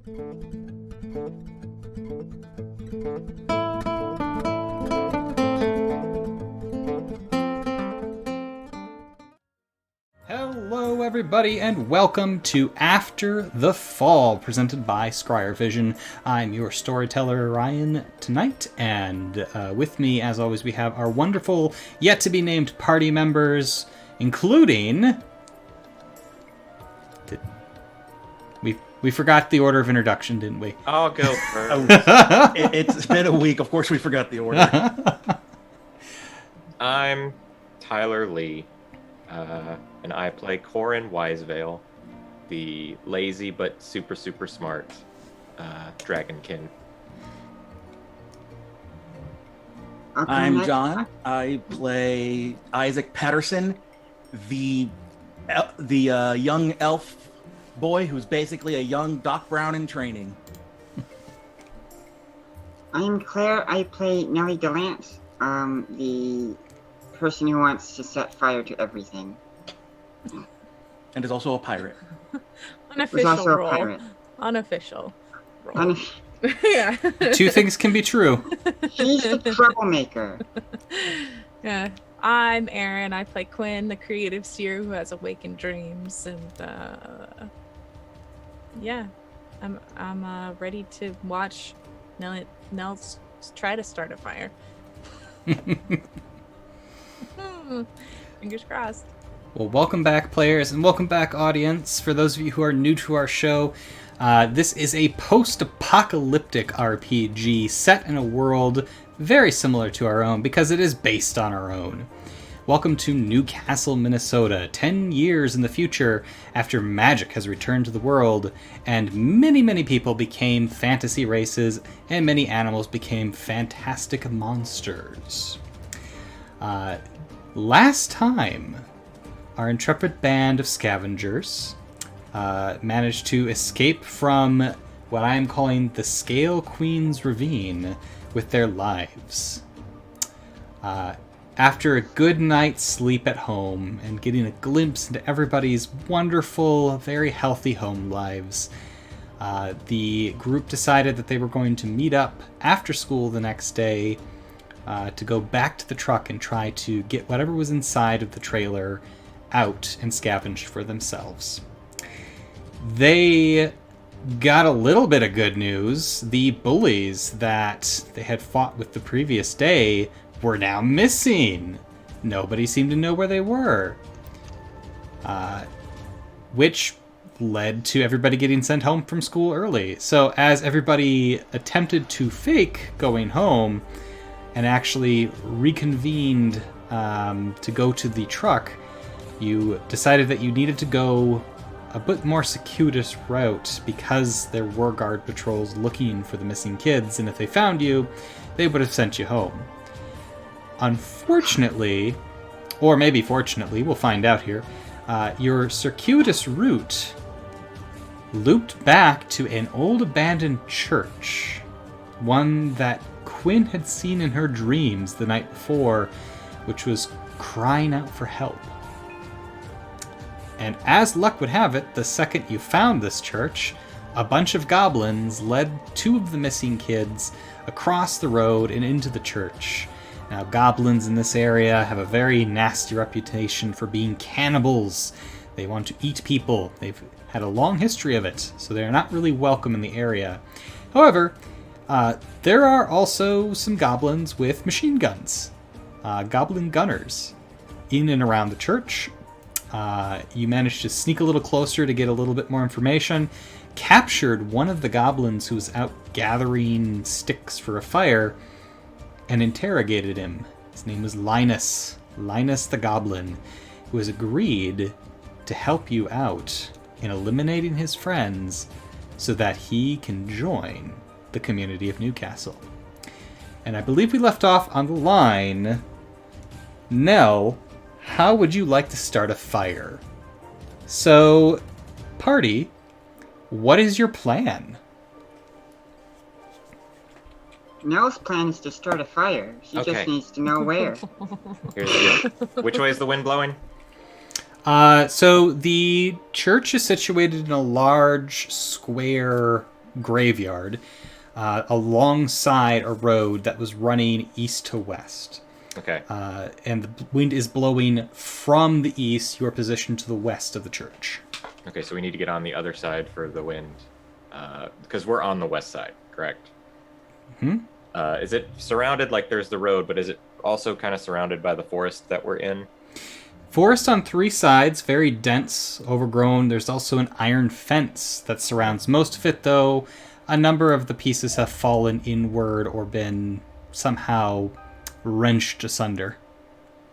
Hello, everybody, and welcome to After the Fall, presented by Scryer Vision. I'm your storyteller, Ryan, tonight, and with me, as always, we have our wonderful, yet-to-be-named party members, including... We forgot the order of introduction, didn't we? I'll go first. It's been a week. Of course we forgot the order. I'm Tyler Lee, and I play Corin Wisevale, the lazy but super smart dragonkin. I'm John. I play Isaac Patterson, the young elf boy who's basically a young Doc Brown in training. I'm Claire. I play Nellie Gallant, the person who wants to set fire to everything. And is also a pirate. Unofficial also role. a pirate. Unofficial role. And Yeah. Two things can be true. she's the troublemaker. Yeah. I'm Erin. I play Quinn, the creative seer who has awakened dreams, and yeah, I'm ready to watch Nell try to start a fire. Fingers crossed. Well, welcome back, players, and welcome back, audience. For those of you who are new to our show, this is a post-apocalyptic RPG set in a world very similar to our own because it is based on our own. Welcome to Newcastle, Minnesota, 10 years in the future after magic has returned to the world, and many people became fantasy races, and many animals became fantastic monsters. Last time, our intrepid band of scavengers managed to escape from what I am calling the Scale Queen's Ravine with their lives. After a good night's sleep at home and getting a glimpse into everybody's wonderful, very healthy home lives, the group decided that they were going to meet up after school the next day to go back to the truck and try to get whatever was inside of the trailer out and scavenge for themselves. They got a little bit of good news. The bullies that they had fought with the previous day were now missing. Nobody seemed to know where they were. Which led to everybody getting sent home from school early. So as everybody attempted to fake going home and actually reconvened to go to the truck, you decided that you needed to go a bit more circuitous route because there were guard patrols looking for the missing kids, and if they found you, they would have sent you home. Unfortunately, or maybe fortunately, we'll find out here, your circuitous route looped back to an old abandoned church, one that Quinn had seen in her dreams the night before, which was crying out for help. And as luck would have it, the second you found this church, a bunch of goblins led two of the missing kids across the road and into the church. Now, goblins in this area have a very nasty reputation for being cannibals. They want to eat people. They've had a long history of it, so they're not really welcome in the area. However, there are also some goblins with machine guns, goblin gunners, in and around the church. You managed to sneak a little closer to get a little bit more information, captured one of the goblins who was out gathering sticks for a fire, and interrogated him. His name was Linus the Goblin, who has agreed to help you out in eliminating his friends so that he can join the community of Newcastle. And I believe we left off on the line, Nell, how would you like to start a fire? So, party, what is your plan? Nell's plan is to start a fire. She Okay. just needs to know where. Here's the deal. Which way is the wind blowing? So the church is situated in a large square graveyard alongside a road that was running east to west. Okay. And the wind is blowing from the east, your position to the west of the church. Okay, so we need to get on the other side for the wind. Because we're on the west side, correct? Is it surrounded, like there's the road, but is it also kind of surrounded by the forest that we're in? Forest on 3 sides, very dense, overgrown. There's also an iron fence that surrounds most of it, though a number of the pieces have fallen inward or been somehow wrenched asunder.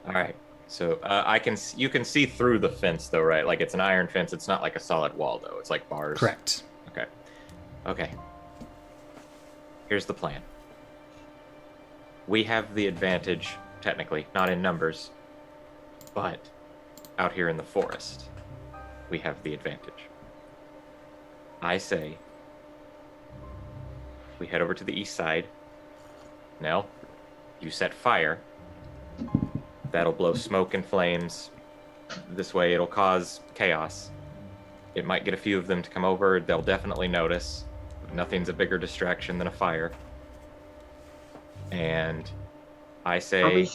All right. So you can see through the fence, though, right? Like it's an iron fence. It's not like a solid wall, though. It's like bars. Correct. Okay. Here's the plan. We have the advantage, technically, not in numbers, but out here in the forest, we have the advantage. I say we head over to the east side. Nell, you set fire. That'll blow smoke and flames. This way it'll cause chaos. It might get a few of them to come over. They'll definitely notice. Nothing's a bigger distraction than a fire. And I say... Are we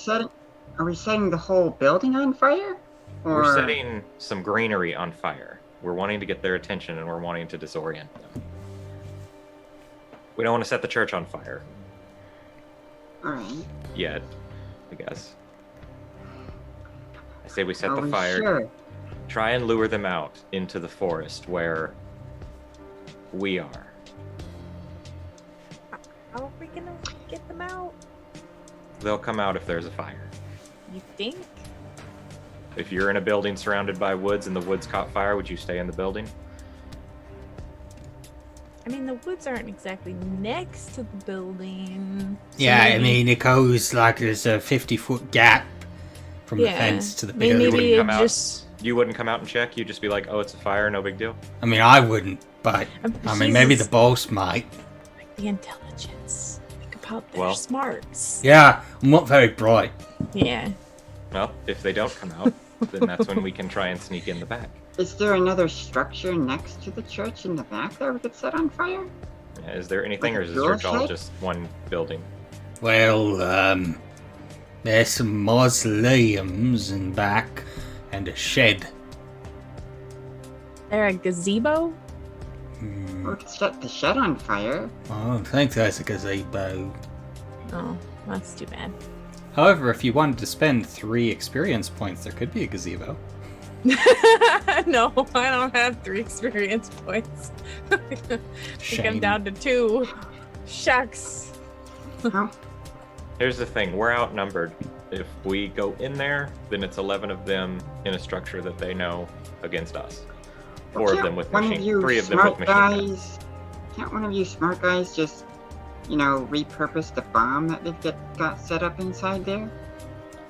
setting the whole building on fire? Or... We're setting some greenery on fire. We're wanting to get their attention and we're wanting to disorient them. We don't want to set the church on fire. Alright. Yet, I guess. I say we set Are the we fire. Sure? Try and lure them out into the forest where we are. How are we gonna get them out? They'll come out if there's a fire. You think? If you're in a building surrounded by woods and the woods caught fire, would you stay in the building? I mean, the woods aren't exactly next to the building. So Yeah, maybe- I mean, it goes like there's a 50-foot gap from the fence to the Maybe building. it come out. just... You wouldn't come out and check? You'd just be like, oh, it's a fire, no big deal? I mean, I wouldn't, but I mean, maybe the boss might. Like the intelligence. Think about their Well- smarts. Yeah, I'm not very bright. Yeah. Well, if they don't come out, then that's when we can try and sneak in the back. Is there another structure next to the church in the back that we could set on fire? Yeah, is there anything, or is this Your church all side? just one building? Well, there's some mausoleums in back and a shed. There a gazebo? We could set the shed on fire. I don't think there's a gazebo. Oh, that's too bad. However, if you wanted to spend 3 experience points, there could be a gazebo. No, I don't have 3 experience points. I think Shame. I'm down to 2. Shucks. Huh? Here's the thing, we're outnumbered. If we go in there, then it's 11 of them in a structure that they know against us. 4 of Can't them with one machine, of you 3 of them smart with machine guns. guys, Can't one of you smart guys just, repurpose the bomb that they've got set up inside there?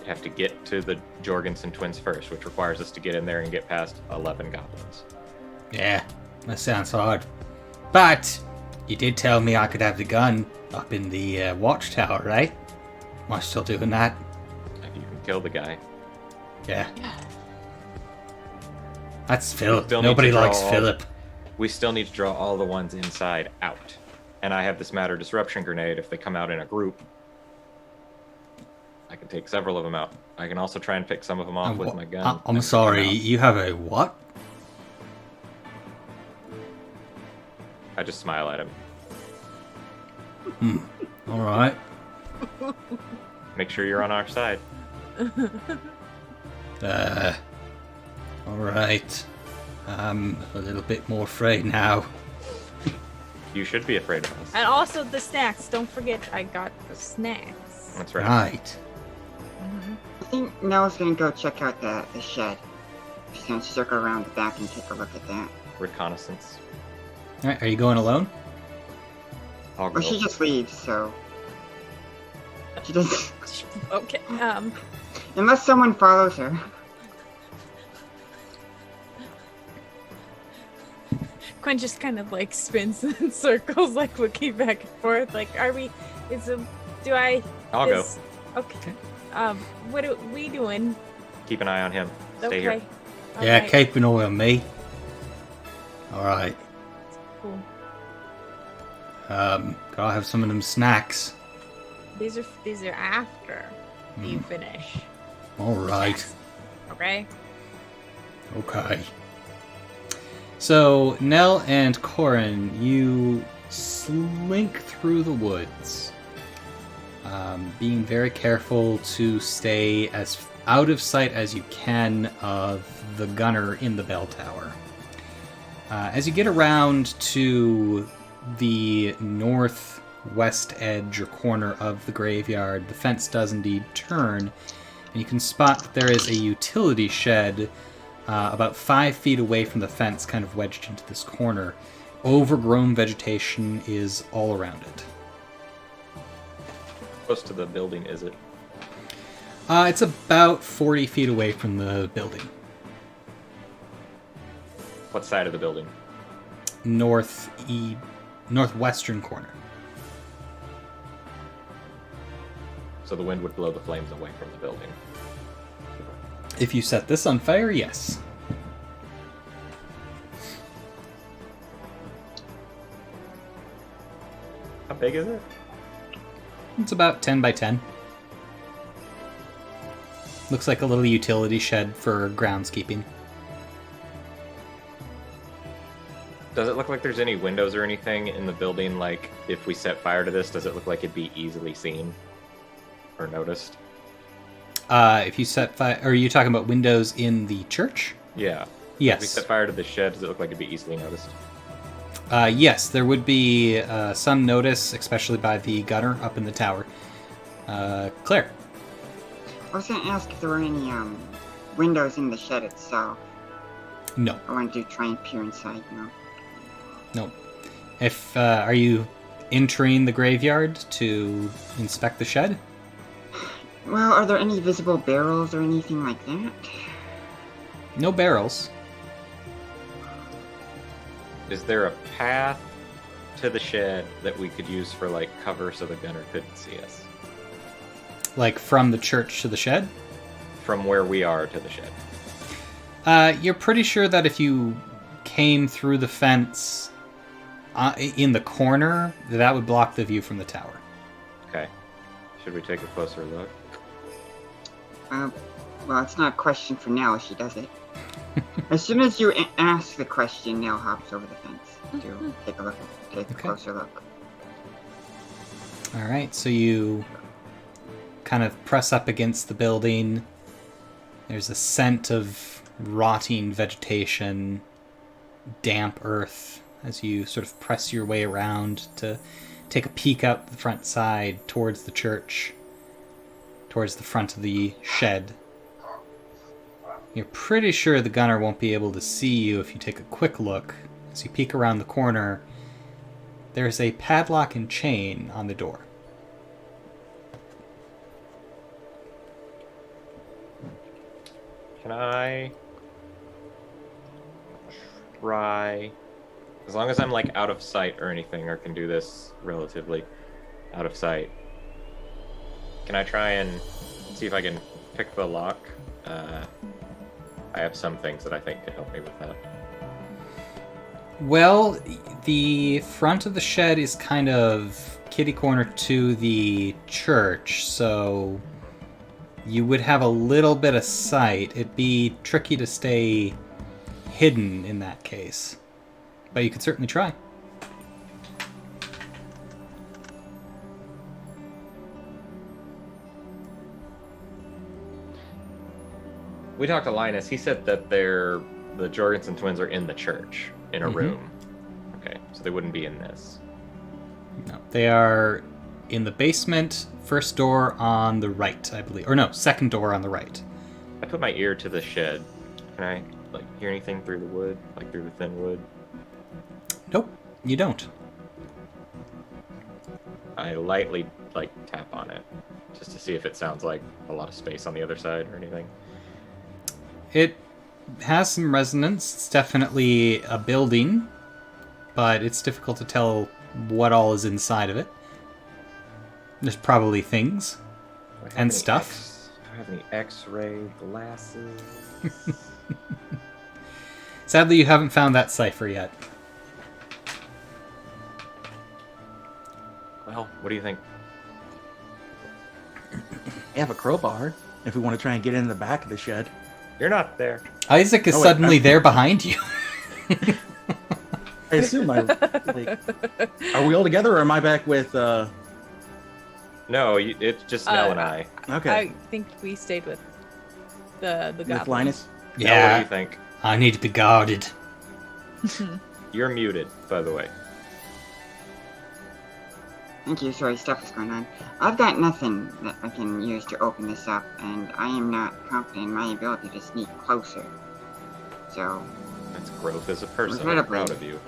You have to get to the Jorgensen twins first, which requires us to get in there and get past 11 goblins. Yeah, that sounds hard. But you did tell me I could have the gun up in the watchtower, right? Am I still doing that? If you can kill the guy. Yeah. That's Philip. still need Nobody to draw likes all- Philip. We still need to draw all the ones inside out. And I have this matter disruption grenade. If they come out in a group, I can take several of them out. I can also try and pick some of them off with my gun. I'm and sorry, come out. you have a what? I just smile at him. Alright. Make sure you're on our side. Alright. I'm a little bit more afraid now. You should be afraid of us. And also the snacks. Don't forget, I got the snacks. That's right. Right. I think Nell's gonna go check out the shed. She's gonna circle around the back and take a look at that. Reconnaissance. Alright, are you going alone? I'll go. Well, she just leaves, so... She doesn't... Okay. Unless someone follows her. Quinn just kind of like spins in circles, like looking back and forth. Like, are we? I'll go. Okay. What are we doing? Keep an eye on him. Stay Okay. here. Yeah, Alright, keep an eye on me. Alright. Cool. Gotta have some of them snacks. These are after you finish. All right. Yes. Okay. Okay. So, Nell and Corin, you slink through the woods, being very careful to stay as out of sight as you can of the gunner in the bell tower. As you get around to the northwest edge or corner of the graveyard, the fence does indeed turn, and you can spot that there is a utility shed about 5 feet away from the fence, kind of wedged into this corner. Overgrown vegetation is all around it. How close to the building is it? It's about 40 feet away from the building. What side of the building? Northwestern corner. So the wind would blow the flames away from the building. If you set this on fire, yes. How big is it? It's about 10 by 10. Looks like a little utility shed for groundskeeping. Does it look like there's any windows or anything in the building? Like, if we set fire to this, does it look like it'd be easily seen or noticed? If you set fire... Are you talking about windows in the church? Yeah. Yes. If we set fire to the shed, does it look like it'd be easily noticed? Yes, there would be some notice, especially by the gunner up in the tower. Claire. I was going to ask if there were any windows in the shed itself. No. I wanted to try and peer inside, No. If are you entering the graveyard to inspect the shed? Well, are there any visible barrels or anything like that? No barrels. Is there a path to the shed that we could use for, like, cover so the gunner couldn't see us? Like from the church to the shed? From where we are to the shed. You're pretty sure that if you came through the fence in the corner, that would block the view from the tower. Okay. Should we take a closer look? Well, it's not a question for Nell, she does it. As soon as you ask the question, Nell hops over the fence to take a closer look. All right, so you kind of press up against the building. There's a scent of rotting vegetation, damp earth, as you sort of press your way around to take a peek out the front side towards the church, towards the front of the shed. You're pretty sure the gunner won't be able to see you if you take a quick look. As you peek around the corner, there's a padlock and chain on the door. Can I try, as long as I'm, like, out of sight or anything, or can do this relatively out of sight, can I try and see if I can pick the lock? I have some things that I think could help me with that. Well, the front of the shed is kind of kitty corner to the church, so you would have a little bit of sight. It'd be tricky to stay hidden in that case, but you could certainly try. We talked to Linus. He said that the Jorgensen twins are in the church, in a room. Okay, so they wouldn't be in this. No, they are in the basement, first door on the right, I believe. Or no, second door on the right. I put my ear to the shed. Can I, like, hear anything through the wood? Like, through the thin wood? Nope, you don't. I lightly, like, tap on it, just to see if it sounds like a lot of space on the other side or anything. It has some resonance. It's definitely a building, but it's difficult to tell what all is inside of it. There's probably things and stuff. Do I have any X-ray glasses? Sadly, you haven't found that cipher yet. Well, what do you think? We have a crowbar if we want to try and get in the back of the shed. You're not there. Isaac is Oh, wait, suddenly there behind you. I assume are we all together, or am I back with? No, it's just Nell and I. Okay, I think we stayed with the with goblin. Linus. Nell, what do you think? I need to be guarded. You're muted, by the way. Thank you. Sorry, stuff is going on. I've got nothing that I can use to open this up, and I am not confident in my ability to sneak closer. So, That's growth as a person. I'm Incredibly. proud of you.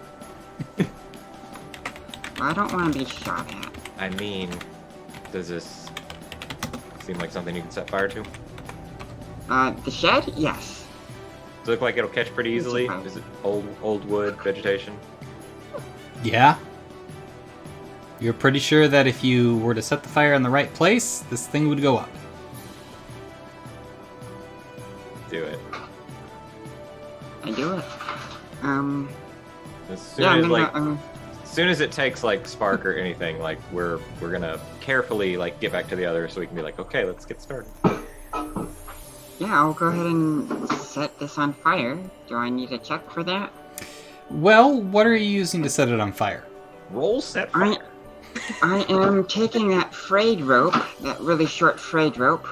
well, I don't want to be shot at. I mean, does this seem like something you can set fire to? The shed? Yes. Does it look like it'll catch pretty easily? Is it old wood vegetation? Yeah. You're pretty sure that if you were to set the fire in the right place, this thing would go up. Do it. I do it. As soon Yeah, I'm as gonna. as soon as it takes like spark or anything, like we're gonna carefully like get back to the other so we can be like, okay, let's get started. Yeah, I'll go ahead and set this on fire. Do I need a check for that? Well, what are you using to set it on fire? Roll set fire. I am taking that frayed rope, that really short frayed rope,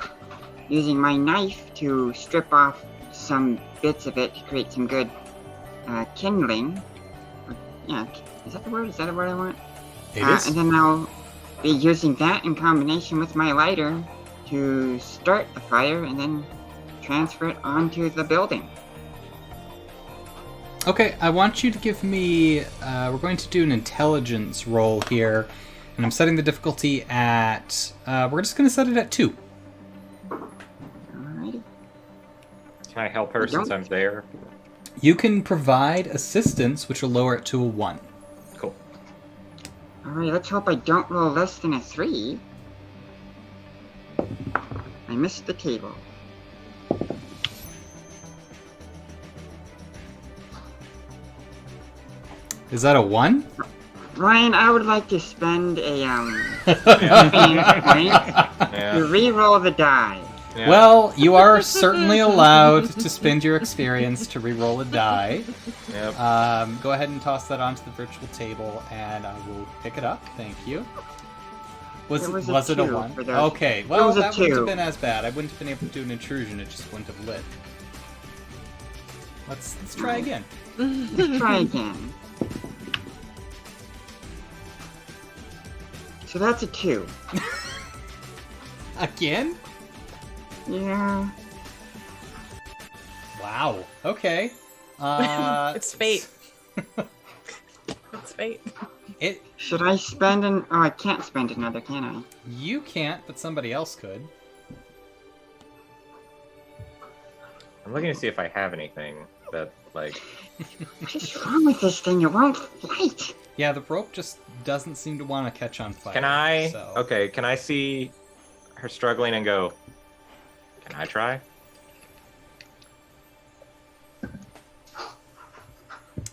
using my knife to strip off some bits of it to create some good kindling. Yeah, is that the word? Is that the word I want? It is. And then I'll be using that in combination with my lighter to start the fire and then transfer it onto the building. Okay, I want you to give me... we're going to do an intelligence roll here. And I'm setting the difficulty at... we're just going to set it at 2. Alrighty. Can I help her since I'm there? You can provide assistance, which will lower it to a 1. Cool. Alright, let's hope I don't roll less than a 3. I missed the table. Is that a 1? Ryan, I would like to spend a Yeah. point Yeah. to re-roll the die. Yeah. Well, you are certainly allowed to spend your experience to re-roll a die. Yep. Go ahead and toss that onto the virtual table, and I will pick it up. Thank you. Was It was it a a 2 1? for those. Okay, well, was a that wouldn't 2. have been as bad. I wouldn't have been able to do an intrusion, it just wouldn't have lit. Let's try again. Let's try again. So that's a 2. Again? Yeah. Wow. Okay. It's fate. It's fate. It. Should I spend an... Oh, I can't spend another, can I? You can't, but somebody else could. I'm looking to see if I have anything that like. What's wrong with this thing? It won't light. Yeah, the rope just doesn't seem to want to catch on fire. Can I? So. Okay. Can I see her struggling and go? Can I try?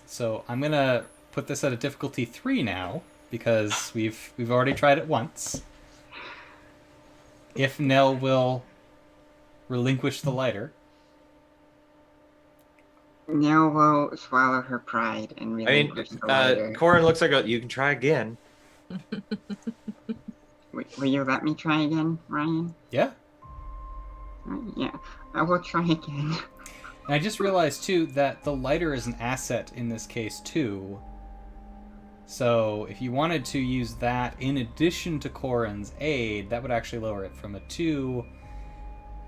So I'm gonna put this at a difficulty 3 now because we've already tried it once. If Nell will relinquish the lighter. Nell will swallow her pride and I mean, relinquish the lighter. Corin looks like you can try again. Will you let me try again, Ryan? Yeah. Yeah, I will try again. And I just realized too that the lighter is an asset in this case too. So if you wanted to use that in addition to Corin's aid, that would actually lower it from a 2.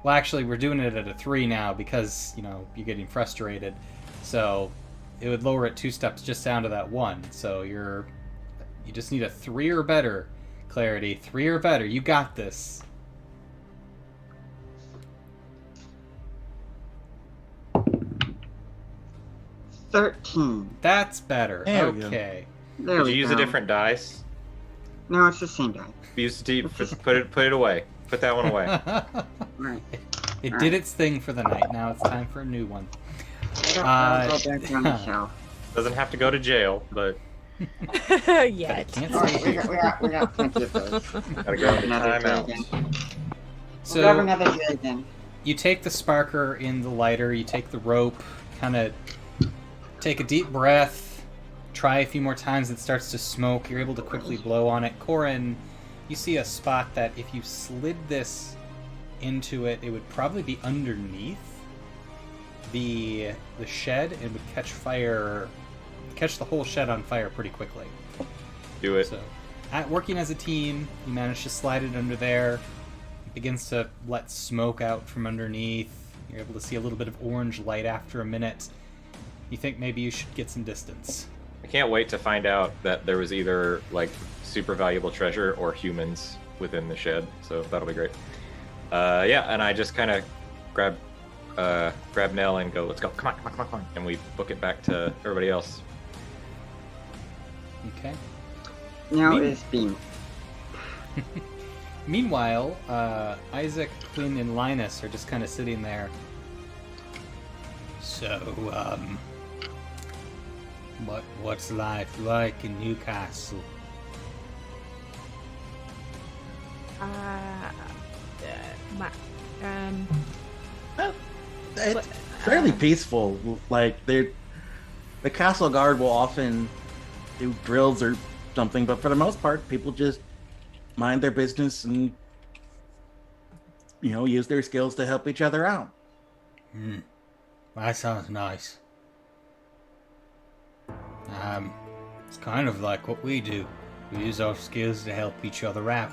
Well, actually, we're doing it at a 3 now because, you know, you're getting frustrated. So it would lower it 2 steps just down to that 1. So you just need a 3 or better, Clarity. 3 or better. You got this. $13. That's better. There we go. Okay. There Did we you use go. a different dice? No, it's the same die. Put it away. Put that one away. Right. It did its thing for the night. Now it's time for a new one. I'll go back on the shelf. Doesn't have to go to jail, but Yet. Can't Oh, stay we here. got plenty of those. Gotta go into Another timeout. dragon. So We'll grab another dragon. you take the sparker in the lighter, you take the rope, kind of take a deep breath, try a few more times, it starts to smoke, you're able to quickly blow on it. Corin, you see a spot that if you slid this into it, it would probably be underneath the shed and would catch the whole shed on fire pretty quickly. Do it. So, working as a team, you manage to slide it under there. It begins to let smoke out from underneath. You're able to see a little bit of orange light after a minute. You think maybe you should get some distance. I can't wait to find out that there was either like super valuable treasure or humans within the shed. So that'll be great. Yeah, and I just kind of grab Nell and go, let's go. Come on. And we book it back to everybody else. Okay. Now is Beam. Meanwhile, Isaac, Quinn, and Linus are just kind of sitting there. So, what's life like in Newcastle? It's fairly peaceful. Like the castle guard will often do drills or something, but for the most part, people just mind their business and use their skills to help each other out. That sounds nice. It's kind of like what we do. We use our skills to help each other out.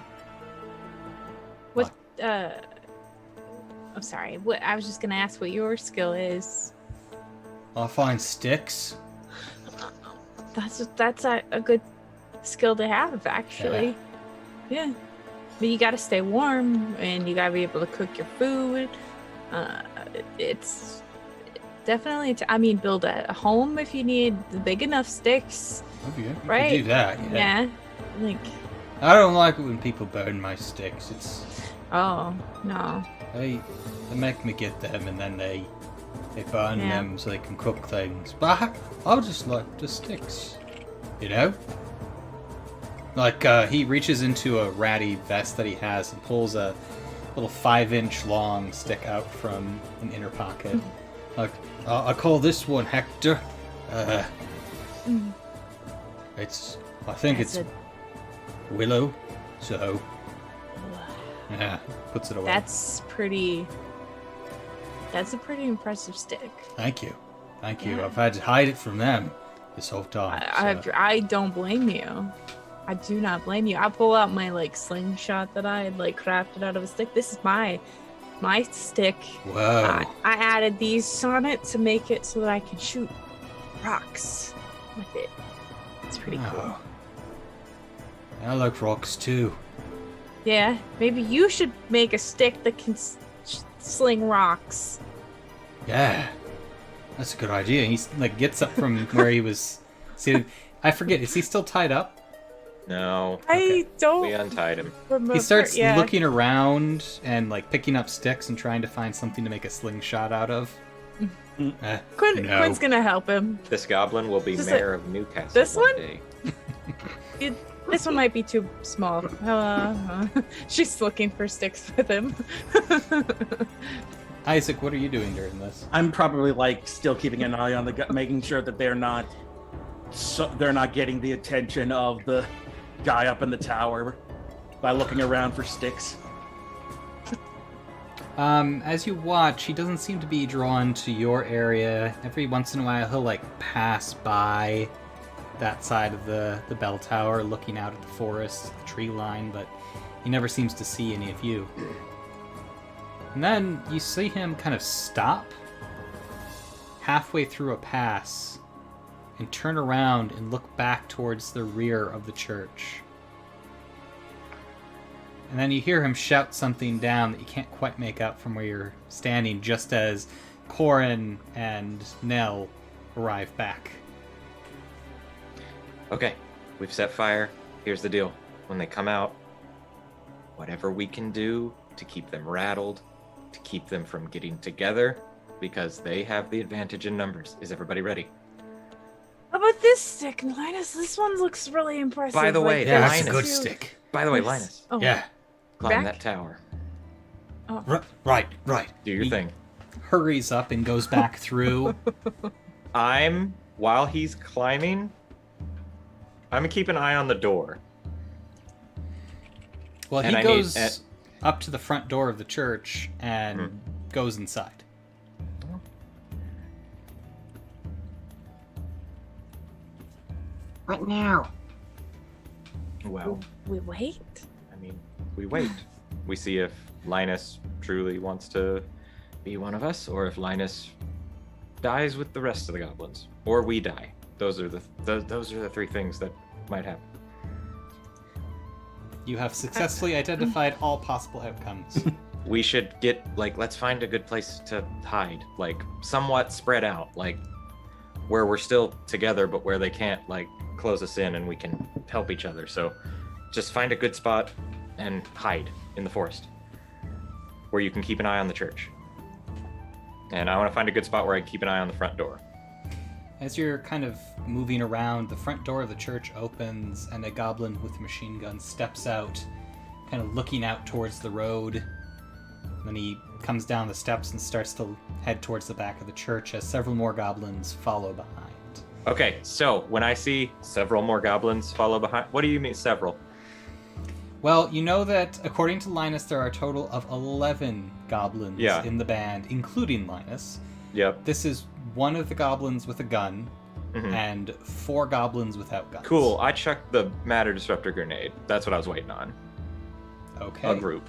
I'm sorry. What I was just gonna ask what your skill is. I find sticks. That's a good skill to have, actually. Yeah. But you gotta stay warm, and you gotta be able to cook your food. It's definitely. Build a home if you need big enough sticks. Okay, you right? can do that. Yeah. Like. I don't like it when people burn my sticks. It's. Oh no. They make me get them, and then they burn them so they can cook things. But I just like the sticks, Like he reaches into a ratty vest that he has and pulls a little 5-inch long stick out from an inner pocket. Like I call this one Hector. I think it's Willow. So. Yeah, puts it away. That's a pretty impressive stick. Thank you. Yeah. I've had to hide it from them this whole time. I don't blame you. I do not blame you. I pull out my slingshot that I had crafted out of a stick. This is my stick. Whoa. I added these on it to make it so that I can shoot rocks with it. It's pretty cool. I like rocks too. Yeah, maybe you should make a stick that can sling rocks. Yeah, that's a good idea. He gets up from where he was seated. I forget. Is he still tied up? No. I don't. We untied him. He starts looking around and picking up sticks and trying to find something to make a slingshot out of. Quinn's gonna help him. This goblin will be mayor of Newcastle this one? day. This one might be too small. She's looking for sticks with him. Isaac, what are you doing during this? I'm probably still keeping an eye on making sure that they're not getting the attention of the guy up in the tower by looking around for sticks. As you watch, he doesn't seem to be drawn to your area. Every once in a while, he'll pass by that side of the bell tower, looking out at the forest, the tree line, but he never seems to see any of you. And then you see him kind of stop halfway through a pass and turn around and look back towards the rear of the church. And then you hear him shout something down that you can't quite make out from where you're standing, just as Corin and Nell arrive back. Okay, we've set fire. Here's the deal. When they come out, whatever we can do to keep them rattled, to keep them from getting together, because they have the advantage in numbers. Is everybody ready? about this stick, Linus? This one looks really impressive. By the way, Yeah, Linus. that's a good two- stick. By the way, Linus, Oh, Yeah. climb Back? that tower. Oh. Right. Do your He thing. hurries up and goes back through. While he's climbing, I'm gonna keep an eye on the door. Well, And he I goes need- up to the front door of the church and goes inside. What now? Well, We wait? I mean, we wait. We see if Linus truly wants to be one of us, or if Linus dies with the rest of the goblins, or we die. Those are the three things that might happen. You have successfully identified all possible outcomes. We should let's find a good place to hide, like somewhat spread out, like where we're still together, but where they can't close us in and we can help each other. So just find a good spot and hide in the forest where you can keep an eye on the church. And I want to find a good spot where I can keep an eye on the front door. As you're kind of moving around, the front door of the church opens and a goblin with a machine gun steps out, kind of looking out towards the road. And then he comes down the steps and starts to head towards the back of the church as several more goblins follow behind. Okay, so when I see several more goblins follow behind, what do you mean several? Well, you know that according to Linus, there are a total of 11 goblins in the band, including Linus. Yep. This is one of the goblins with a gun and 4 goblins without guns. Cool. I chucked the matter disruptor grenade. That's what I was waiting on. Okay. A group.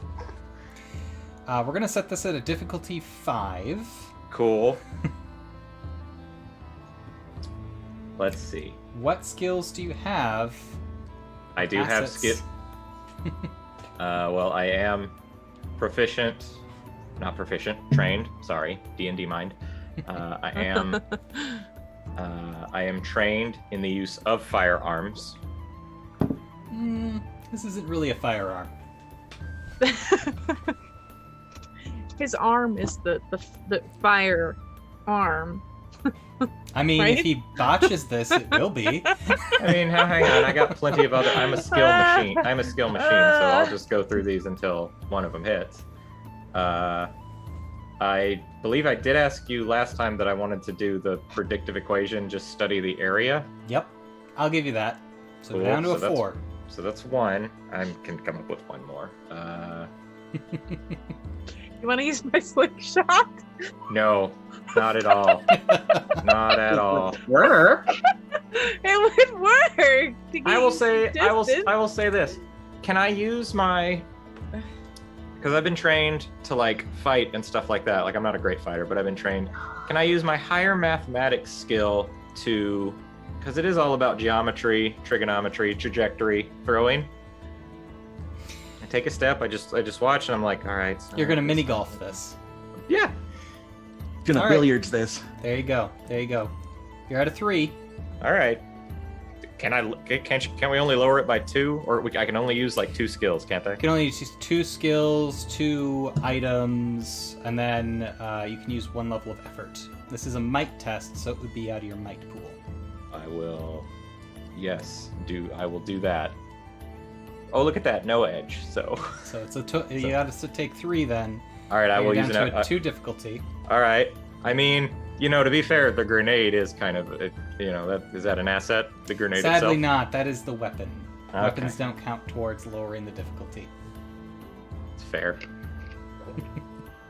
We're going to set this at a difficulty 5. Cool. Let's see. What skills do you have? I do have Assets. skill. Well, I am trained. Sorry, D&D mind. I am trained in the use of firearms. This isn't really a firearm. His arm is the fire arm. I mean, Right? if he botches this, it will be. I mean, hang on. I got plenty of other. I'm a skill machine. So I'll just go through these until one of them hits. I believe I did ask you last time that I wanted to do the predictive equation, just study the area. Yep. I'll give you that. So Cool. down to So a that's- 4. So that's 1. I can come up with 1 more. You want to use my slingshot? No, not at all. Not at all. Work? It would work. to I will gain say distance. I will say this. Can I use my, because I've been trained to fight and stuff like that. I'm not a great fighter, but I've been trained. Can I use my higher mathematics skill to, because it is all about geometry, trigonometry, trajectory, throwing. I take a step, I just watch and I'm like, all right. You're going to mini golf this. Yeah. Gonna All right. billiards this. There you go. You're at a 3. All right. Can we only lower it by 2, or I can only use 2 skills, can't I? You can only use 2 skills, 2 items, and then you can use 1 level of effort. This is a might test, so it would be out of your might pool. I will. Yes, I will do that. Oh, look at that, no edge. So. So it's you got to take 3 then. All right, I will You're use down it. to a 2 difficulty. All right. I mean, to be fair, the grenade is kind of, is that an asset? The grenade Sadly itself. not. That is the weapon. Okay. Weapons don't count towards lowering the difficulty. It's fair.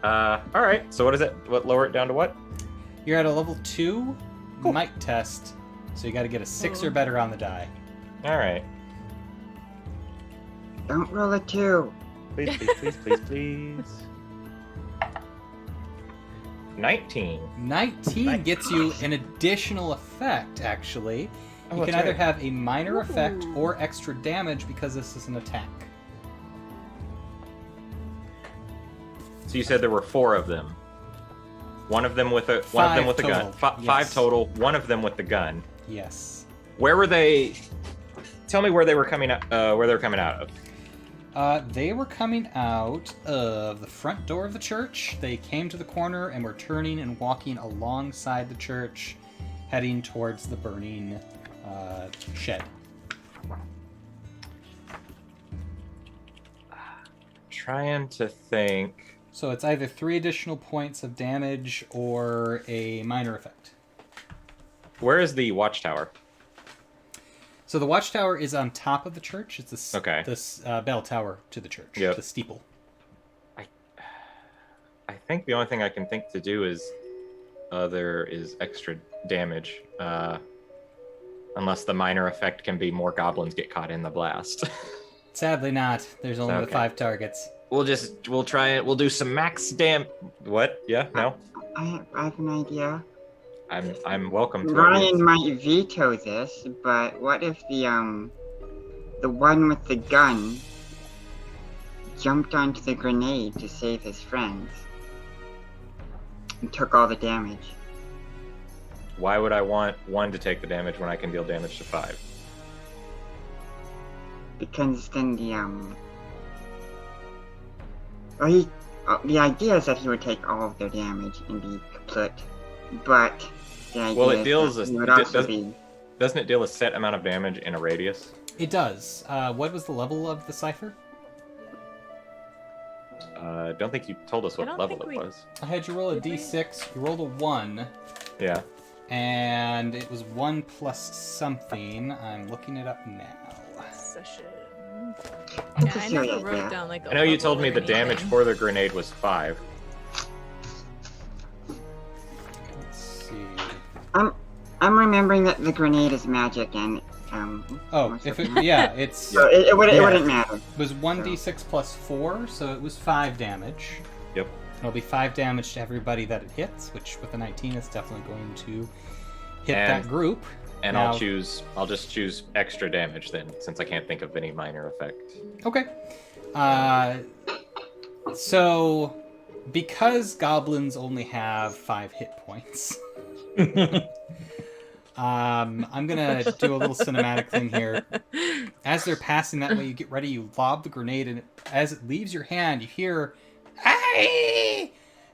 All right. So what is it? What lower it down to what? You're at a level 2 might test, so you got to get a 6 or better on the die. All right. Don't roll a 2. Please, please, please, please, please. 19. 19 gets you an additional effect, actually. Oh, You can that's either right. have a minor effect or extra damage because this is an attack. So you said there were 4 of them. One of them with a Five gun. total, 5 yes. total. One of them with the gun. Yes. Where were they? Tell me where they were coming out. Where they were coming out of. They were coming out of the front door of the church. They came to the corner and were turning and walking alongside the church. heading towards the burning shed. Trying to think. So it's either 3 additional points of damage or a minor effect. Where is the watchtower? So the watchtower is on top of the church. It's this bell tower to the church, Yep. the steeple. I think the only thing I can think to do is other is extra damage. Unless the minor effect can be more goblins get caught in the blast. Sadly not. There's only the 5 targets. We'll try it. We'll do some max What? Yeah? No? I have an idea. I'm welcome to Ryan might veto this, but what if the one with the gun jumped onto the grenade to save his friends and took all the damage? Why would I want 1 to take the damage when I can deal damage to 5? Because then the idea is that he would take all of their damage and be kaput, but the idea doesn't it deal a set amount of damage in a radius? It does. What was the level of the cipher? I don't think you told us what level it was. I had you roll a d6. You rolled a 1. Yeah. And it was 1 plus something. I'm looking it up now. Session. It's Yeah, a I silly never wrote idea. down like a I know you level told me or the damage anything. for the grenade was 5. Let's see. I'm remembering that the grenade is magic and It's so it wouldn't matter. It was 1d6 plus 4, so it was 5 damage. Yep. It'll be 5 damage to everybody that it hits, which with a 19 is definitely going to hit that group. And Now- I'll just choose extra damage then, since I can't think of any minor effect. Okay. So because goblins only have 5 hit points, I'm gonna do a little cinematic thing here. As they're passing that way, you get ready, you lob the grenade, and as it leaves your hand, you hear "Aye!"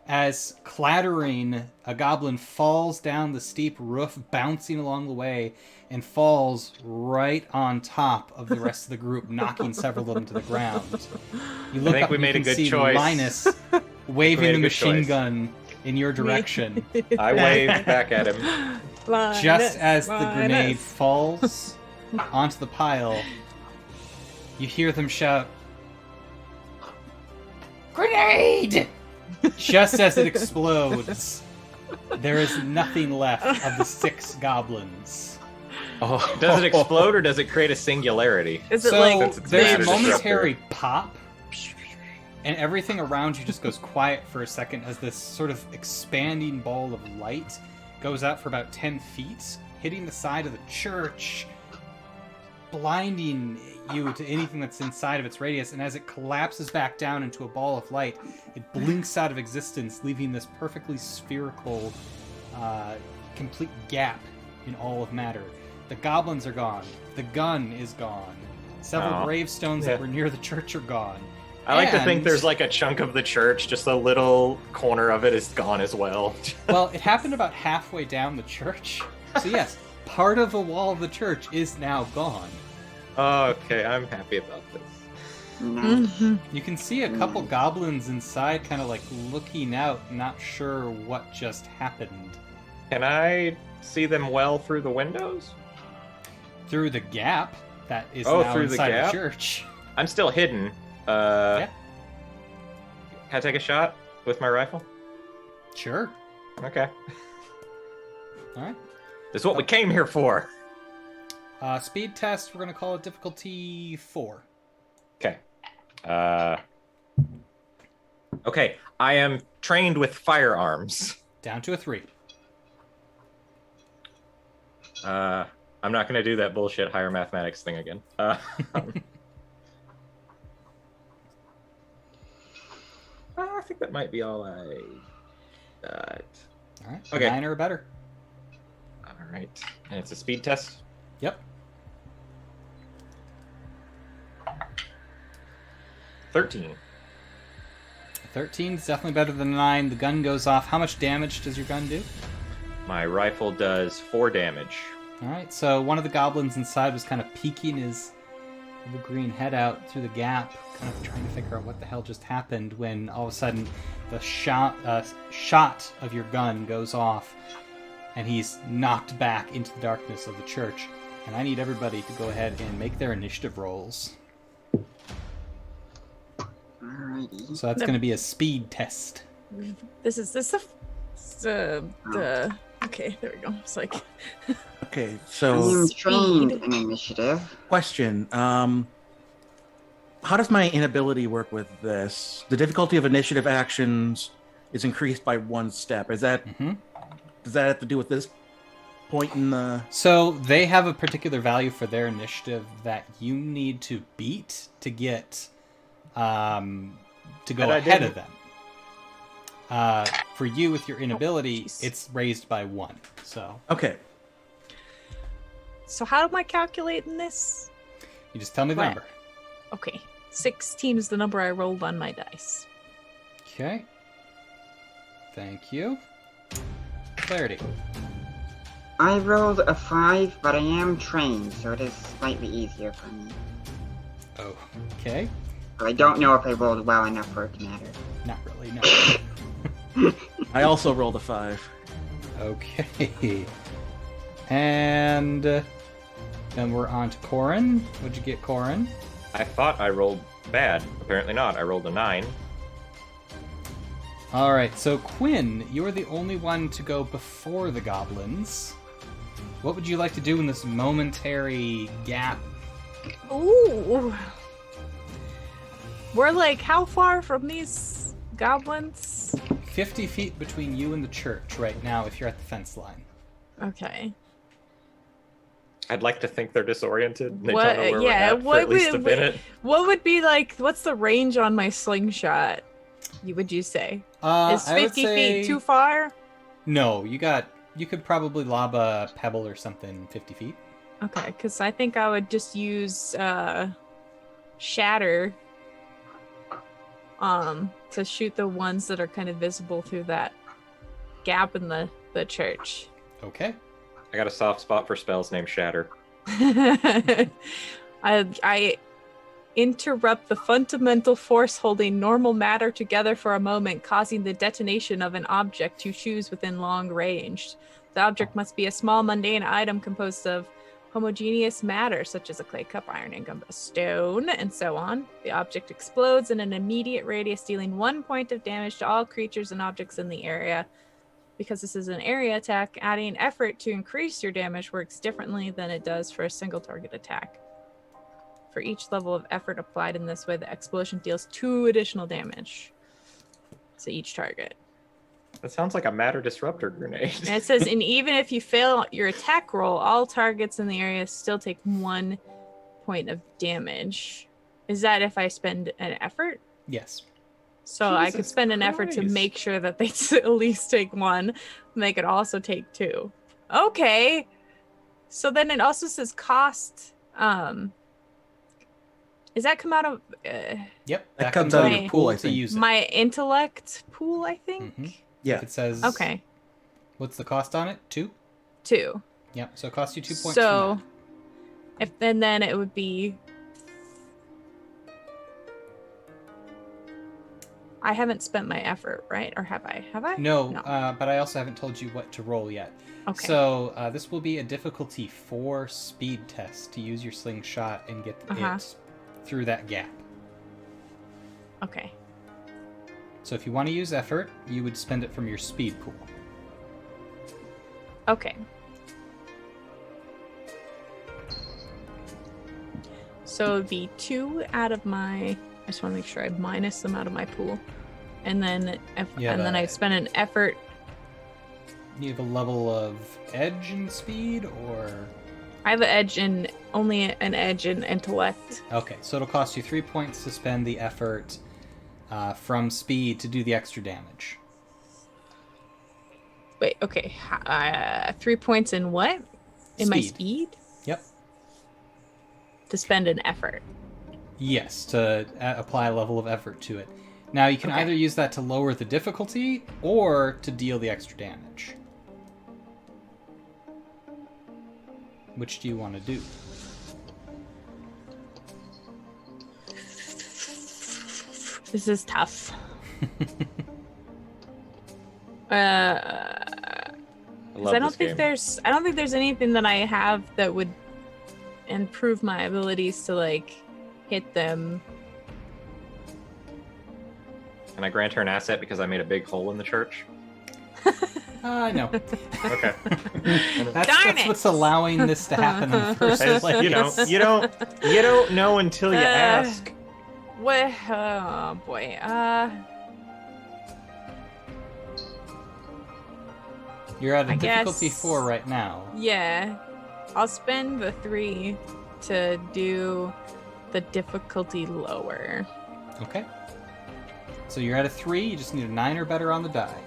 as clattering, a goblin falls down the steep roof, bouncing along the way, and falls right on top of the rest of the group, knocking several of them to the ground. You look up we and made you a can good see choice. Linus waving made a the good machine choice. gun in your direction. I waved back at him. Just as the grenade falls onto the pile, you hear them shout, "Grenade!" Just as it explodes, there is nothing left of the 6 goblins. Oh, does it explode or does it create a singularity? Is it So like Since it's there's a matter momentary pop, and everything around you just goes quiet for a second as this sort of expanding ball of light goes out for about 10 feet, hitting the side of the church, blinding you to anything that's inside of its radius, and as it collapses back down into a ball of light, it blinks out of existence, leaving this perfectly spherical, complete gap in all of matter. The goblins are gone. The gun is gone. Several gravestones that were near the church are gone. I like to think And- there's like a chunk of the church, just a little corner of it is gone as well. Well, it happened about halfway down the church. So yes, part of the wall of the church is now gone. Okay, I'm happy about this. Nice. You can see a couple goblins inside kind of like looking out, not sure what just happened. Can I see them well through the windows? Through the gap that is Oh, now through the inside the gap? church. I'm still hidden. Yeah. Can I take a shot with my rifle? Sure. Okay. Alright. This is what we came here for. Speed test, we're going to call it difficulty 4. Okay. Okay, I am trained with firearms. Down to a 3. I'm not going to do that bullshit higher mathematics thing again. I think that might be all I got. Alright. Okay. 9 or better. All right. And it's a speed test? Yep. 13. 13 is definitely better than 9. The gun goes off. How much damage does your gun do? My rifle does 4 damage. All right, so one of the goblins inside was kind of peeking his little green head out through the gap, kind of trying to figure out what the hell just happened, when all of a sudden the shot of your gun goes off, and he's knocked back into the darkness of the church. And I need everybody to go ahead and make their initiative rolls. Alrighty. So that's going to be a speed test. Okay, there we go. It's like Okay, I so am trained in initiative. question. How does my inability work with this? The difficulty of initiative actions is increased by 1 step. Is that does that have to do with this point in the? So they have a particular value for their initiative that you need to beat to get to go ahead of them. For you, with your inability, it's raised by 1. So Okay. So how am I calculating this? you just tell me the What? number. Okay, 16 is the number I rolled on my dice. Okay. Thank you. Clarity. I rolled a 5, but I am trained, so it is slightly easier for me. Oh, okay. But I don't know if I rolled well enough for it to matter. Not really, no. I also rolled a 5. Okay. And then we're on to Corin. What'd you get, Corin? I thought I rolled bad. Apparently not. I rolled a 9. All right, so Quinn, you are the only one to go before the goblins. What would you like to do in this momentary gap? Ooh. We're like, how far from these goblins? 50 feet between you and the church right now if you're at the fence line. Okay. I'd like to think they're disoriented. They What- don't know where yeah, we're at for what at least would- a minute. What would be like, what's the range on my slingshot? Would you say? Is I would 50 say... feet too far? No, you could probably lob a pebble or something 50 feet. Okay, because I think I would just use shatter to shoot the ones that are kind of visible through that gap in the church. Okay. I got a soft spot for spells named Shatter. I interrupt the fundamental force holding normal matter together for a moment, causing the detonation of an object you choose within long range. The object must be a small mundane item composed of homogeneous matter, such as a clay cup, iron ingot, a stone, and so on. The object explodes in an immediate radius, dealing 1 point of damage to all creatures and objects in the area. Because this is an area attack, adding effort to increase your damage works differently than it does for a single target attack. For each level of effort applied in this way, the explosion deals 2 additional damage to each target. That sounds like a matter disruptor grenade. And it says, and even if you fail your attack roll, all targets in the area still take 1 point of damage. Is that if I spend an effort? Yes. So I could Jesus spend an effort to Christ. make sure that they at least take 1. And they could also take 2. Okay. So then it also says cost. Does that come out of Yep. That comes out of your your pool, I to think. use it. my intellect pool, I think? Mhm. Yeah. If it says... Okay. What's the cost on it? 2? 2. Yep. So it costs you 2 points. So from if and then it would be I haven't spent my effort, right? Or have I? Have I? that. No, No. but I also haven't told you what to roll yet. Okay. So this will be a difficulty 4 speed test to use your slingshot and get it through that gap. Okay. So if you want to use effort, you would spend it from your speed pool. Okay. So it'd be 2 out of my. I just want to make sure I minus them out of my pool, and then I spend an effort. You have a level of edge and speed, or I have an edge in only an edge in intellect. okay, so it'll cost you 3 points to spend the effort from speed to do the extra damage. Wait. Okay. 3 points in what? In my speed? Yep. To spend an effort. Yes, to apply a level of effort to it. Now, you can either use that to lower the difficulty or to deal the extra damage. Which do you want to do? This is tough. I love I don't this think game. there's anything that I have that would improve my abilities to like hit them. Can I grant her an asset because I made a big hole in the church? No. Okay. That's what's allowing this to happen in the first I just- place. you don't know until you ask. What? Oh boy. You're at a I difficulty guess- 4 right now. Yeah. I'll spend the 3 to do the difficulty lower. Okay. So you're at a 3, you just need a 9 or better on the die.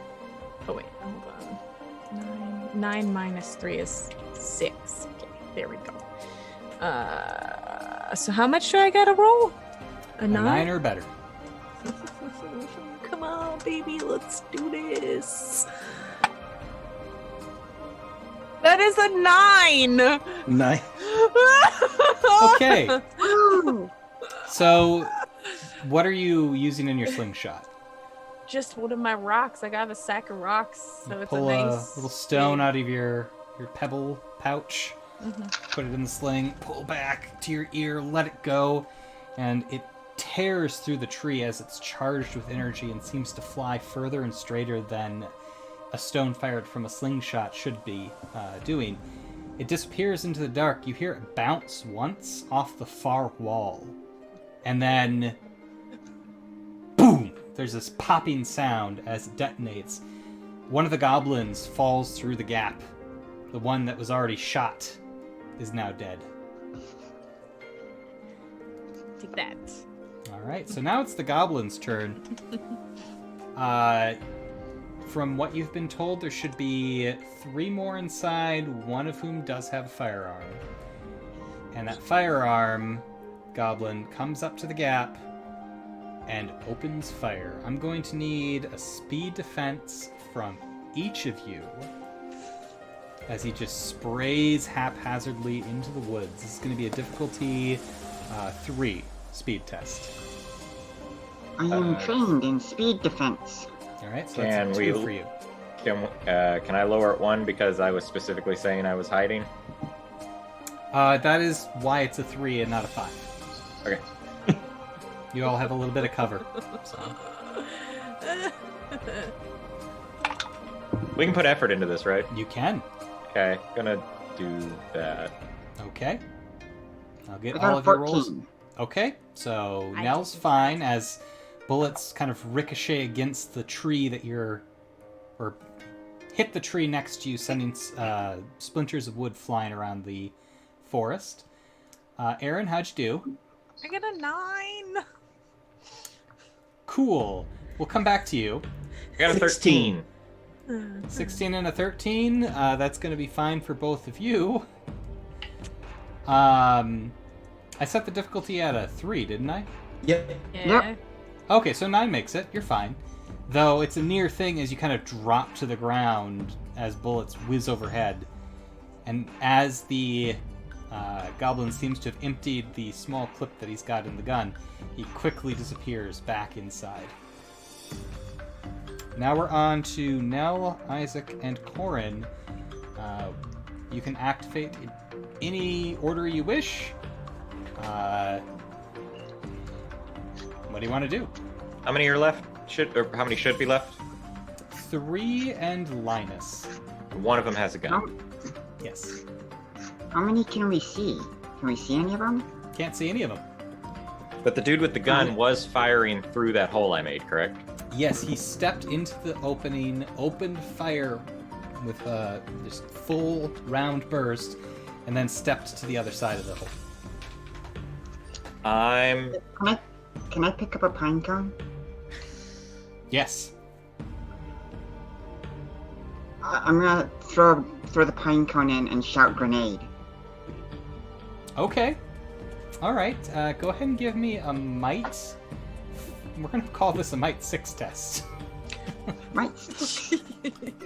Oh wait, hold on. 9 minus 3 is 6. Okay, there we go. So how much do I gotta roll? A 9 or better. Come on, baby, let's do this. That is a 9. Nice. Okay. Woo! So what are you using in your slingshot? Just one of my rocks. I got a sack of rocks, so it's a Pull nice a little stone out of your pebble pouch, Mhm. put it in the sling, pull back to your ear, let it go, and it tears through the tree as it's charged with energy and seems to fly further and straighter than a stone fired from a slingshot should be doing. It disappears into the dark. You hear it bounce once off the far wall, and then boom! There's this popping sound as it detonates. One of the goblins falls through the gap. The one that was already shot is now dead. Take that. All right, so now it's the goblin's turn. From what you've been told, there should be 3 more inside, one of whom does have a firearm. And that firearm goblin comes up to the gap and opens fire. I'm going to need a speed defense from each of you as he just sprays haphazardly into the woods. This is going to be a difficulty 3 speed test. I am trained in speed defense. All right, so Can that's a 2 for you. Can I lower it 1 because I was specifically saying I was hiding? That is why it's a 3 and not a 5. Okay. You all have a little bit of cover. So. We can put effort into this, right? You can. Okay, gonna do that. Okay. I'll get I all got a of your rolls. 14. Okay, so I Nell's did. fine as bullets kind of ricochet against the tree that you're... or hit the tree next to you, sending splinters of wood flying around the forest. Aaron, how'd you do? I got a 9. Cool. We'll come back to you. I got a 16. 13. 16 and a 13. That's going to be fine for both of you. I set the difficulty at a 3, didn't I? Yep. Yeah. Okay, so 9 makes it. You're fine. Though it's a near thing as you kind of drop to the ground as bullets whiz overhead. And as the goblin seems to have emptied the small clip that he's got in the gun, he quickly disappears back inside. Now we're on to Nell, Isaac, and Corin. You can activate in any order you wish. What do you want to do? How many are left? How many should be left? 3 and Linus. One of them has a gun. How, Yes. how many can we see? Can we see any of them? Can't see any of them. But the dude with the gun was firing through that hole I made, correct? Yes, he stepped into the opening, opened fire with a just full round burst, and then stepped to the other side of the hole. Can I pick up a pine cone? Yes. I'm gonna throw the pine cone in and shout grenade. Okay. All right. Go ahead and give me a might. We're gonna call this a might 6 test. Right.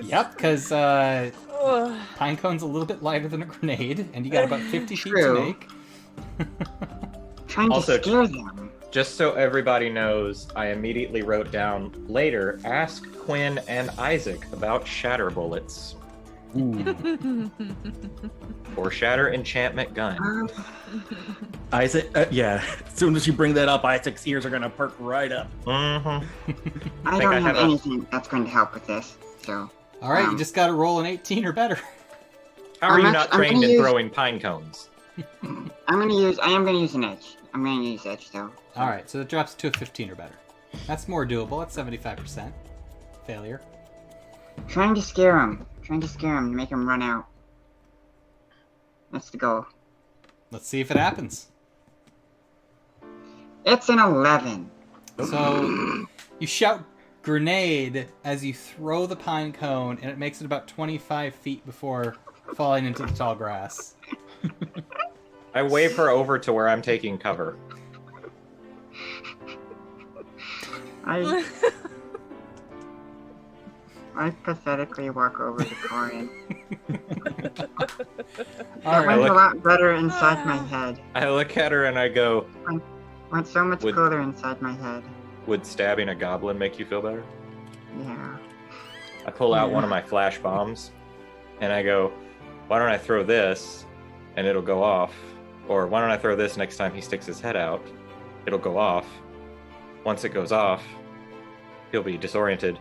Yep, because Ugh. pine cone's a little bit lighter than a grenade, and you got about 50 feet to True. make. Trying to Also, scare them. Just so everybody knows, I immediately wrote down later, ask Quinn and Isaac about shatter bullets or shatter enchantment gun. Isaac, yeah. As soon as you bring that up, Isaac's ears are gonna perk right up. Mm-hmm. I think don't I have have a- anything that's going to help with this. So All right, you just got to roll an 18 or better. How are you I'm not gonna trained in use- throwing pine cones? I am going to use an edge. I'm going to use edge though. All right, so it drops to a 15 or better. That's more doable. That's 75% failure. Trying to scare them. To make them run out. That's the goal. Let's see if it happens. It's an 11. So you shout grenade as you throw the pine cone, and it makes it about 25 feet before falling into the tall grass. I wave her over to where I'm taking cover. I pathetically walk over to Corin. All That right. went a lot better inside my head. I look at her and I go, Went so much Would- cooler inside my head. would stabbing a goblin make you feel better? Yeah. I pull out one of my flash bombs and I go, why don't I throw this and it'll go off? Or why don't I throw this next time he sticks his head out? It'll go off. Once it goes off, he'll be disoriented.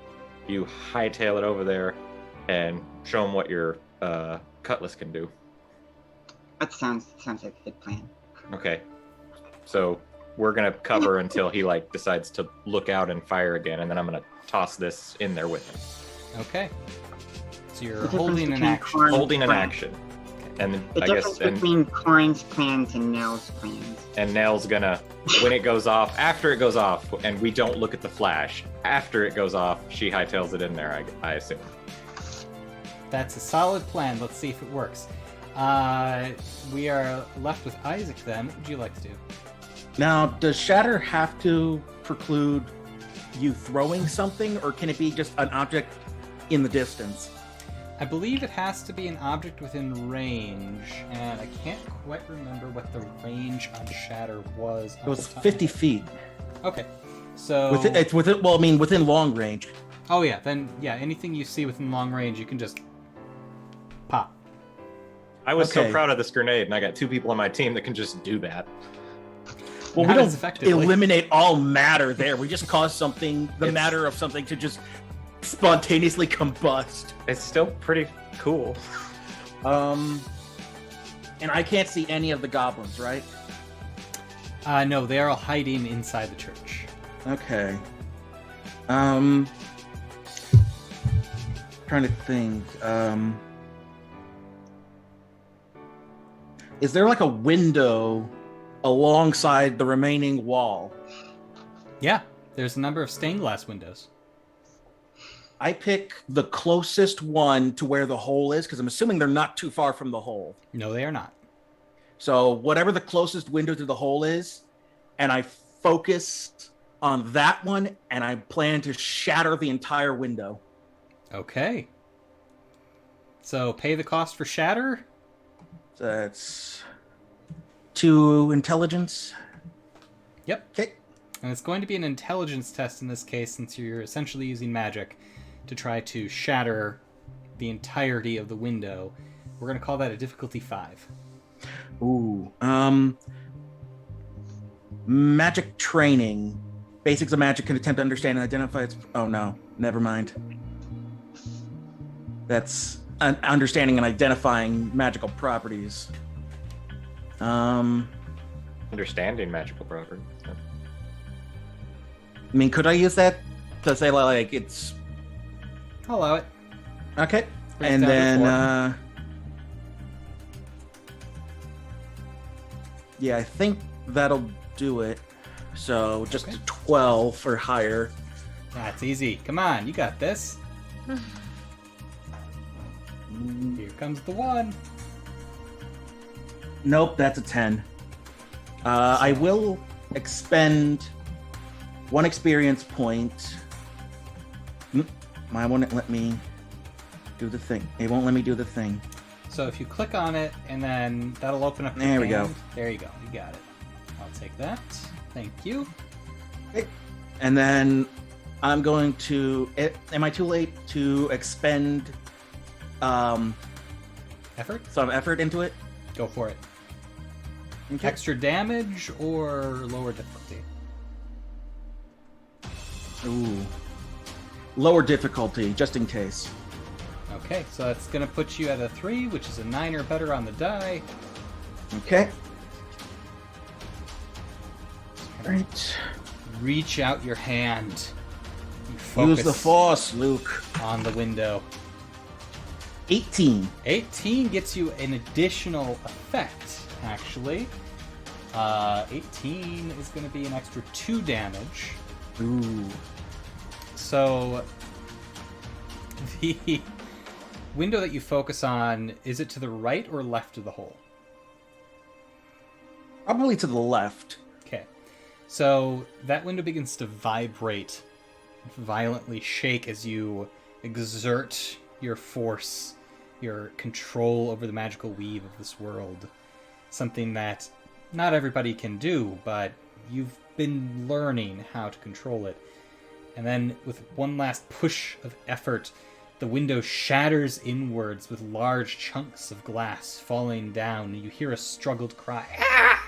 You hightail it over there and show him what your cutlass can do. That sounds like a good plan. Okay. So we're gonna cover until he decides to look out and fire again, and then I'm gonna toss this in there with him. Okay. So you're The difference holding an between action. Corin's Holding an plan- action. And The I difference guess between Corin's plans and Nell's plans. and Nell's gonna, when it goes off, after it goes off, and we don't look at the flash, after it goes off, she hightails it in there, I assume. That's a solid plan. Let's see if it works. We are left with Isaac then. What would you like to do? Now, does shatter have to preclude you throwing something, or can it be just an object in the distance? I believe it has to be an object within range, and I can't quite remember what the range on Shatter was. It was 50 feet. Okay, so It's within. Well, I mean, within long range. oh yeah, then yeah, anything you see within long range, you can just pop. I was so Okay. proud of this grenade, and I got two people on my team that can just do that. Well, Not we as don't effectively. eliminate all matter there. We just cause something, the It's- matter of something, to just spontaneously combust. It's still pretty cool. And I can't see any of the goblins, right? No, they are all hiding inside the church. Okay. Trying to think. Is there like a window alongside the remaining wall? Yeah, there's a number of stained glass windows. I pick the closest one to where the hole is, because I'm assuming they're not too far from the hole. No, they are not. So whatever the closest window to the hole is, and I focus on that one, and I plan to shatter the entire window. Okay. So pay the cost for Shatter. So that's 2 intelligence. Yep. Okay. And it's going to be an intelligence test in this case, since you're essentially using magic to try to shatter the entirety of the window. We're going to call that a difficulty 5. Ooh. Magic training. Basics of magic can attempt to understand and identify its... Oh, no. Never mind. That's understanding and identifying magical properties. Understanding magical properties. I mean, could I use that to say, like, it's... I'll allow it. Okay. Breaks And down to then, 4. Yeah, I think that'll do it. So just Okay. 12 or higher. That's easy. Come on, you got this. Here comes the 1. Nope, that's a 10. I will expend 1 experience point. Why won't it let me do the thing? It won't let me do the thing. So if you click on it, and then that'll open up your There we go. hand. There you go. You got it. I'll take that. Thank you. Okay. And then I'm going to... Am I too late to expend Effort? some effort into it? Go for it. Okay. Extra damage or lower difficulty? Ooh. Lower difficulty, just in case. Okay, so that's going to put you at a 3, which is a 9 or better on the die. Okay. Alright. Reach out your hand. You Use the focus force, Luke. on the window. 18. 18 gets you an additional effect, actually. 18 is going to be an extra 2 damage. Ooh. So, the window that you focus on, is it to the right or left of the hole? Probably to the left. Okay. So, that window begins to vibrate, violently shake as you exert your force, your control over the magical weave of this world. Something that not everybody can do, but you've been learning how to control it. And then, with one last push of effort, the window shatters inwards with large chunks of glass falling down. You hear a struggled cry. Ah!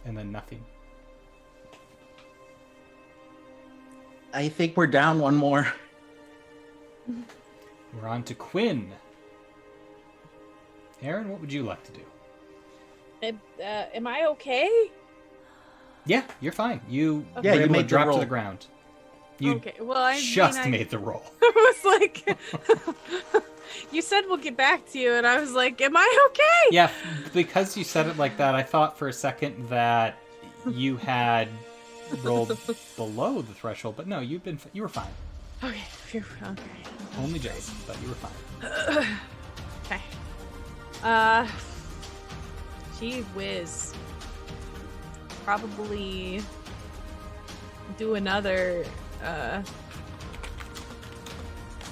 And then nothing. I think we're down one more. We're on to Quinn. Aaron, what would you like to do? Am I okay? Yeah, you're fine. You Yeah, were you able to made the drop to roll. the ground. You Okay, well, I just mean, made the roll. I was like, you said we'll get back to you, and I was like, am I okay? Yeah, because you said it like that, I thought for a second that you had rolled below the threshold, but no, you were fine. Okay, phew, okay. Only just, but you were fine. Okay. Gee whiz. Probably do another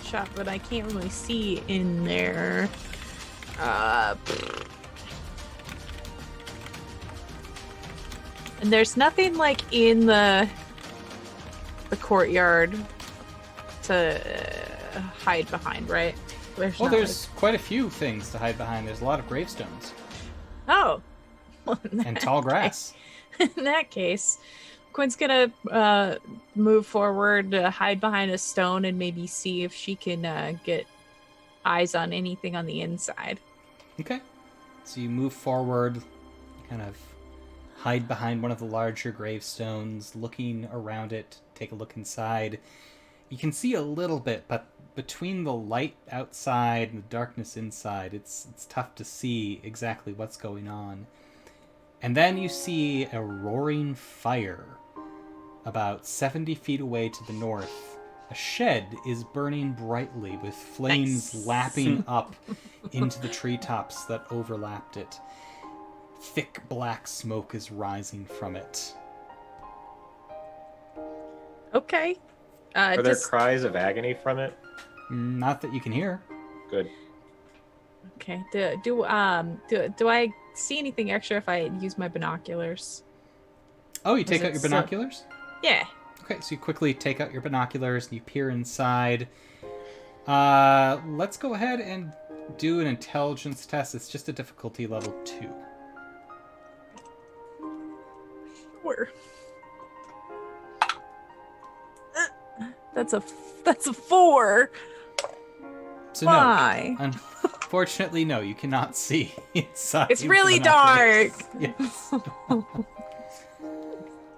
shot, but I can't really see in there. And there's nothing like in the courtyard to hide behind, right? Well, not, there's quite a few things to hide behind. There's a lot of gravestones Oh. Well, and tall grass. in that case, Quinn's gonna move forward to hide behind a stone and maybe see if she can get eyes on anything on the inside. Okay. So you move forward, kind of hide behind one of the larger gravestones, looking around it, take a look inside. You can see a little bit, but between the light outside and the darkness inside, it's tough to see exactly what's going on. And then you see a roaring fire about 70 feet away to the north. A shed is burning brightly with flames Nice. lapping up into the treetops that overlapped it. Thick black smoke is rising from it. Okay. Are there cries of agony from it? Not that you can hear. Good. Okay. Do I see anything extra if I use my binoculars? Oh, you take Is out it your so- binoculars? Yeah. Okay, so you quickly take out your binoculars and you peer inside. Let's go ahead and do an intelligence test. It's just a difficulty level 2. Sure. That's a 4. So Why? no, unfortunately, no, you cannot see inside. It's your really dark. binoculars. Yes.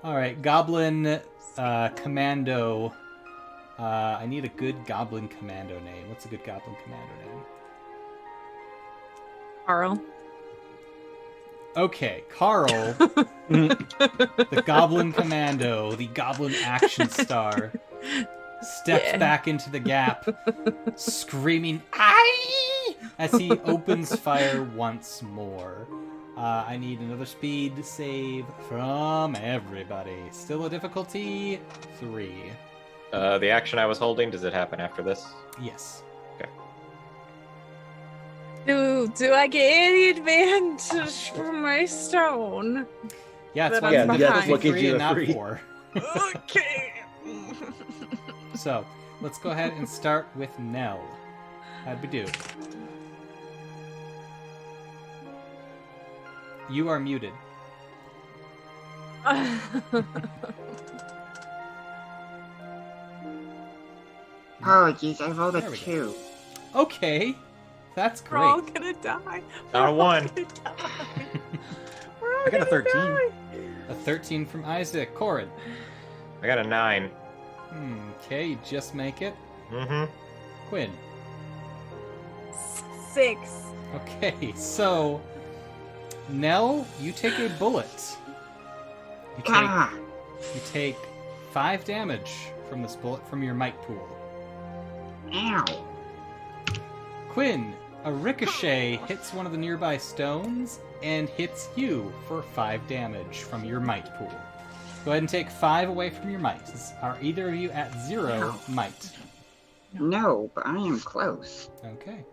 All right, Goblin Commando. I need a good Goblin Commando name. What's a good Goblin Commando name? Carl. Okay, Carl, the Goblin Commando, the Goblin Action Star, steps back into the gap, screaming "Aye!" as he opens fire once more. I need another speed save from everybody. Still a difficulty 3. The action I was holding, does it happen after this? Yes. Do I get any advantage from my stone? Yeah, it's But why I'm it's behind. look at Three you and and not three. 4. Okay. So, let's go ahead and start with Nell. How'd we do? You are muted. Apologies, I rolled a There we go. 2. Okay, that's We're all great. gonna die. Not a We're all 1. gonna die. We're all I got a gonna 13. die. A 13 from Isaac. Corin. I got a 9. Okay, you just make it. Mm-hmm. Quinn. 6. Okay, so Nell, you take a bullet. Ah! You take 5 damage from this bullet from your might pool. Ow! Quinn, a ricochet hits one of the nearby stones and hits you for 5 damage from your might pool. Go ahead and take 5 away from your might. Are either of you at 0 Ow. might? No, but I am close. Okay.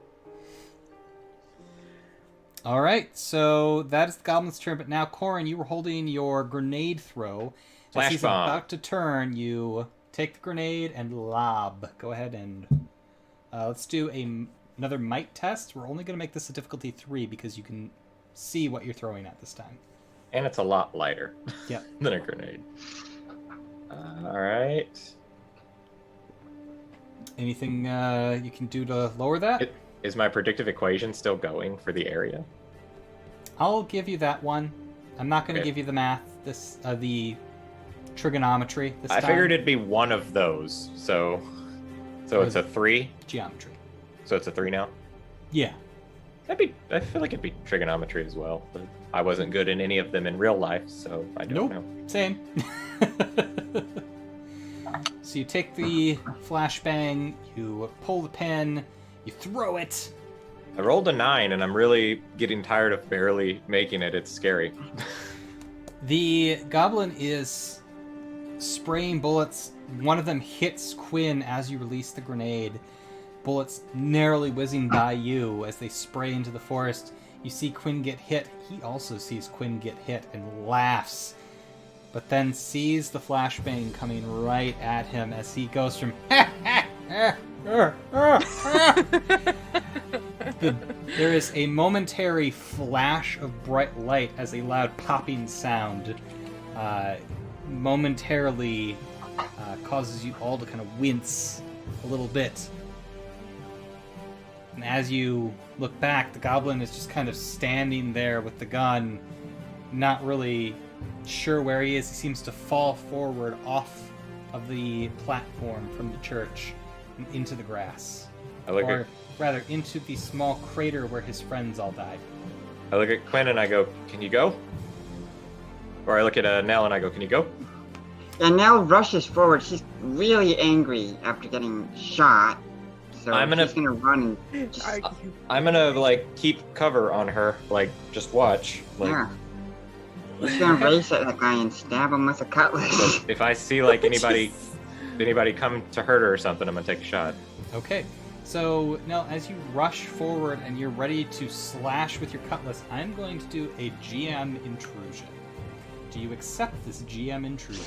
Alright, so that is the goblin's turn, but now, Corin, you were holding your grenade throw. As Flash he's bomb. about to turn, you take the grenade and lob. Go ahead and... let's do another might test. We're only going to make this a difficulty 3 because you can see what you're throwing at this time. And it's a lot lighter Yep. than a grenade. Alright. Anything you can do to lower that? Is my predictive equation still going for the area? I'll give you that one. I'm not going to Okay. give you the math, the trigonometry this I time. figured it'd be one of those, so it's a 3. Geometry. So it's a 3 now. Yeah. I feel like it'd be trigonometry as well, but I wasn't good in any of them in real life, so I don't Nope. know. Same. So you take the flashbang, you pull the pin, you throw it. I rolled a 9, and I'm really getting tired of barely making it. It's scary. The goblin is spraying bullets. One of them hits Quinn as you release the grenade. Bullets narrowly whizzing by you as they spray into the forest. You see Quinn get hit. He also sees Quinn get hit and laughs, but then sees the flashbang coming right at him as he goes from there is a momentary flash of bright light as a loud popping sound momentarily causes you all to kind of wince a little bit. And as you look back, the goblin is just kind of standing there with the gun, not really sure where he is. He seems to fall forward off of the platform from the church and into the grass. Or rather, into the small crater where his friends all died. I look at Quinn and I go, "Can you go?" Or I look at Nell and I go, "Can you go?" And Nell rushes forward. She's really angry after getting shot. So she's gonna run and just... I'm gonna keep cover on her, just watch. Yeah. She's gonna race at that guy and stab him with a cutlass. So if I see anybody come to hurt her or something, I'm gonna take a shot. Okay, so now as you rush forward and you're ready to slash with your cutlass, I'm going to do a GM intrusion. Do you accept this GM intrusion?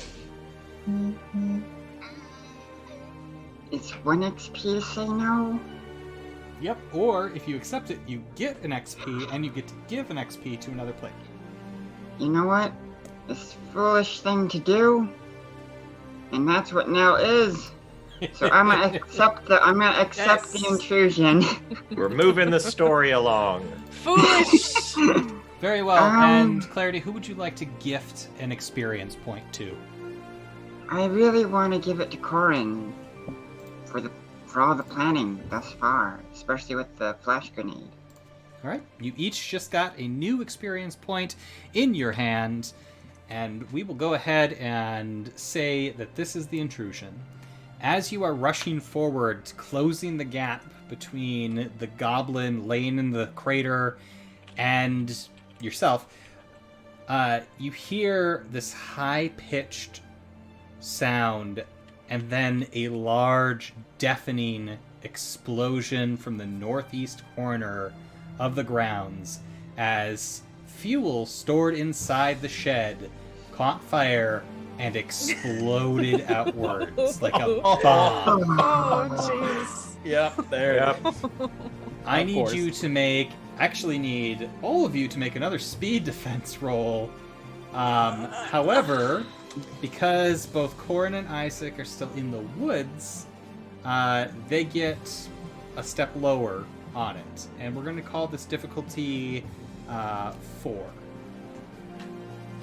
It's 1 XP to say no? Yep, or if you accept it, you get an XP, and you get to give an XP to another player. You know what? It's a foolish thing to do. And that's what Nell is. So I'm gonna accept the intrusion. We're moving the story along. Foolish. Very well, and Clarity, who would you like to gift an experience point to? I really want to give it to Corin for all the planning thus far, especially with the flash grenade. All right, you each just got a new experience point in your hand, and we will go ahead and say that this is the intrusion. As you are rushing forward, closing the gap between the goblin laying in the crater and yourself, you hear this high-pitched sound and then a large, deafening explosion from the northeast corner of the grounds as fuel stored inside the shed caught fire and exploded outwards like a bomb. Oh, jeez. Yep, there. Yep. I Of need course. you to need all of you to make another speed defense roll. However, because both Corin and Isaac are still in the woods, they get a step lower on it. And we're going to call this difficulty 4.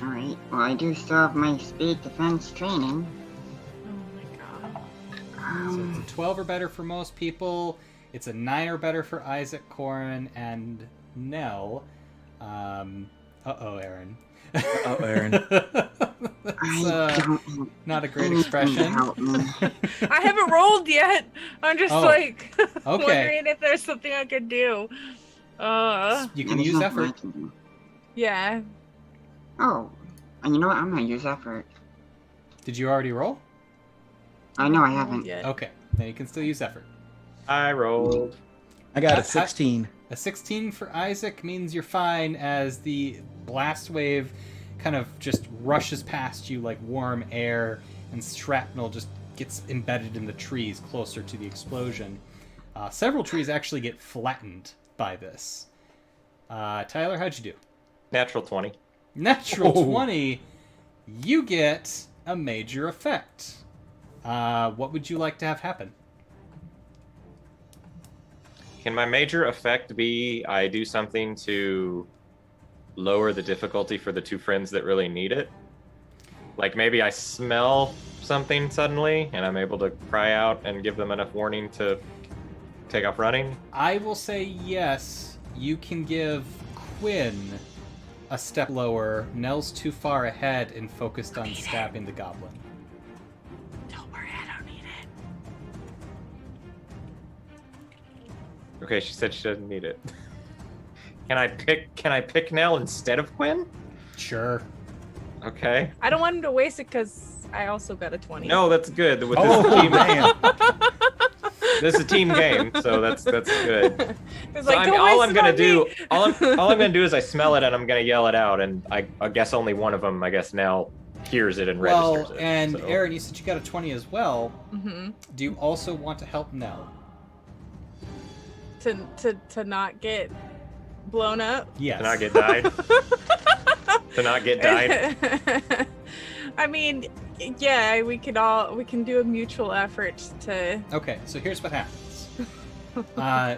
Alright, well, I do still have my speed defense training. Oh my god. So it's Um, a 12 or better for most people. It's a 9 or better for Isaac, Corin, and Nell. Aaron. Uh-oh, Aaron. That's I don't have not a great anything to expression. help me. I haven't rolled yet. I'm just Oh, like okay. wondering if there's something I could do. You can There's use nothing I effort. can do. Yeah. Oh, and you know what? I'm gonna use effort. Did you already roll? I know I haven't. Yet. Okay, then you can still use effort. I rolled. I got I- a 16. A 16 for Isaac means you're fine as the blast wave kind of just rushes past you like warm air, and shrapnel just gets embedded in the trees closer to the explosion. Several trees actually get flattened by this. Tyler, how'd you do? Natural 20. Natural Oh. 20, you get a major effect. What would you like to have happen? Can my major effect be I do something to lower the difficulty for the two friends that really need it? Like maybe I smell something suddenly and I'm able to cry out and give them enough warning to take off running? I will say yes. You can give Quinn a step lower. Nell's too far ahead and focused on stabbing the goblin. Don't worry, I don't need it. Okay, she said she doesn't need it. Can I pick Nell instead of Quinn? Sure. Okay. I don't want him to waste it because I also got a 20. No, that's good. With Oh, this team, man. this is a team game, so that's good. It's So like, don't all waste I'm it gonna on do, me. all I'm gonna do is I smell it and I'm gonna yell it out, and I guess only one of them, I guess now hears it and registers Well, it. and so. Aaron, you said you got a 20 as well. Mhm. Do you also want to help Nell? To not get blown up. Yes. To not get died. To not get died. I mean, yeah, we can do a mutual effort to. Okay, so here's what happens.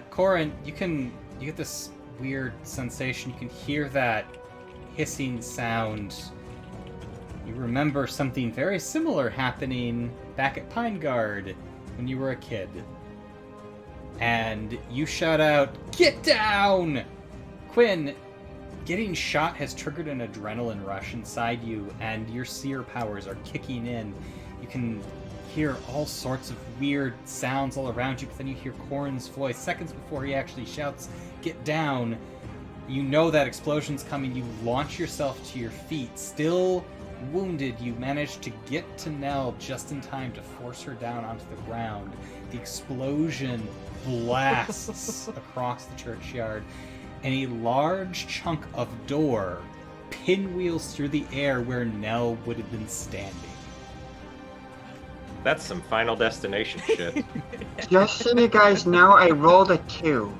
Corin, you get this weird sensation. You can hear that hissing sound. You remember something very similar happening back at Pine Guard when you were a kid. And you shout out, "Get down!" Quinn, getting shot has triggered an adrenaline rush inside you, and your seer powers are kicking in. You can hear all sorts of weird sounds all around you, but then you hear Corin's voice seconds before he actually shouts, "Get down!" You know that explosion's coming. You launch yourself to your feet. Still wounded, you manage to get to Nell just in time to force her down onto the ground. The explosion blasts across the churchyard, and a large chunk of door pinwheels through the air where Nell would have been standing. That's some Final Destination shit. Just so you guys know, I rolled a 2.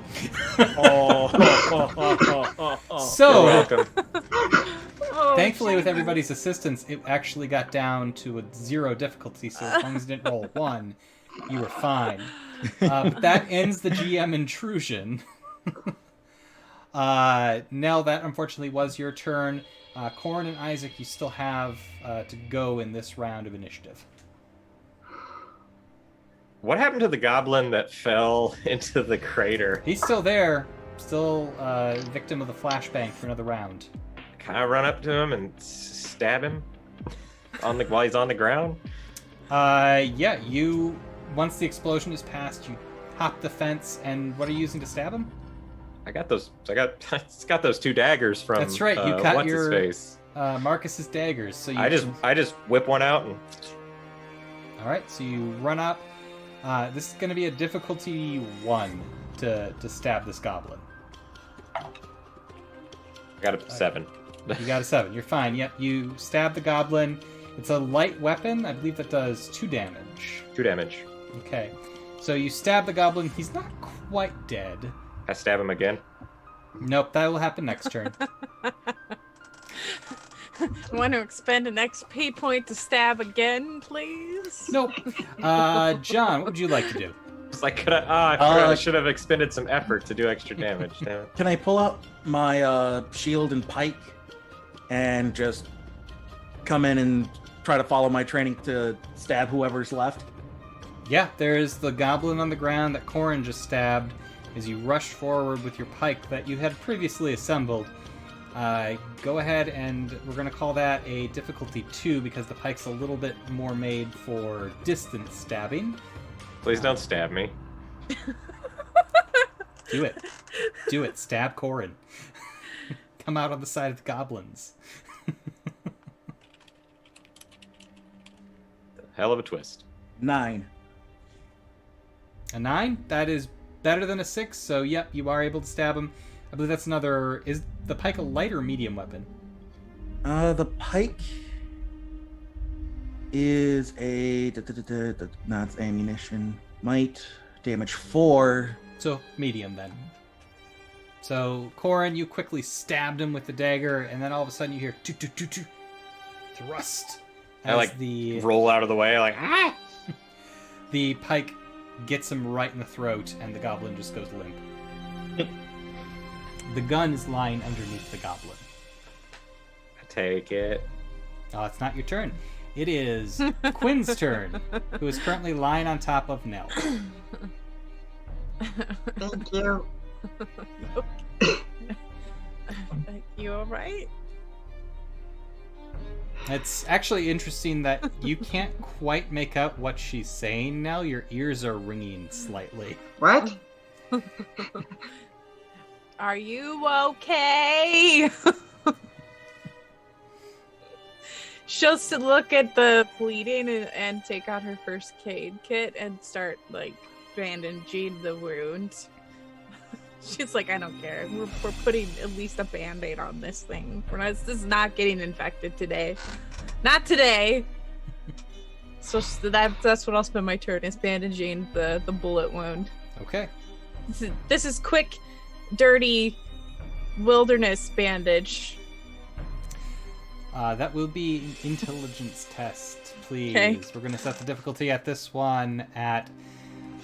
So, You're welcome. Oh, thankfully, with Jesus. everybody's assistance, it actually got down to a 0 difficulty, so as long as you didn't roll a 1, you were fine. But that ends the GM intrusion. Nell, that unfortunately was your turn. Corin and Isaac, you still have to go in this round of initiative. What happened to the goblin that fell into the crater? He's still there, still victim of the flashbang for another round. Can I run up to him and stab him while he's on the ground? Yeah, you, once the explosion is past, you hop the fence, and what are you using to stab him? I got those 2 daggers from That's right, you cut what's your- his face. Marcus's daggers, so you I just whip one out and All right, so you run up. This is going to be a difficulty 1 to stab this goblin. I got a 7. You got a 7. You're fine. Yep, you stab the goblin. It's a light weapon. I believe that does 2 damage. 2 damage. Okay. So you stab the goblin. He's not quite dead. I stab him again. Nope, that will happen next turn. Want to expend an XP point to stab again, please? Nope. John, what would you like to do? It's like, I should have expended some effort to do extra damage. Damn it. Can I pull out my shield and pike and just come in and try to follow my training to stab whoever's left? Yeah, there's the goblin on the ground that Corin just stabbed as you rush forward with your pike that you had previously assembled. Go ahead, and we're going to call that a difficulty 2 because the pike's a little bit more made for distance stabbing. Please don't stab me. Do it. Do it. Stab Corin. Come out on the side of the goblins. Hell of a twist. 9. A 9? That is better than a 6, so yep, you are able to stab him. I believe that's another... Is the pike a light or medium weapon? The pike is a... No, it's ammunition. Might. Damage 4. So, medium then. So, Corin, you quickly stabbed him with the dagger, and then all of a sudden you hear... Thrust. I, like, roll out of the way, like, ah! The pike gets him right in the throat, and the goblin just goes limp. The gun is lying underneath the goblin. I take it. Oh, it's not your turn. It is Quinn's turn, who is currently lying on top of Nell. Thank you. You alright? It's actually interesting that you can't quite make out what she's saying now. Your ears are ringing slightly. What? Are you okay? She'll look at the bleeding and take out her first aid kit and start, like, bandaging the wound. She's like, I don't care. We're putting at least a band-aid on this thing. This is not getting infected today. Not today. So that's what I'll spend my turn, is bandaging the bullet wound. Okay. This is quick, dirty wilderness bandage. That will be an intelligence test, please. Okay. We're going to set the difficulty at this one at...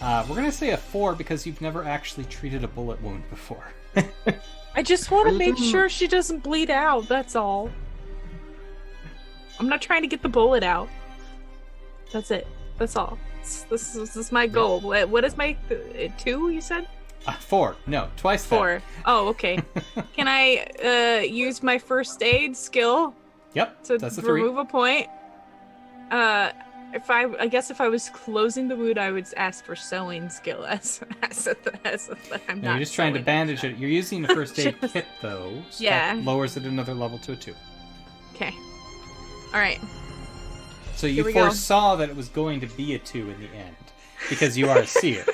we're going to say a 4 because you've never actually treated a bullet wound before. I just want to make sure she doesn't bleed out, that's all. I'm not trying to get the bullet out. That's it. That's all. This is my goal. What is my... 2, you said? 4. No, twice 4. that. Oh, okay. Can I use my first aid skill? Yep, to that's a 3. remove a point? I guess if I was closing the wound, I would ask for sewing skill as I'm No, not you're just trying to sewing. bandage it. You're using the first aid kit, though. So Yeah. That lowers it another level to a 2. Okay. All right. So you Here we go. foresaw that it was going to be a 2 in the end. Because you are a seer.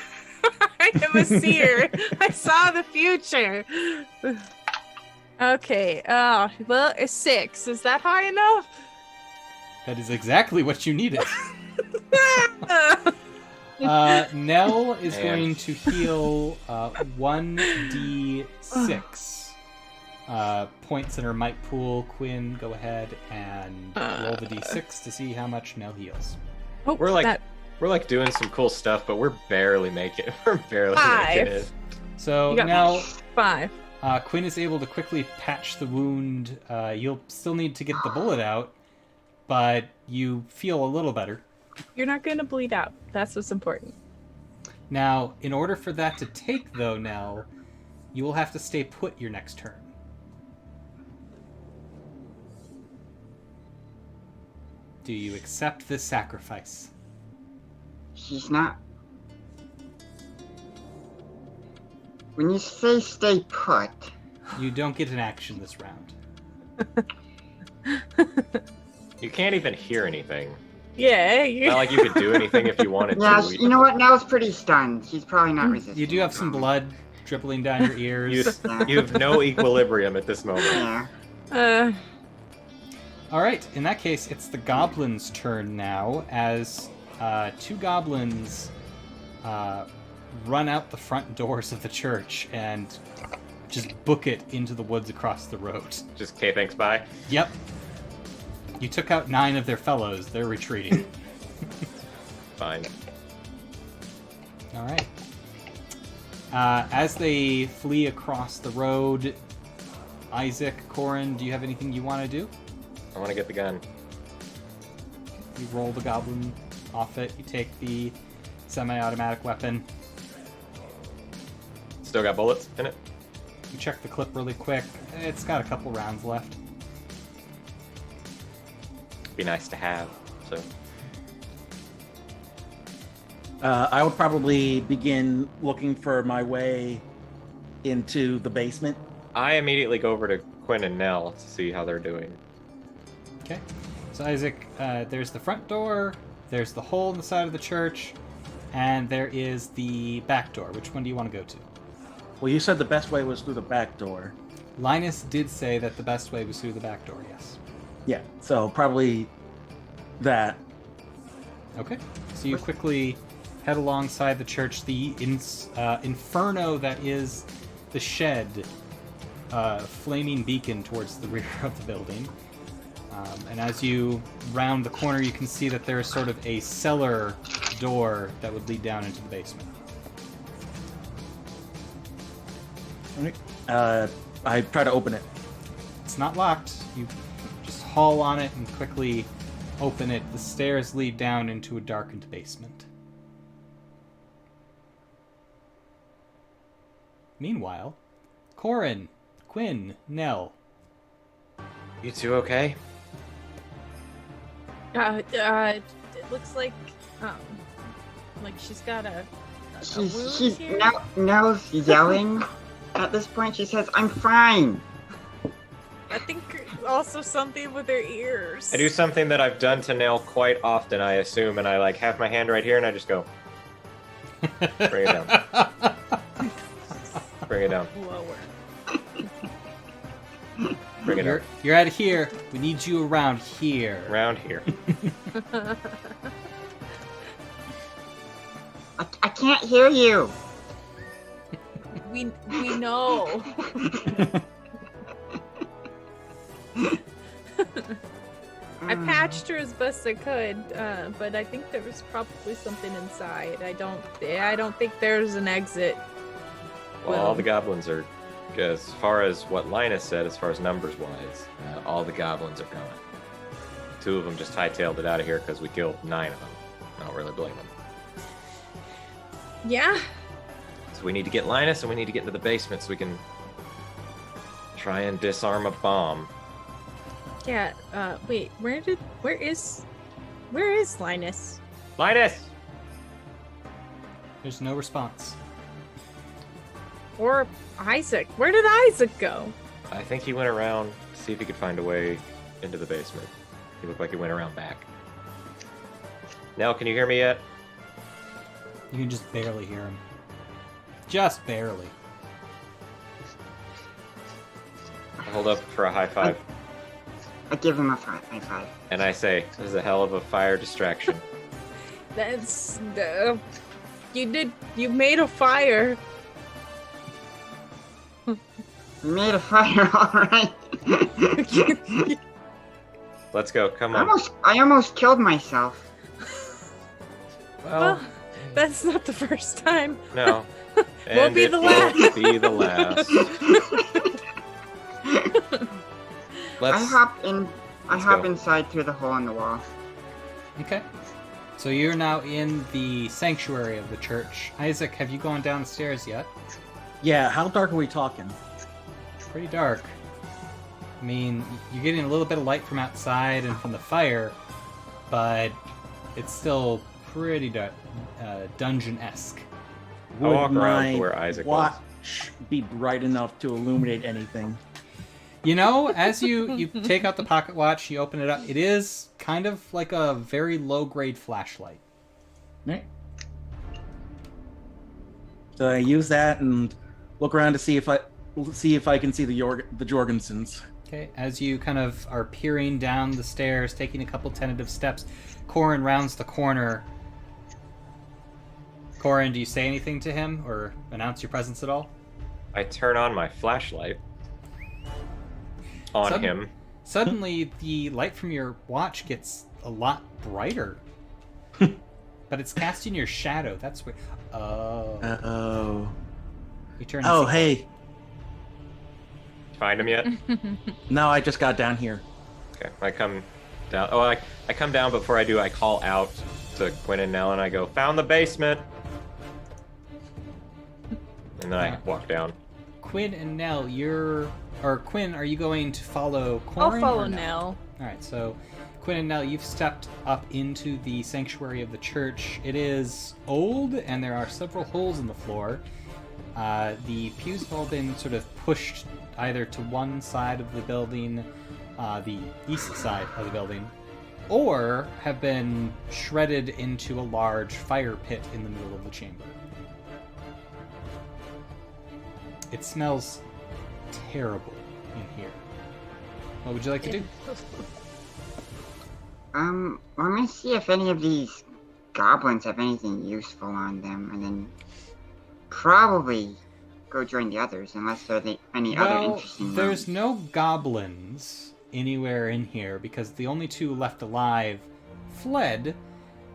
I am a seer. I saw the future. Okay. Well, a 6. Is that high enough? That is exactly what you needed. Nell is going to heal 1d6 points in her might pool. Quinn, go ahead and roll the d6 to see how much Nell heals. Oh, We're like doing some cool stuff, but we're barely making it. We're barely making it. So You got now 5. Quinn is able to quickly patch the wound. You'll still need to get the bullet out, but you feel a little better. You're not going to bleed out. That's what's important. Now, in order for that to take, though, Nell, you will have to stay put your next turn. Do you accept this sacrifice? She's not. When you say stay put, You don't get an action this round. You can't even hear anything. Yeah. Not like you could do anything if you wanted Yeah, to. you know what? Nell's pretty stunned. She's probably not resisting. You do have some blood dribbling down your ears. You have no equilibrium at this moment. Yeah. All right, in that case, it's the goblins' turn now, as two goblins run out the front doors of the church and just book it into the woods across the road. Just okay, thanks, bye. Yep. You took out 9 of their fellows. They're retreating. Fine. All right. As they flee across the road, Isaac, Corin, do you have anything you want to do? I want to get the gun. You roll the goblin off it. You take the semi-automatic weapon. Still got bullets in it? You check the clip really quick. It's got a couple rounds left. Be nice to have, so. I would probably begin looking for my way into the basement. I immediately go over to Quinn and Nell to see how they're doing. Okay. So Isaac, there's the front door, there's the hole in the side of the church, and there is the back door. Which one do you want to go to? Well, you said the best way was through the back door. Linus did say that the best way was through the back door, yes. Yeah, so probably that. Okay. So you quickly head alongside the church. The inferno that is the shed, flaming beacon towards the rear of the building. And as you round the corner, you can see that there is sort of a cellar door that would lead down into the basement. I try to open it. It's not locked. You just haul on it and quickly open it. The stairs lead down into a darkened basement. Meanwhile, Corin, Quinn, Nell. You two okay? It looks like she's got a wound She's here. Nell's yelling at this point. She says, "I'm fine." I think also something with her ears. I do something that I've done to Nell quite often, I assume, and I like have my hand right here and I just go. Bring it down. Bring it down. Lower. Bring it down. You're out of here. We need you around here. Around here. I can't hear you. We know. I patched her as best I could, but I think there was probably something inside. I don't think there's an exit. Well, all the goblins are, as far as what Linus said, as far as numbers wise, all the goblins are gone. 2 of them just hightailed it out of here because we killed 9 of them. I don't really blame them. Yeah. So we need to get Linus and we need to get into the basement so we can try and disarm a bomb. Yeah. Wait. Where is Linus? Linus! There's no response. Or Isaac? Where did Isaac go? I think he went around to see if he could find a way into the basement. He looked like he went around back. Nell, can you hear me yet? You can just barely hear him. Just barely. I hold up for a high five. I give him a high five. And I say, this is a hell of a fire distraction. That's you made a fire. We made a fire, all right. Let's go, come on. I almost killed myself. Well, that's not the first time. No. Won't be the last. Won't be the last. I hop inside through the hole in the wall. Okay. So you're now in the sanctuary of the church. Isaac, have you gone down the stairs yet? Yeah, how dark are we talking? Pretty dark. I mean, you're getting a little bit of light from outside and from the fire, but it's still pretty dungeon-esque. I'll walk Would around my to where Isaac watch was. be bright enough to illuminate anything? You know, as you take out the pocket watch, you open it up, it is kind of like a very low-grade flashlight. Right. So I use that and look around to see if I can see the Jorgensens. Okay, as you kind of are peering down the stairs, taking a couple tentative steps, Corin rounds the corner. Corin, do you say anything to him or announce your presence at all? I turn on my flashlight on him. Suddenly, the light from your watch gets a lot brighter. But it's casting your shadow. That's weird. Oh. Uh-oh. You turn. Oh, hey. Find him yet? No, I just got down here. Okay, I come down. Oh, I come down. Before I do, I call out to Quinn and Nell, and I go, "Found the basement." And then I walk down. Quinn and Nell, Quinn, are you going to follow Corin? I'll follow or Nell. All right, so Quinn and Nell, you've stepped up into the sanctuary of the church. It is old, and there are several holes in the floor. The pews have all been sort of pushed either to one side of the building, the east side of the building, or have been shredded into a large fire pit in the middle of the chamber. It smells terrible in here. What would you like to do? I'm gonna see if any of these goblins have anything useful on them, and then probably go join the others, unless there are any other interesting ones. There's no goblins anywhere in here, because the only two left alive fled.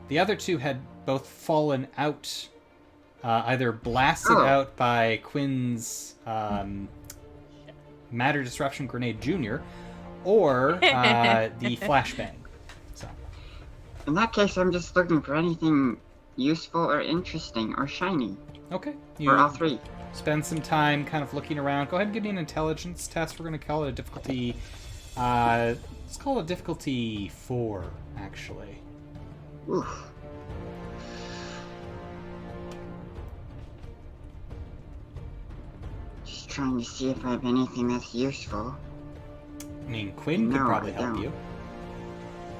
The other two had both fallen out, either blasted out by Quinn's Matter Disruption Grenade Jr., or the flashbang. So, in that case, I'm just looking for anything useful or interesting or shiny. Okay. Or all three. Spend some time kind of looking around. Go ahead and give me an intelligence test. We're going to call it a difficulty... let's call it difficulty 4, actually. Oof. Just trying to see if I have anything that's useful. I mean, Quinn could No, probably I help don't. you.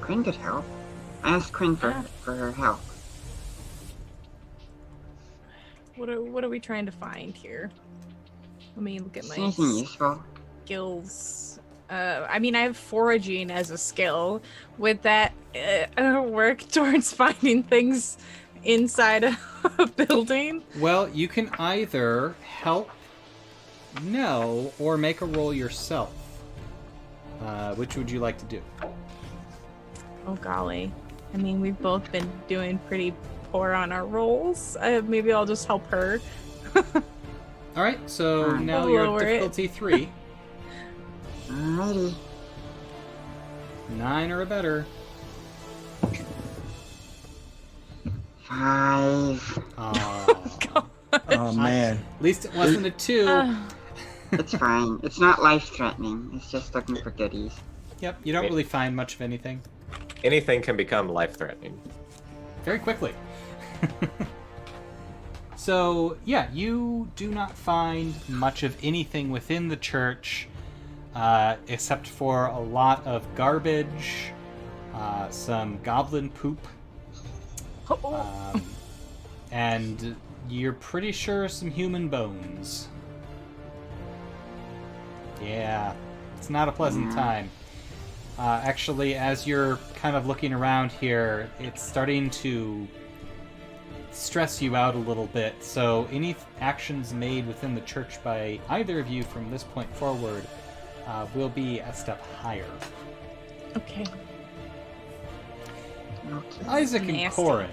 Quinn could help. I asked Quinn for her help. What are we trying to find here? Let me look at my Anything useful? skills. I mean, I have foraging as a skill. Would that work towards finding things inside a building? Well, you can either help Nell or make a roll yourself. Which would you like to do? Oh golly. I mean, we've both been doing pretty poor on our rolls. Maybe I'll just help her. All right, so now I'll you're lower at difficulty 3. Alrighty. 9 or better. 5. Oh, Oh, man. at least it wasn't a 2. It's fine. It's not life-threatening. It's just looking for goodies. Yep, you don't really find much of anything. Anything can become life-threatening. Very quickly. So, yeah, you do not find much of anything within the church, except for a lot of garbage, some goblin poop, and you're pretty sure some human bones. Yeah, it's not a pleasant time. Actually, as you're kind of looking around here, it's starting to stress you out a little bit. So any actions made within the church by either of you from this point forward will be a step higher. Okay. Isaac and Nasty. Corin,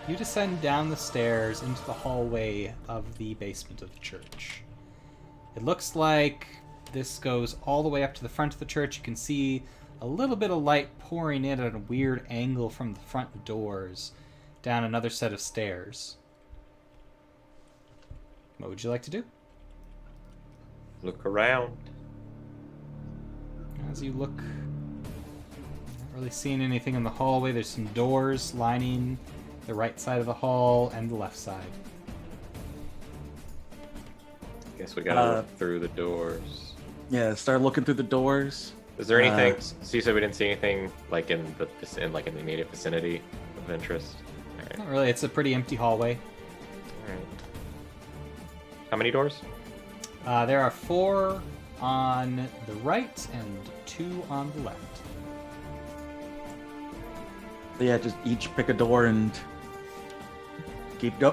you descend down the stairs into the hallway of the basement of the church. It looks like this goes all the way up to the front of the church. You can see a little bit of light pouring in at a weird angle from the front doors down another set of stairs. What would you like to do? Look around. As you look, not really seeing anything in the hallway. There's some doors lining the right side of the hall and the left side. Guess we gotta look through the doors. Yeah, start looking through the doors. Is there anything? So you said we didn't see anything like in the immediate vicinity of interest. All right. Not really. It's a pretty empty hallway. All right. How many doors? There are 4 on the right and 2 on the left. So yeah, just each pick a door and keep go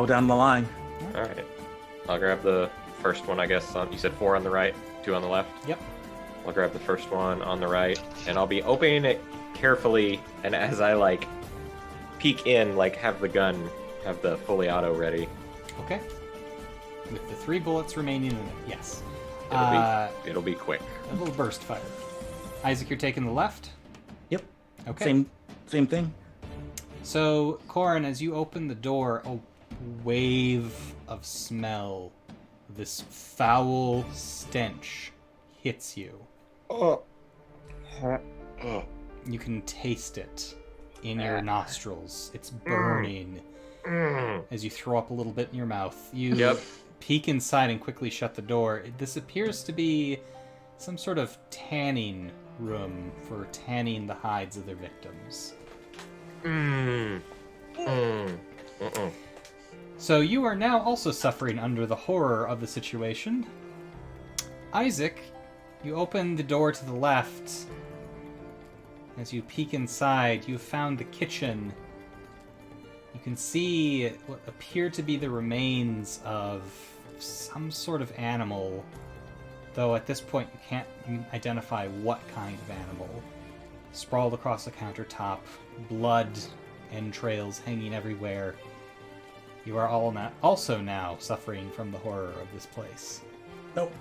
down the line. All right. I'll grab the first one, I guess. You said 4 on the right, 2 on the left? Yep. I'll grab the first one on the right, and I'll be opening it carefully, and as I, peek in, have the gun, have the fully auto ready. Okay. With the 3 bullets remaining in it, yes. It'll be quick. A little burst fire. Isaac, you're taking the left? Yep. Okay. Same thing. So, Corin, as you open the door, a wave of smell, this foul stench, hits you. Oh. You can taste it in your nostrils. It's burning. As you throw up a little bit in your mouth. You peek inside and quickly shut the door. This appears to be some sort of tanning room for tanning the hides of their victims. So you are now also suffering under the horror of the situation. Isaac, you open the door to the left. As you peek inside, you have found the kitchen. You can see what appear to be the remains of some sort of animal, though at this point you can't identify what kind of animal. Sprawled across the countertop, blood, entrails hanging everywhere. You are all also now suffering from the horror of this place. Nope.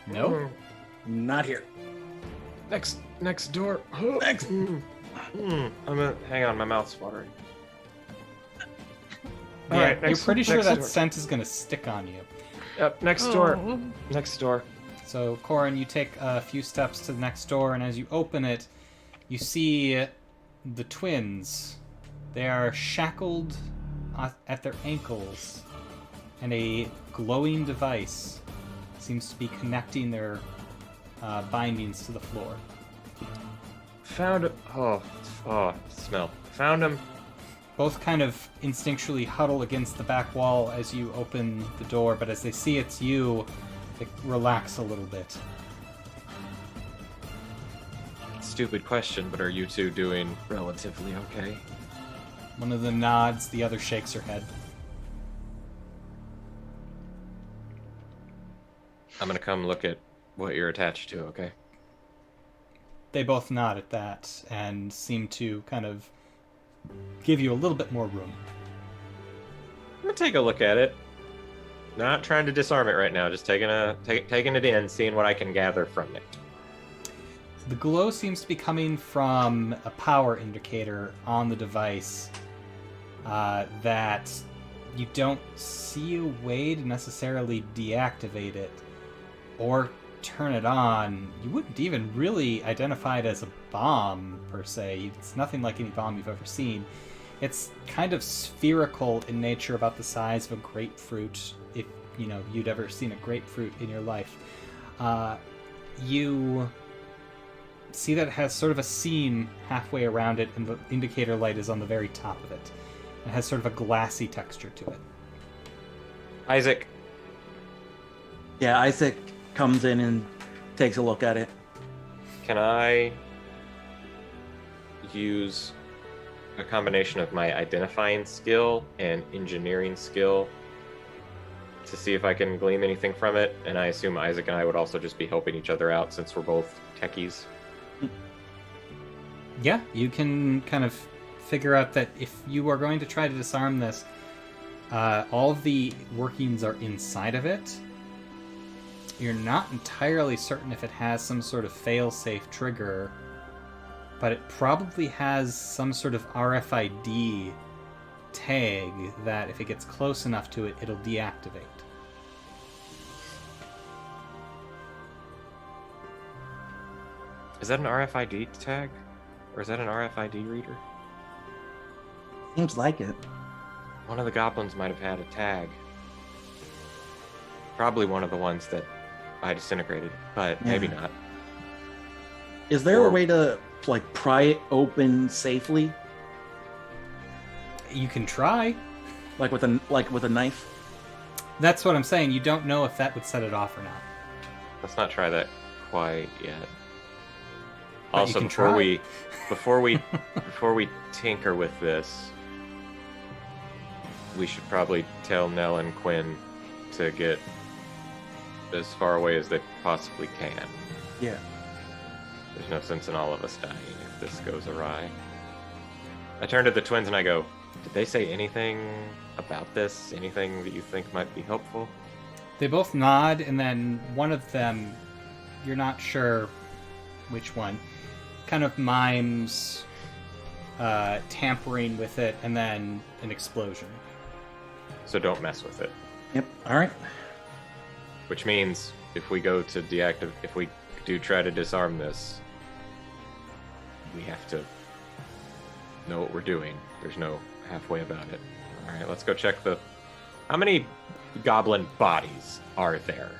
No? Not here. Next door. Next. Hang on, my mouth's watering. Yeah, Alright, you're pretty sure that door. scent is going to stick on you. Yep, next door. Next door. So, Corin, you take a few steps to the next door, and as you open it, you see the twins. They are shackled at their ankles, and a glowing device seems to be connecting their bindings to the floor. Found smell. Found him. Both kind of instinctually huddle against the back wall as you open the door, but as they see it's you, they relax a little bit. Stupid question, but are you two doing relatively okay? One of them nods, the other shakes her head. I'm gonna come look at what you're attached to, okay? They both nod at that and seem to kind of give you a little bit more room. I'm gonna take a look at it. Not trying to disarm it right now, just taking it in, seeing what I can gather from it. The glow seems to be coming from a power indicator on the device that you don't see a way to necessarily deactivate it or turn it on. You wouldn't even really identify it as a bomb, per se. It's nothing like any bomb you've ever seen. It's kind of spherical in nature, about the size of a grapefruit, if you'd ever seen a grapefruit in your life. You see that it has sort of a seam halfway around it, and the indicator light is on the very top of it. It has sort of a glassy texture to it. Isaac. Yeah, Isaac comes in and takes a look at it. Can I use a combination of my identifying skill and engineering skill to see if I can glean anything from it? And I assume Isaac and I would also just be helping each other out since we're both techies. Yeah, you can kind of figure out that if you are going to try to disarm this, all of the workings are inside of it. You're not entirely certain if it has some sort of fail-safe trigger, but it probably has some sort of RFID tag that if it gets close enough to it, it'll deactivate. Is that an RFID tag? Or is that an RFID reader? Seems like it. One of the goblins might have had a tag. Probably one of the ones that I disintegrated, but maybe not. Is there a way to like pry it open safely, You can try. like with a knife? That's what I'm saying. You don't know if that would set it off or not. Let's not try that quite yet. But Also, you can before we tinker with this, we should probably tell Nell and Quinn to get as far away as they possibly can. Yeah. There's no sense in all of us dying if this goes awry. I turn to the twins and I go, did they say anything about this? Anything that you think might be helpful? They both nod, and then one of them, you're not sure which one, kind of mimes tampering with it, and then an explosion. So don't mess with it. Yep. All right. Which means if we go to if we do try to disarm this, we have to know what we're doing. There's no halfway about it. All right, let's go check how many goblin bodies are there?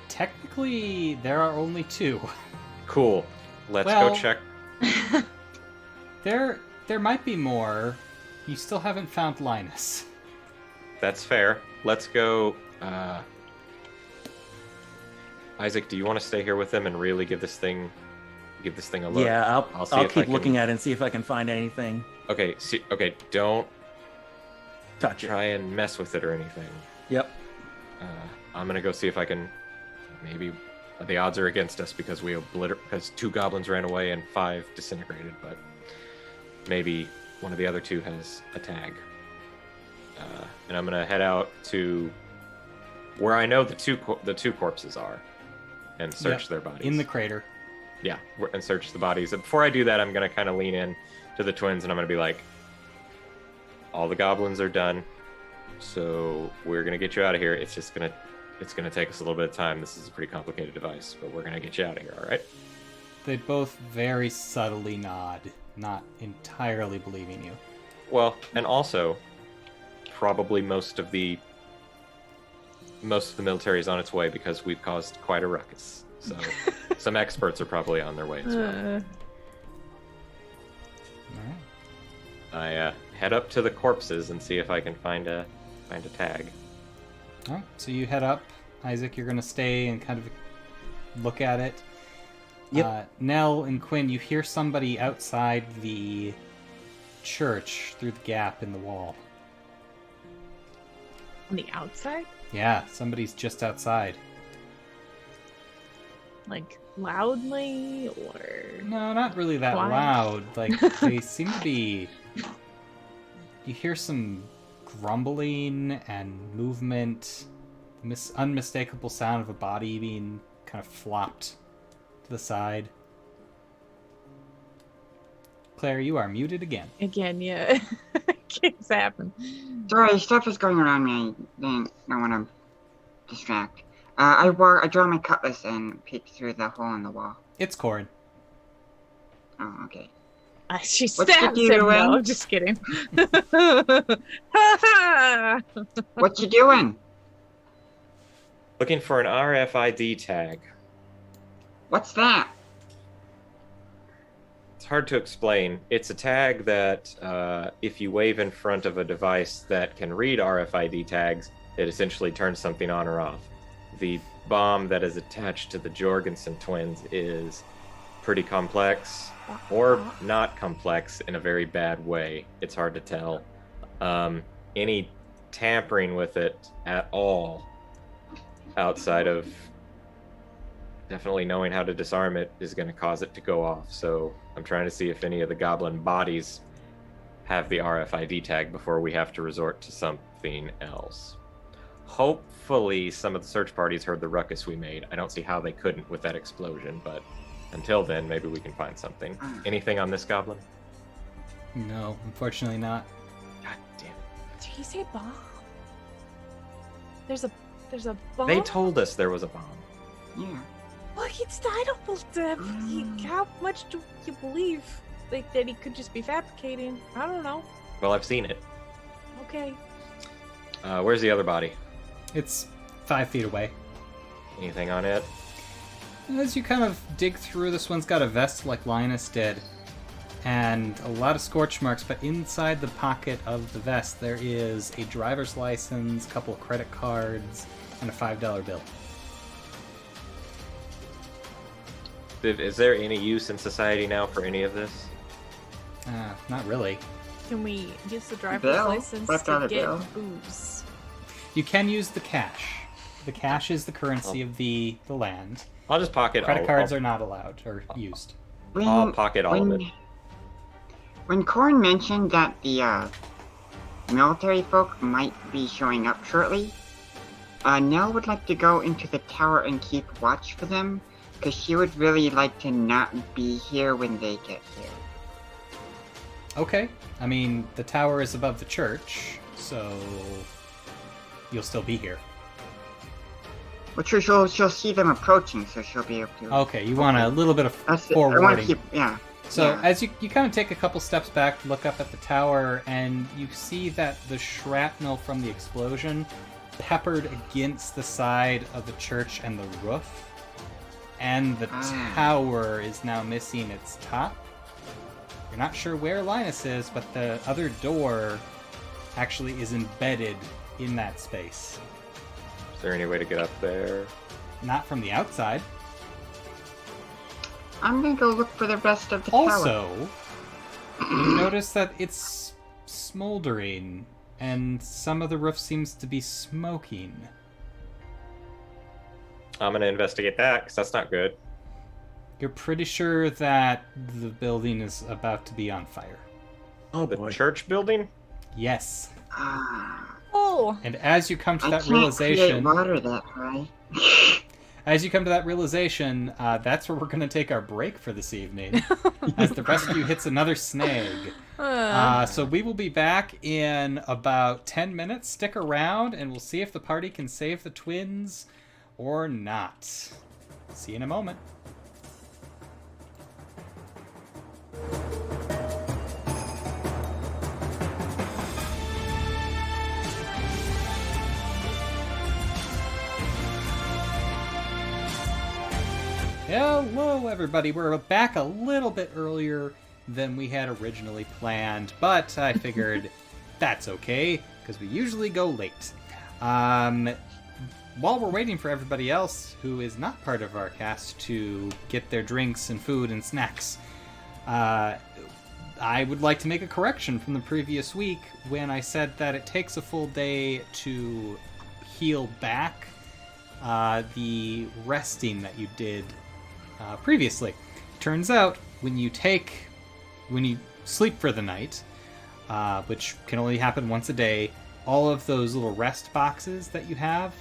Technically, there are only 2. Cool. Let's Well- go check. There might be more. You still haven't found Linus. That's fair. Let's go. Isaac, do you want to stay here with them and really give this thing a look? Yeah, see I'll if I keep can- looking at it and see if I can find anything. Okay. Okay. Don't Touch it. try and mess with it or anything. Yep. I'm gonna go see if I can. Maybe the odds are against us because because 2 goblins ran away and 5 disintegrated, but maybe one of the other 2 has a tag. And I'm gonna head out to where I know the two corpses are, and search their bodies In the crater. Yeah, and search the bodies. And before I do that, I'm gonna kind of lean in to the twins, and I'm gonna be like, "All the goblins are done, so we're gonna get you out of here. It's gonna take us a little bit of time. This is a pretty complicated device, but we're gonna get you out of here. All right?" They both very subtly nod, not entirely believing you. Well, and also, probably most of the military is on its way because we've caused quite a ruckus. So some experts are probably on their way as well. All right. I head up to the corpses and see if I can find a tag. All right. So you head up. Isaac, you're going to stay and kind of look at it. Yep. Nell and Quinn, you hear somebody outside the church through the gap in the wall. On the outside? Yeah, somebody's just outside. Like loudly or No, not really that Quiet. loud. Like, they seem to be... You hear some grumbling and movement. Unmistakable sound of a body being kind of flopped to the side. Claire, you are muted again. again, yeah. Keeps happening. Sorry, stuff is going around me. I didn't want to distract. I draw my cutlass and peek through the hole in the wall. It's Corin. Oh, okay. She What's stabs the him. doing? No, I'm just kidding. What you doing? Looking for an RFID tag. What's that? It's hard to explain. It's a tag that if you wave in front of a device that can read RFID tags, it essentially turns something on or off. The bomb that is attached to the Jorgensen twins is pretty complex, or not complex in a very bad way. It's hard to tell. Any tampering with it at all, outside of definitely knowing how to disarm it, is going to cause it to go off. So I'm trying to see if any of the goblin bodies have the RFID tag before we have to resort to something else. Hopefully some of the search parties heard the ruckus we made. I don't see how they couldn't with that explosion, but until then, maybe we can find something. Anything on this goblin? No, unfortunately not. God damn it. Did you say bomb? There's a bomb? They told us there was a bomb. Yeah. Well, I don't believe. How much do you believe that he could just be fabricating? I don't know. Well, I've seen it. Okay. Where's the other body? It's 5 feet away. Anything on it? As you kind of dig through, this one's got a vest like Linus did, and a lot of scorch marks, but inside the pocket of the vest there is a driver's license, a couple of credit cards, and a $5 bill. Is there any use in society now for any of this? Not really. Can we use the driver's Bill? license What's to on a get bill? booze? You can use the cash. The cash is the currency of the land. I'll just pocket Credit all. cards are not allowed or used. I'll pocket all of it. When Korn mentioned that the military folk might be showing up shortly, Nell would like to go into the tower and keep watch for them, because she would really like to not be here when they get here. Okay. I mean, the tower is above the church, so you'll still be here. Well, she'll see them approaching, so she'll be able to... Okay, you want a little bit of That's it. I forewarning. want to keep... Yeah. So Yeah. as you kind of take a couple steps back, look up at the tower, and you see that the shrapnel from the explosion peppered against the side of the church and the roof, and the tower is now missing its top. You're not sure where Linus is, but the other door actually is embedded in that space. Is there any way to get up there? Not from the outside. I'm gonna go look for the rest of the tower. Also, you notice that it's smoldering, and some of the roof seems to be smoking. I'm gonna investigate that, because that's not good. You're pretty sure that the building is about to be on fire. Oh The boy. church building? Yes. Oh, And as you come to I that can't realization, create water that high. that's where we're going to take our break for this evening, as the rescue hits another snag. So we will be back in about 10 minutes. Stick around, and we'll see if the party can save the twins or not. See you in a moment. Hello, everybody. We're back a little bit earlier than we had originally planned, but I figured that's okay, because we usually go late. While we're waiting for everybody else who is not part of our cast to get their drinks and food and snacks, I would like to make a correction from the previous week when I said that it takes a full day to heal back the resting that you did previously. Turns out when you sleep for the night, which can only happen once a day, all of those little rest boxes that you have,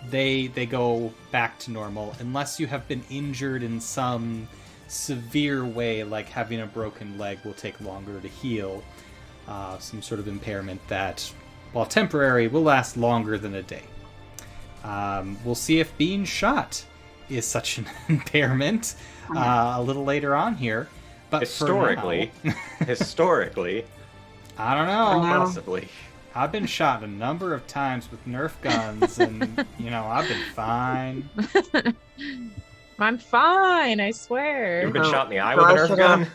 they go back to normal unless you have been injured in some severe way, like having a broken leg will take longer to heal, some sort of impairment that, while temporary, will last longer than a day. We'll see if being shot is such an impairment a little later on here. But historically, I don't know. possibly. I've been shot a number of times with Nerf guns, and I've been fine. I'm fine, I swear. You've been Oh, shot in the eye so with a I Nerf should gun?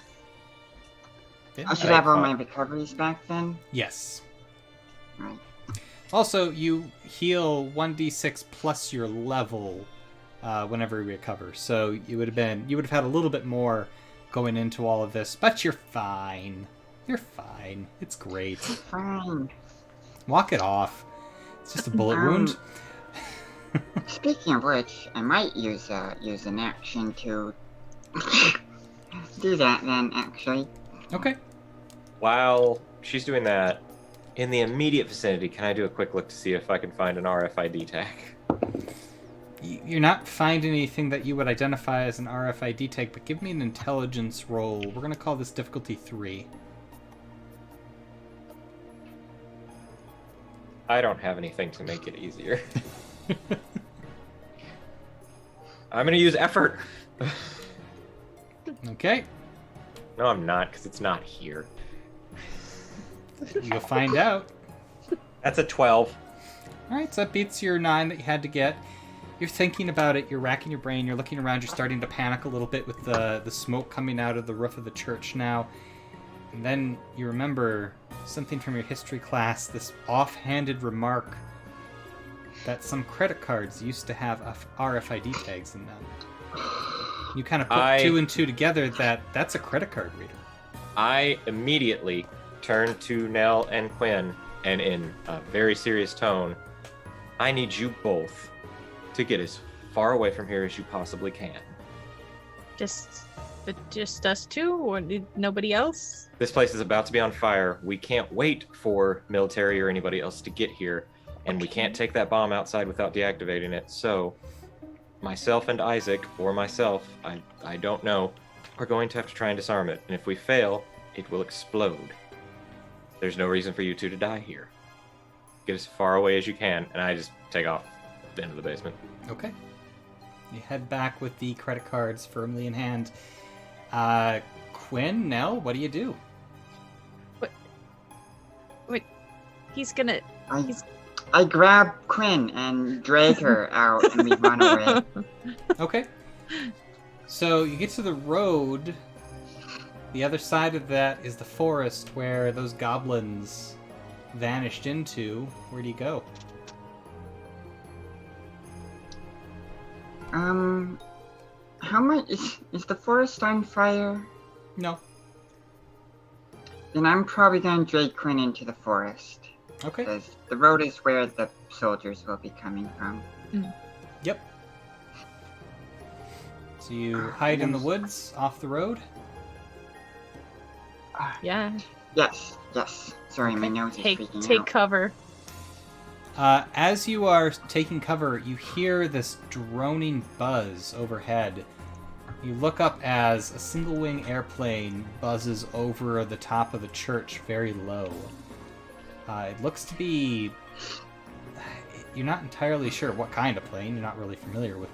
I should have all my recoveries back then. Yes. Right. Also, you heal 1d6 plus your level whenever you recover. So you would have had a little bit more going into all of this, but you're fine. You're fine. It's great. Fine. Walk it off. It's just a bullet wound. Speaking of which, I might use an action to do that then, actually. Okay. While she's doing that, in the immediate vicinity, can I do a quick look to see if I can find an RFID tag? You're not finding anything that you would identify as an RFID tag, but give me an intelligence roll. We're going to call this difficulty 3. I don't have anything to make it easier. I'm gonna use effort. Okay. No, I'm not, because it's not here. You'll find out. That's a 12. Alright, so that beats your 9 that you had to get. You're thinking about it, you're racking your brain, you're looking around, you're starting to panic a little bit with the smoke coming out of the roof of the church now. And then you remember something from your history class, this offhanded remark that some credit cards used to have RFID tags in them. You kind of put two and two together that that's a credit card reader. I immediately turn to Nell and Quinn, and in a very serious tone, I need you both to get as far away from here as you possibly can. Just us two, or nobody else? This place is about to be on fire. We can't wait for military or anybody else to get here, and we can't take that bomb outside without deactivating it. So, myself and Isaac, or myself, I don't know, are going to have to try and disarm it. And if we fail, it will explode. There's no reason for you two to die here. Get as far away as you can, and I just take off into the basement. Okay. You head back with the credit cards firmly in hand. Quinn, Nell, what do you do? Wait, he's gonna... I grab Quinn and drag her out, and we run away. Okay. So you get to the road. The other side of that is the forest where those goblins vanished into. Where do you go? How much is the forest on fire? No. Then I'm probably gonna drag Quinn into the forest. Okay. Because the road is where the soldiers will be coming from. Yep. So you hide in the woods off the road? Yeah. Yes. Sorry, my nose is freaking Take out. cover. As you are taking cover, you hear this droning buzz overhead. You look up as a single-wing airplane buzzes over the top of the church very low. It looks to be... You're not entirely sure what kind of plane. You're not really familiar with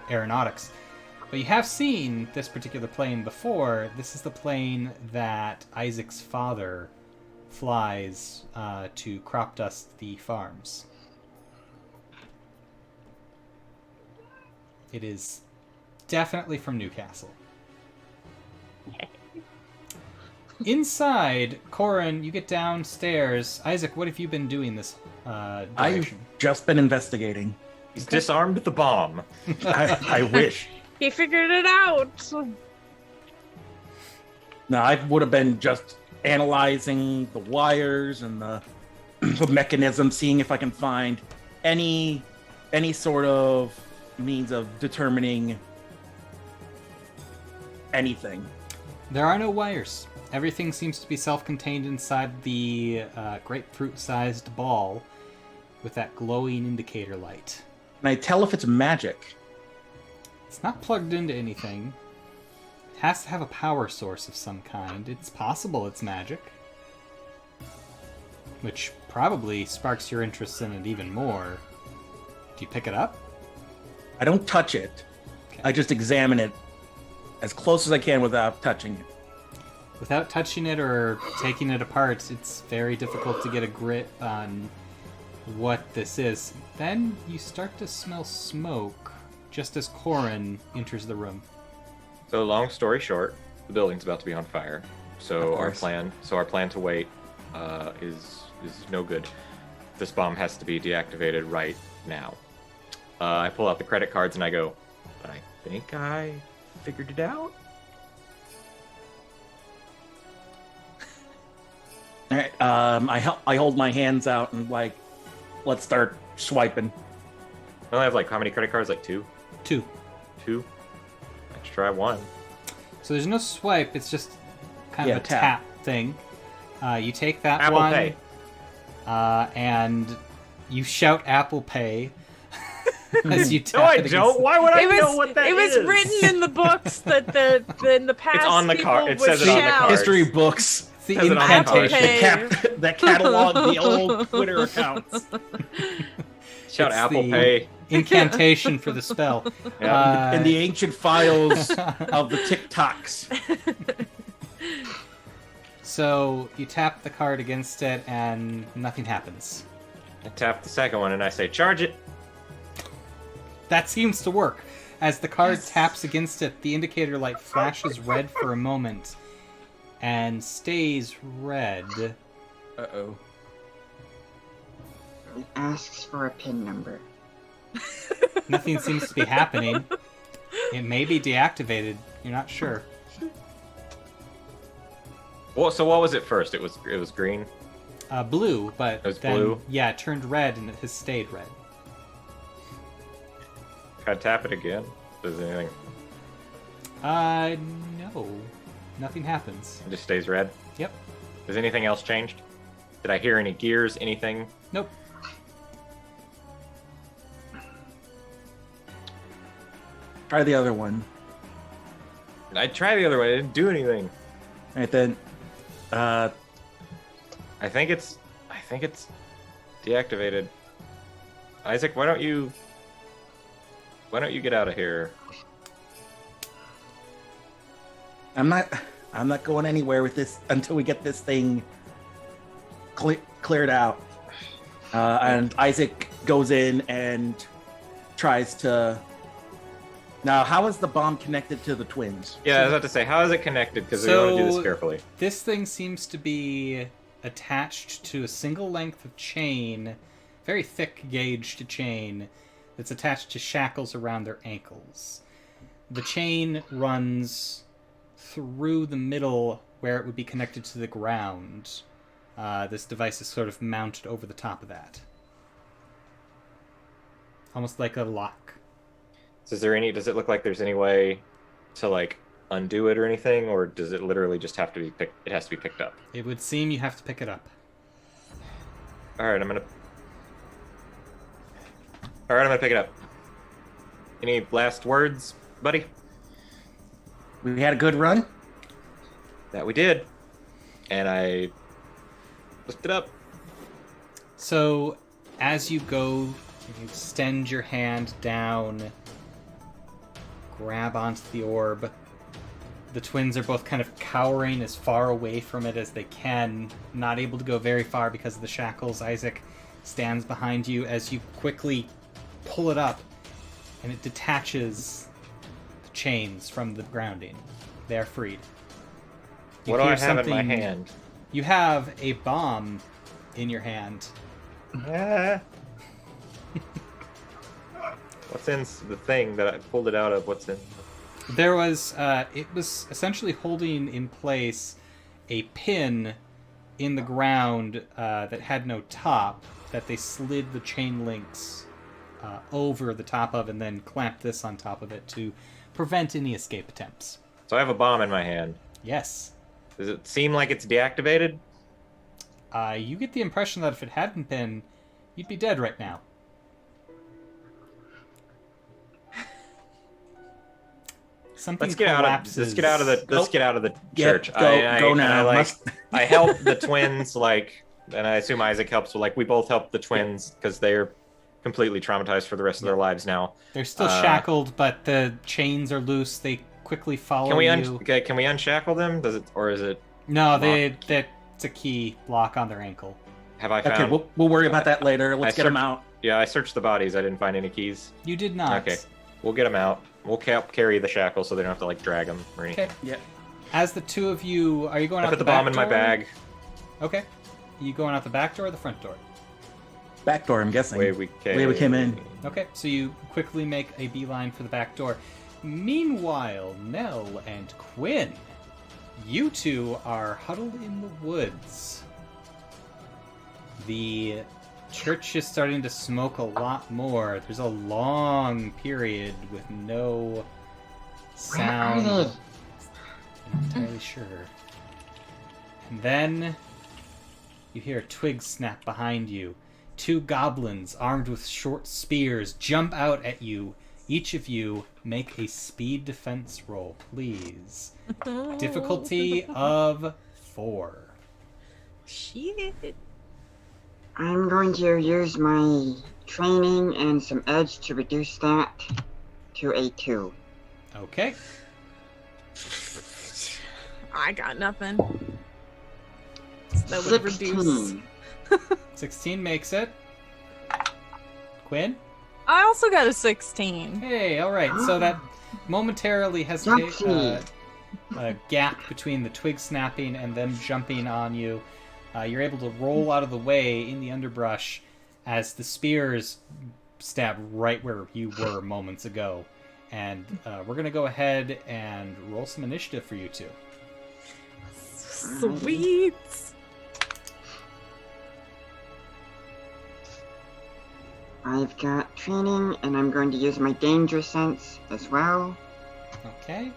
aeronautics. But you have seen this particular plane before. This is the plane that Isaac's father flies to crop dust the farms. It is definitely from Newcastle. Inside, Corin, you get downstairs. Isaac, what have you been doing this I've direction? just been investigating. He's disarmed the bomb. I wish. He figured it out. No, I would have been just analyzing the wires and the mechanism, seeing if I can find any sort of means of determining anything. There are no wires. Everything seems to be self-contained inside the grapefruit-sized ball with that glowing indicator light. Can I tell if it's magic? It's not plugged into anything. It has to have a power source of some kind. It's possible it's magic. Which probably sparks your interest in it even more. Do you pick it up? I don't touch it. Okay. I just examine it as close as I can without touching it. Without touching it or taking it apart, it's very difficult to get a grip on what this is. Then you start to smell smoke just as Corin enters the room. So long story short, the building's about to be on fire. So Of our course. plan to wait is no good. This bomb has to be deactivated right now. I pull out the credit cards and I go, I think I figured it out. All right, I hold my hands out and let's start swiping. I only have how many credit cards? Like two? 2. Two? Let's try one. So there's no swipe, it's just kind Yeah, of a tap. tap thing. You take that Apple one, Pay. And you shout Apple Pay as you tap No, I it against don't. the- Why would I know what that It was is? written in the books that in the past It's on the card. It people would says it on the shout. card. History books It's the Says it on the card. incantation. that catalog the old Twitter accounts. Shout It's Apple the- Pay. Incantation for the spell. Yeah. In the ancient files of the TikToks. So you tap the card against it and nothing happens. I tap the second one and I say, charge it. That seems to work. As the card taps against it, the indicator light flashes red for a moment and stays red. Uh-oh. It asks for a PIN number. Nothing seems to be happening. It may be deactivated. You're not sure. Well, so what was it first? It was green. Blue, but It was then, blue? yeah, it turned red and it has stayed red. Can I tap it again? Does anything? No. Nothing happens. It just stays red. Yep. Has anything else changed? Did I hear any gears? Anything? Nope. Try the other one. I tried the other way. It didn't do anything. All right, then. I think it's deactivated. Isaac, why don't you get out of here? I'm not going anywhere with this until we get this thing cleared out. And Isaac goes in and tries to. Now, how is the bomb connected to the twins? Yeah, I was about to say, how is it connected? Because we want to do this carefully. This thing seems to be attached to a single length of chain, very thick gauged chain, that's attached to shackles around their ankles. The chain runs through the middle where it would be connected to the ground. This device is sort of mounted over the top of that. Almost like a lock. So does it look like there's any way to like undo it or anything, or does it literally just have to be picked? It has to be picked up. It would seem you have to pick it up. All right, I'm gonna pick it up. Any last words, buddy? We had a good run. That we did, and I lift it up. So, as you go, you extend your hand down, grab onto the orb. The twins are both kind of cowering as far away from it as they can, not able to go very far because of the shackles. Isaac stands behind you as you quickly pull it up, and it detaches the chains from the grounding. They are freed. You What do I hear have in my something- hand? You have a bomb in your hand. What's in the thing that I pulled it out of? What's in? There was, it was essentially holding in place a pin in the ground that had no top, that they slid the chain links over the top of and then clamped this on top of it to prevent any escape attempts. So I have a bomb in my hand. Yes. Does it seem like it's deactivated? You get the impression that if it hadn't been, you'd be dead right now. Something Let's get collapses. out of the church. Go now. I help the twins, and I assume Isaac helps. We both help the twins because they're completely traumatized for the rest of their lives now. They're still shackled, but the chains are loose. They quickly follow you. Can we unshackle them? Does it, or is it? No, it's a key lock on their ankle. Have I found? Okay, we'll worry about that later. Let's get them out. Yeah, I searched the bodies. I didn't find any keys. You did not. Okay, we'll get them out. We'll carry the shackles so they don't have to drag them or anything. Okay. Yeah. As the two of you, are you going I out put the the bomb back in my door? bag. Okay. You going out the back door or the front door? Back door, I'm guessing. Way we came in. Okay, so you quickly make a beeline for the back door. Meanwhile, Nell and Quinn, you two are huddled in the woods. The church is starting to smoke a lot more. There's a long period with no sound. Where are they? I'm not entirely sure. And then you hear a twig snap behind you. Two goblins armed with short spears jump out at you. Each of you make a speed defense roll, please. Difficulty of 4. Shit. I'm going to use my training and some edge to reduce that to a 2. Okay. I got nothing. That would reduce. 16. 16 makes it. Quinn? I also got a 16. Hey, all right. So that momentarily has Jumpsy. a gap between the twig snapping and them jumping on you. You're able to roll out of the way in the underbrush as the spears stab right where you were moments ago. And we're going to go ahead and roll some initiative for you two. Sweet. I've got training, and I'm going to use my danger sense as well. Okay.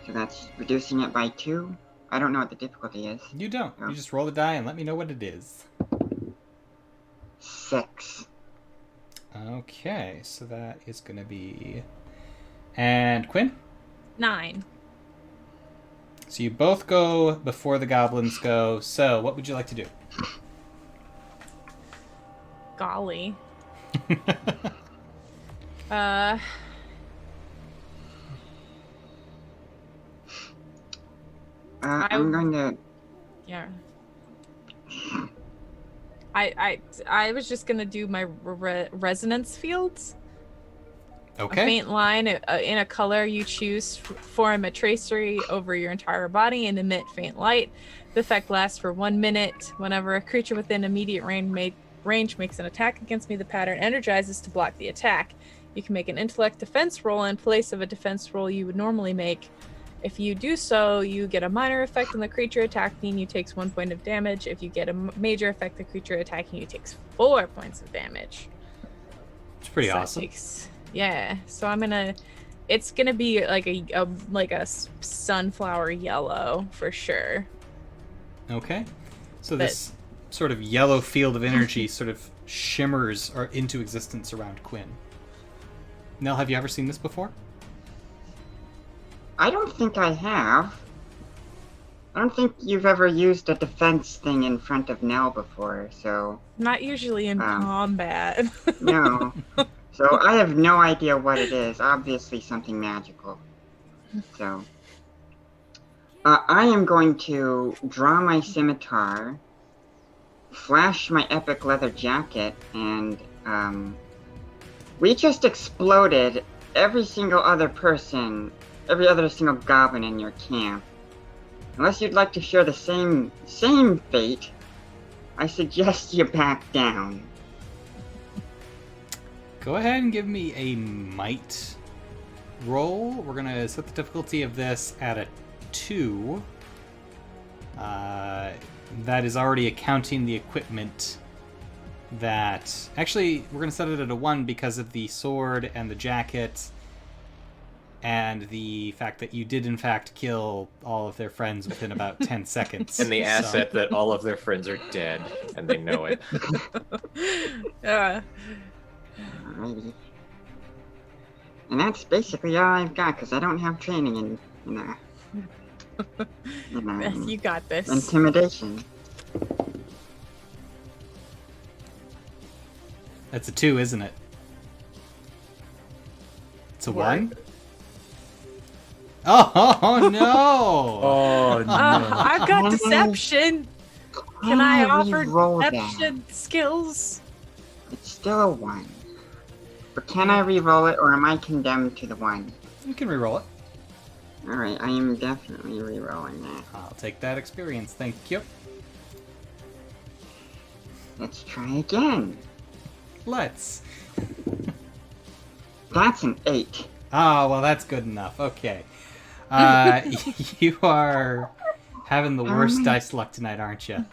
So that's reducing it by 2. I don't know what the difficulty is. You don't. Oh. You just roll the die and let me know what it is. 6. Okay, so that is going to be... And Quinn? 9. So you both go before the goblins go. So what would you like to do? Golly. I'm going to... Yeah. I was just gonna do my resonance fields. A Okay. faint line in a color you choose, form a tracery over your entire body and emit faint light. The effect lasts for 1 minute. Whenever a creature within immediate range makes an attack against me, the pattern energizes to block the attack. You can make an intellect defense roll in place of a defense roll you would normally make. If you do so, you get a minor effect on the creature attacking you takes 1 point of damage. If you get a major effect, the creature attacking you takes 4 points of damage. It's pretty So it awesome. Yeah, so I'm gonna. It's gonna be like a sunflower yellow for sure. Okay. So this sort of yellow field of energy sort of shimmers into existence around Quinn. Nell, have you ever seen this before? I don't think I have. I don't think you've ever used a defense thing in front of Nell before, so... Not usually in combat. No. So I have no idea what it is. Obviously something magical. So... I am going to draw my scimitar, flash my epic leather jacket, and we just exploded every single other single goblin in your camp. Unless you'd like to share the same fate, I suggest you back down. Go ahead and give me a might roll. We're going to set the difficulty of this at a 2. That is already accounting the equipment that... Actually, we're going to set it at a 1 because of the sword and the jacket and the fact that you did in fact kill all of their friends within about 10 seconds. And the asset that all of their friends are dead, and they know it. Yeah. Alrighty. And that's basically all I've got, because I don't have training in You got this. intimidation. That's a 2, isn't it? It's a 1? Oh, no! Oh no! I've got Can I- deception. Can I offer re-roll that? deception skills? It's still a 1. But can I re-roll it, or am I condemned to the 1? You can reroll it. Alright, I am definitely re-rolling that. I'll take that experience, thank you. Let's try again. Let's. That's an 8. Oh, well, that's good enough. Okay. You are having the worst dice luck tonight, aren't you?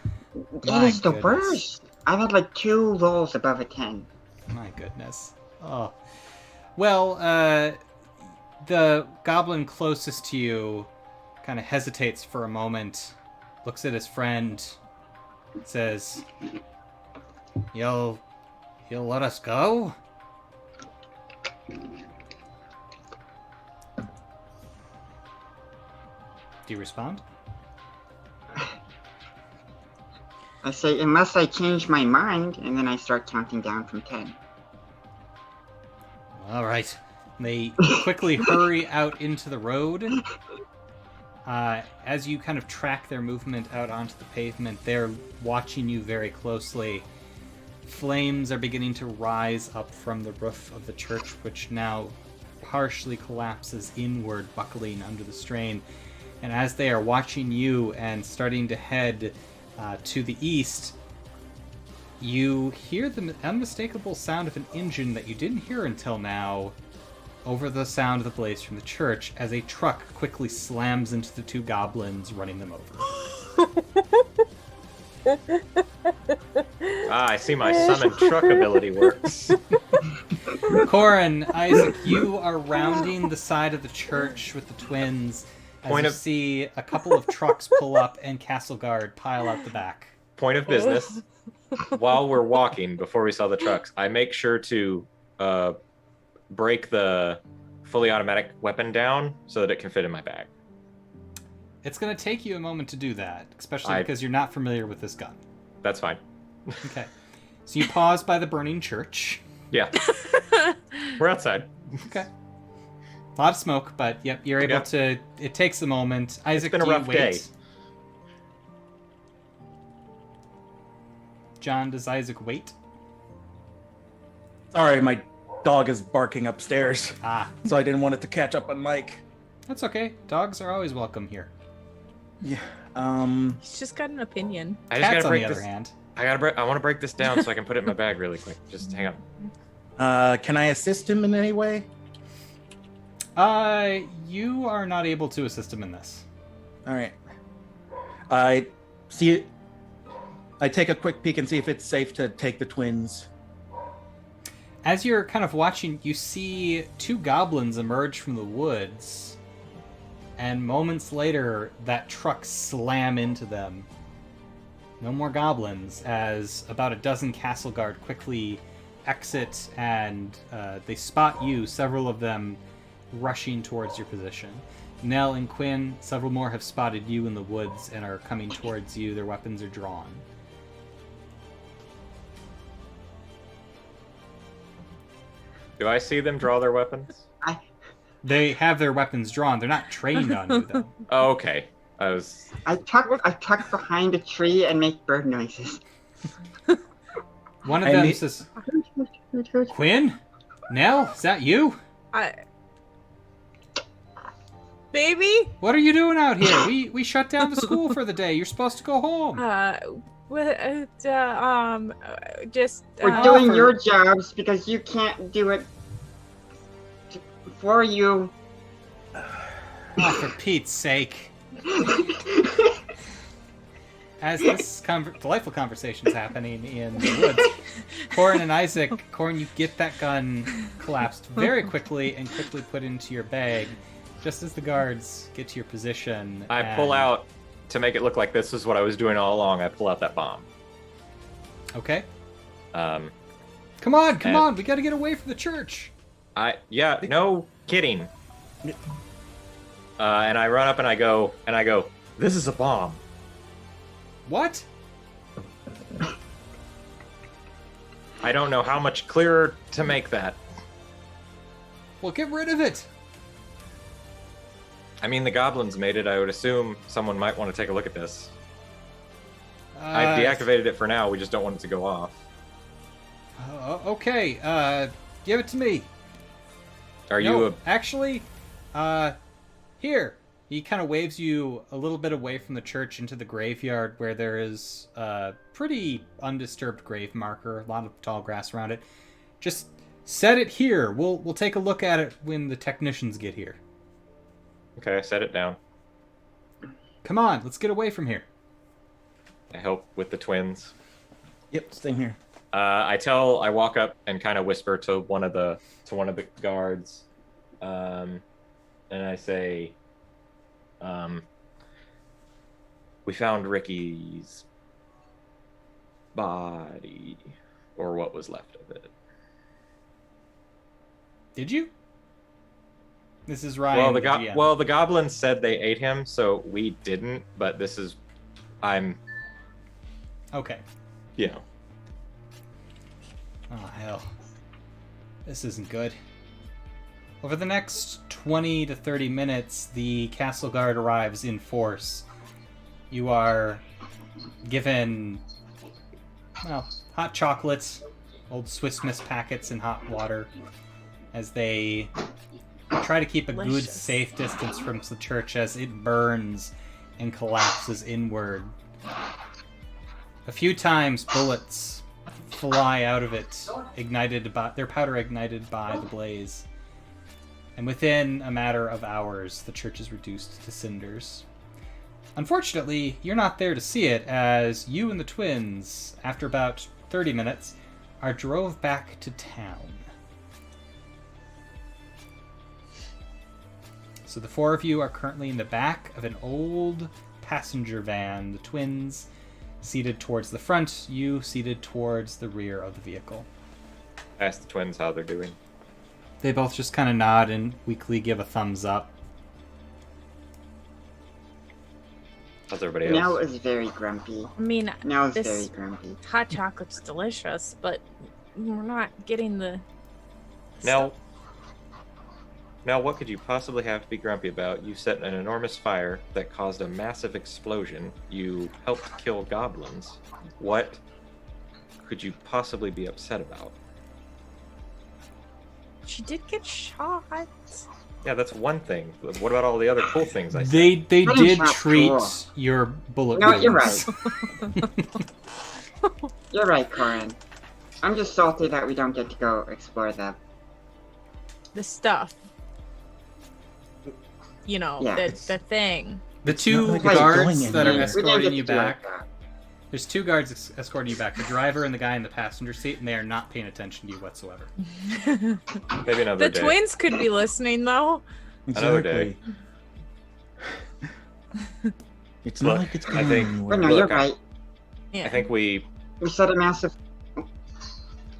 It My is the goodness. worst. I've had like 2 rolls above a 10. My goodness. Oh. Well, the goblin closest to you kind of hesitates for a moment, looks at his friend, says, You'll let us go? Do you respond? I say, unless I change my mind, and then I start counting down from 10. All right. They quickly hurry out into the road. As you kind of track their movement out onto the pavement, they're watching you very closely. Flames are beginning to rise up from the roof of the church, which now partially collapses inward, buckling under the strain. And as they are watching you and starting to head to the east, you hear the unmistakable sound of an engine that you didn't hear until now over the sound of the blaze from the church as a truck quickly slams into the two goblins, running them over. I see my summon truck ability works. Corin, Isaac, you are rounding the side of the church with the twins as you see a couple of trucks pull up and Castle Guard pile out the back. Point of business. While we're walking, before we saw the trucks, I make sure to break the fully automatic weapon down so that it can fit in my bag. It's going to take you a moment to do that, especially because you're not familiar with this gun. That's fine. Okay. So you pause by the burning church. Yeah. We're outside. Okay. A lot of smoke, but yep, you're able to... It takes a moment. Isaac, it's been a rough day. John, does Isaac wait? Sorry, my dog is barking upstairs. Ah. So I didn't want it to catch up on Mike. That's okay. Dogs are always welcome here. Yeah. He's just got an opinion. Cats, on the other hand. I want to break this down so I can put it in my bag really quick. Just hang on. Can I assist him in any way? You are not able to assist him in this. All right. I take a quick peek and see if it's safe to take the twins. As you're kind of watching, you see two goblins emerge from the woods, and moments later, that truck slam into them. No more goblins, as about a dozen castle guard quickly exit, and they spot you, several of them rushing towards your position. Nell and Quinn, several more have spotted you in the woods and are coming towards you. Their weapons are drawn. Do I see them draw their weapons? They have their weapons drawn. They're not trained on you, though. Oh, okay. I tuck behind a tree and make bird noises. One of them says, Quinn? Nell? Is that you? Baby? What are you doing out here? We shut down the school for the day. You're supposed to go home. Just... We're doing your jobs because you can't do it for you. Oh, for Pete's sake. As this delightful conversation's happening in the woods, Corin and Isaac, Corin, you get that gun collapsed very quickly and quickly put into your bag. Just as the guards get to your position, I pull out, to make it look like this is what I was doing all along, I pull out that bomb. Okay. Come on, we gotta get away from the church. No kidding. And I run up and I go, this is a bomb. What? I don't know how much clearer to make that. Well, get rid of it. I mean, the goblins made it. I would assume someone might want to take a look at this. I've deactivated it for now. We just don't want it to go off. Okay. Give it to me. Actually, here. He kind of waves you a little bit away from the church into the graveyard where there is a pretty undisturbed grave marker, a lot of tall grass around it. Just set it here. We'll take a look at it when the technicians get here. Okay, I set it down. Come on, let's get away from here. I help with the twins. Yep, stay here. I walk up and kind of whisper to one of the guards, and I say, we found Ricky's body, or what was left of it. Did you? This is Ryan. The goblins said they ate him, so we didn't. But I'm. Okay. You know. Oh hell. This isn't good. Over the next 20 to 30 minutes, the Castle Guard arrives in force. You are given, hot chocolates, old Swiss Miss packets in hot water, as they try to keep a good, Delicious. safe distance from the church as it burns and collapses inward. A few times, bullets fly out of it, their powder ignited by the blaze. And within a matter of hours, the church is reduced to cinders. Unfortunately, you're not there to see it, as you and the twins, after about 30 minutes, are drove back to town. So the four of you are currently in the back of an old passenger van, the twins seated towards the front, you seated towards the rear of the vehicle. Ask the twins how they're doing. They both just kind of nod and weakly give a thumbs up. How's everybody else? Nell is very grumpy. I mean, Nell is this very grumpy. hot chocolate's delicious, but we're not getting the. Now, what could you possibly have to be grumpy about? You set an enormous fire that caused a massive explosion. You helped kill goblins. What could you possibly be upset about? She did get shot. Yeah, that's one thing. What about all the other cool things I said? They That did is not treat cool. your bullet No, you're wounds. You're right, Corin. I'm just salty that we don't get to go explore the. The stuff. You know, Yeah. the thing. The two not like it's guards going that are anywhere. We didn't escorting get you to do back. that. There's two guards escorting you back, the driver and the guy in the passenger seat, and they are not paying attention to you whatsoever. Maybe another The day. twins could be listening though. Another day. It's not Look, like it's I going think- anywhere. But no, Look, you're right. Yeah. I think we We set a massive.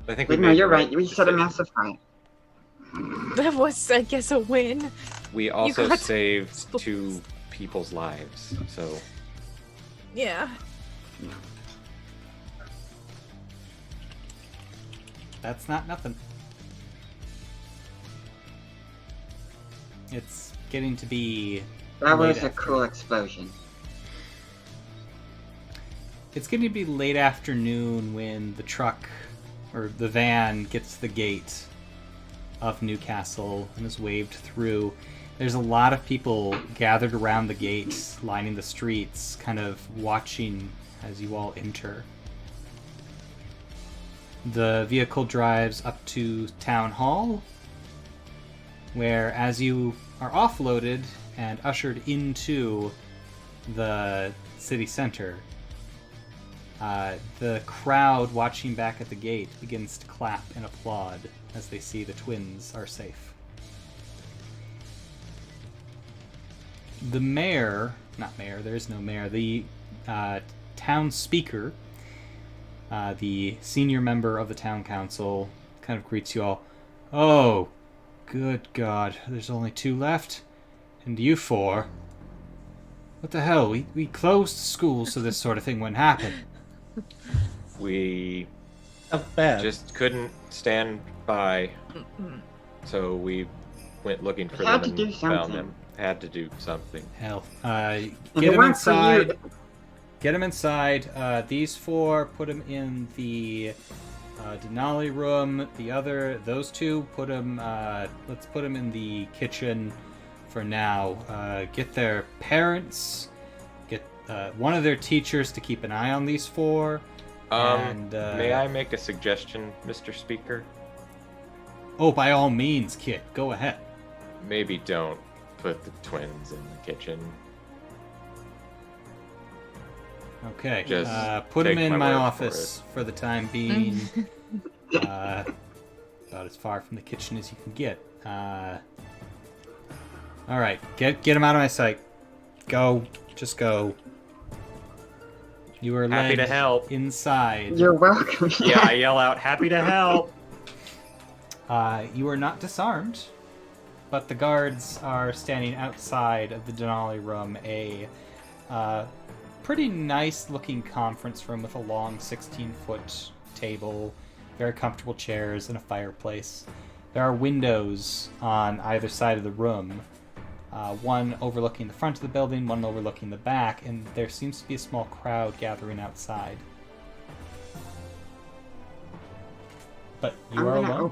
made No, the you're right. We set a decision. massive fire. That was, I guess, a win. We also got- saved two people's lives, so Yeah. That's not nothing. It's getting to be That was late a after- cool explosion. It's going to be late afternoon when the truck or the van gets to the gate of Newcastle and is waved through. There's a lot of people gathered around the gate, lining the streets, kind of watching as you all enter. The vehicle drives up to Town Hall, where as you are offloaded and ushered into the city center, the crowd watching back at the gate begins to clap and applaud as they see the twins are safe. The mayor, not mayor, there is no mayor, the town speaker, the senior member of the town council, kind of greets you all. Oh, good God, there's only two left? And you four? What the hell? We closed schools so this sort of thing wouldn't happen. we Not bad. just couldn't stand by. So we went looking for We had them to do and found something. them. Had to do something. Hell. If Get it him weren't for you- inside. Get him inside. These four, put him in the Denali room. Those two, put him. Let's put him in the kitchen for now. Get their parents. Get one of their teachers to keep an eye on these four. And, May I make a suggestion, Mr. Speaker? Oh, by all means, kid, go ahead. Maybe don't put the twins in the kitchen. Okay. Just Put him take in my my word for office for the time being. About as far from the kitchen as you can get. All right, get him out of my sight. Go, just go. You are Happy led to help. inside. You're welcome. Yeah, I yell out, happy to help. You are not disarmed, but the guards are standing outside of the Denali room, a pretty nice-looking conference room with a long 16-foot table, very comfortable chairs, and a fireplace. There are windows on either side of the room, one overlooking the front of the building, one overlooking the back, and there seems to be a small crowd gathering outside. But you are alone.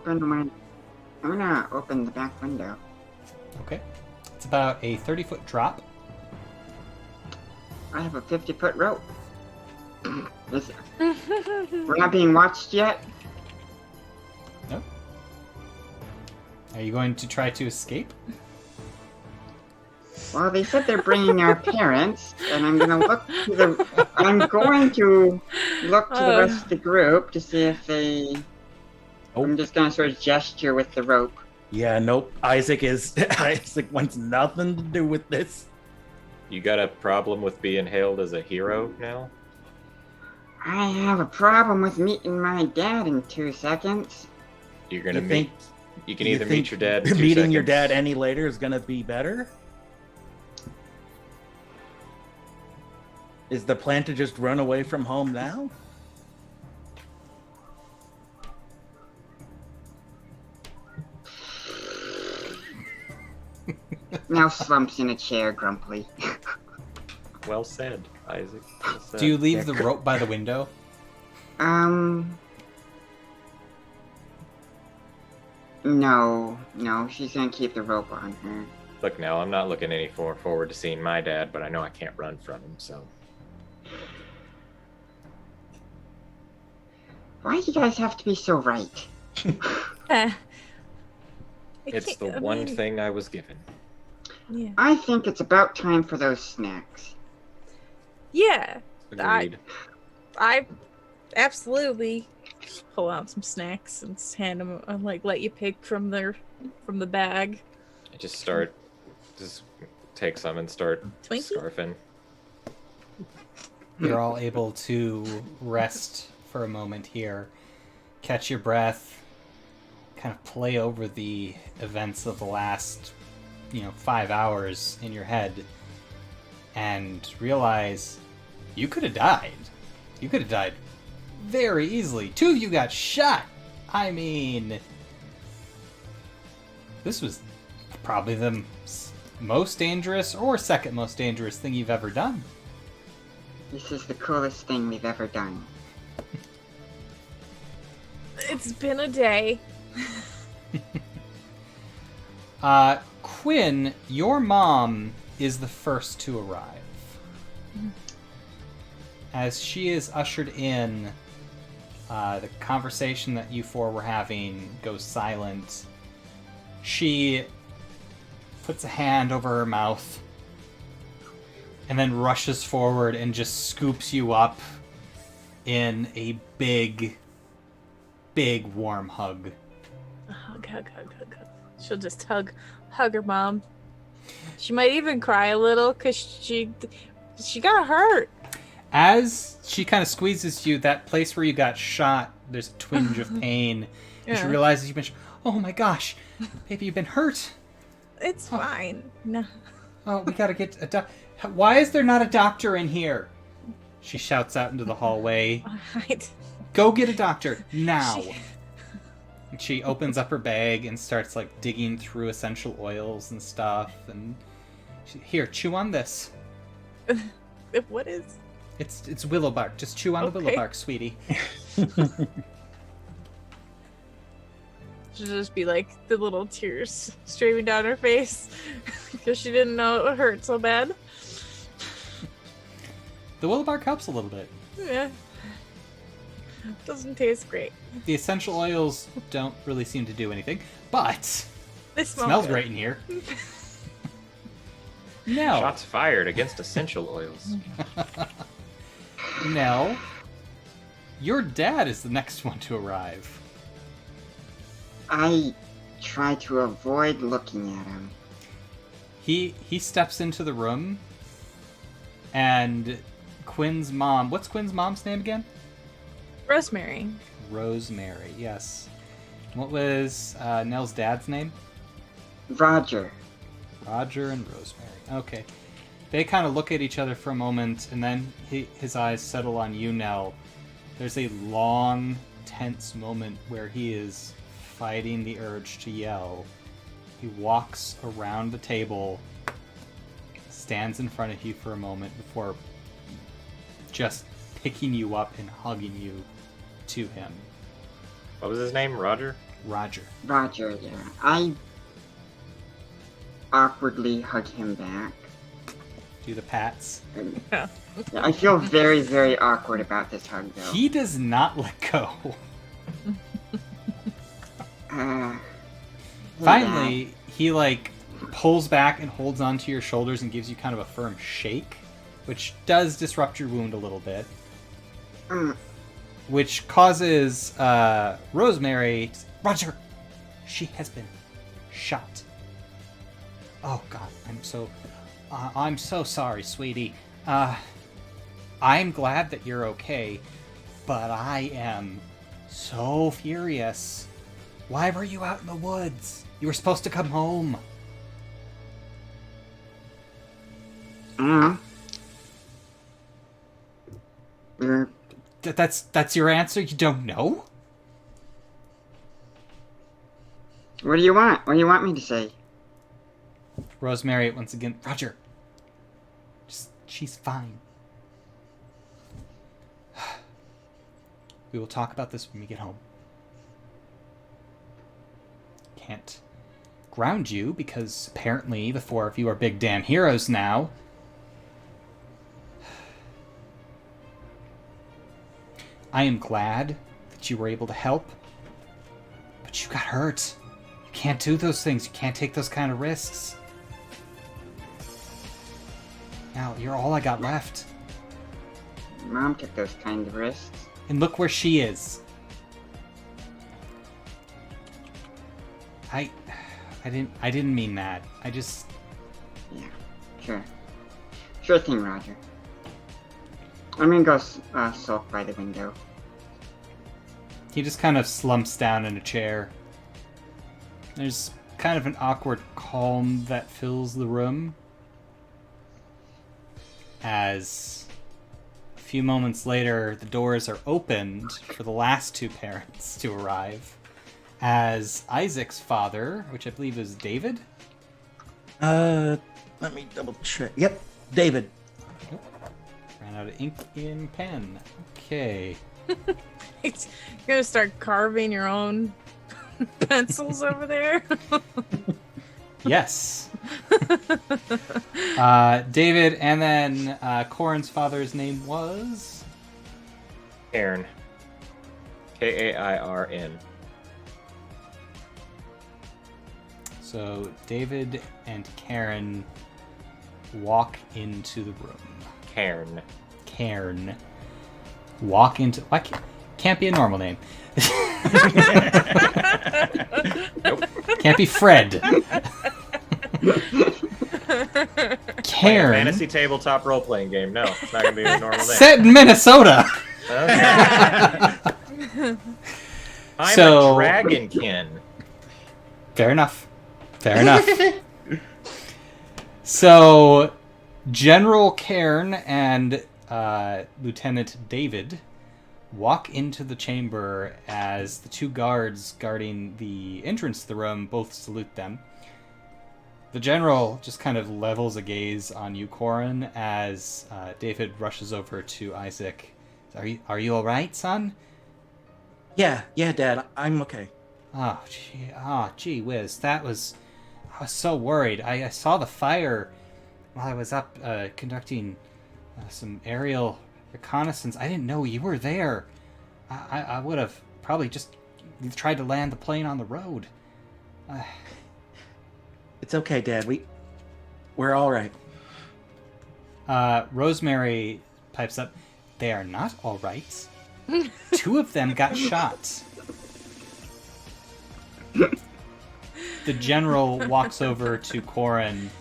I'm gonna open the back window. Okay. It's about a 30-foot drop. I have a 50-foot rope. We're not being watched yet? Nope. Are you going to try to escape? Well, they said they're bringing our parents, and I'm going to look to the rest of the group to see if they... I'm just going to sort of gesture with the rope. Yeah, nope. Isaac wants nothing to do with this. You got a problem with being hailed as a hero now? I have a problem with meeting my dad in 2 seconds. You're gonna meet. You can either meet your dad. In 2 meeting seconds. your dad any later is gonna be better. Is the plan to just run away from home now? Now slumps in a chair grumpily. Well said, Isaac. Well said. Do you leave the rope by the window? No, she's gonna keep the rope on her. Look, now I'm not looking any forward to seeing my dad, but I know I can't run from him, so. Why do you guys have to be so right? It's the one thing I was given. Yeah. I think it's about time for those snacks. Yeah. Agreed. I absolutely pull out some snacks and hand them, let you pick from the bag. I just take some and start Twinkie? scarfing. You're all able to rest for a moment here, catch your breath, kind of play over the events of the last 5 hours in your head, and realize you could have died. You could have died very easily. 2 of you got shot. I mean, this was probably the most dangerous or second most dangerous thing you've ever done. This is the coolest thing we've ever done. It's been a day. Quinn, your mom is the first to arrive. As she is ushered in, the conversation that you four were having goes silent. She puts a hand over her mouth and then rushes forward and just scoops you up in a big, big warm hug. Hug. She'll just hug her mom. She might even cry a little because she got hurt. As she kind of squeezes you, that place where you got shot, there's a twinge of pain. And she realizes you've been oh my gosh, baby, you've been hurt. It's fine. No. Oh, we gotta get a doctor. Why is there not a doctor in here? She shouts out into the hallway. Right. Go get a doctor, now. And she opens up her bag and starts digging through essential oils and stuff. And here, chew on this. What is? It's willow bark. Just chew on the willow bark, sweetie. She'll just be the little tears streaming down her face because she didn't know it hurt so bad. The willow bark helps a little bit. Yeah. Doesn't taste great. The essential oils don't really seem to do anything, but it smells great in here. No. Shots fired against essential oils. Nell, your dad is the next one to arrive. I try to avoid looking at him. He steps into the room, and Quinn's mom... What's Quinn's mom's name again? Rosemary. Rosemary, yes. What was Nell's dad's name? Roger. Roger and Rosemary. Okay. They kind of look at each other for a moment, and then his eyes settle on you, Nell. There's a long, tense moment where he is fighting the urge to yell. He walks around the table, stands in front of you for a moment before just picking you up and hugging you to him. What was his name? Roger? Roger. Roger, yeah. I awkwardly hug him back. Do the pats. And, Yeah. yeah, I feel very, very awkward about this hug, though. He does not let go. Hey, Finally, he like pulls back and holds onto your shoulders and gives you kind of a firm shake, which does disrupt your wound a little bit. Dad. Which causes Rosemary... Roger! She has been shot. Oh, God. I'm so sorry, sweetie. I'm glad that you're okay, but I am so furious. Why were you out in the woods? You were supposed to come home. We're That's your answer? You don't know? What do you want? What do you want me to say? Rosemary, once again, Roger. She's fine. We will talk about this when we get home. Can't ground you because apparently the four of you are big damn heroes now. I am glad that you were able to help, but you got hurt. You can't do those things. You can't take those kind of risks. Now, you're all I got left. Mom took those kind of risks. And look where she is. I didn't mean that. I just... Yeah, sure. Sure thing, Roger. I'm gonna go sulk by the window. He just kind of slumps down in a chair. There's kind of an awkward calm that fills the room. As a few moments later, the doors are opened for the last two parents to arrive. As Isaac's father, which I believe is David? Let me double check. Yep, David. Ran out of ink in pen. Okay. You're gonna start carving your own pencils over there? Yes. David, and then Corin's father's name was? Kairn. Kairn. So David and Karen walk into the room. Cairn. Walk into... Why can't be a normal name. Nope. Can't be Fred. Cairn. Fantasy tabletop role playing game. No, it's not gonna be a normal name. Set in Minnesota. Okay. I'm So- a dragonkin. Fair enough. So, General Cairn and Lieutenant David walk into the chamber as the two guards guarding the entrance to the room both salute them. The general just kind of levels a gaze on you, Corin, as David rushes over to Isaac. Are you all right, son? Yeah, Dad, I'm okay. Oh, gee whiz. I was so worried. I saw the fire while I was up conducting some aerial reconnaissance. I didn't know you were there. I would have probably just tried to land the plane on the road. It's okay, Dad. We're all right. Rosemary pipes up. They are not all right. Two of them got shot. The general walks over to Corin,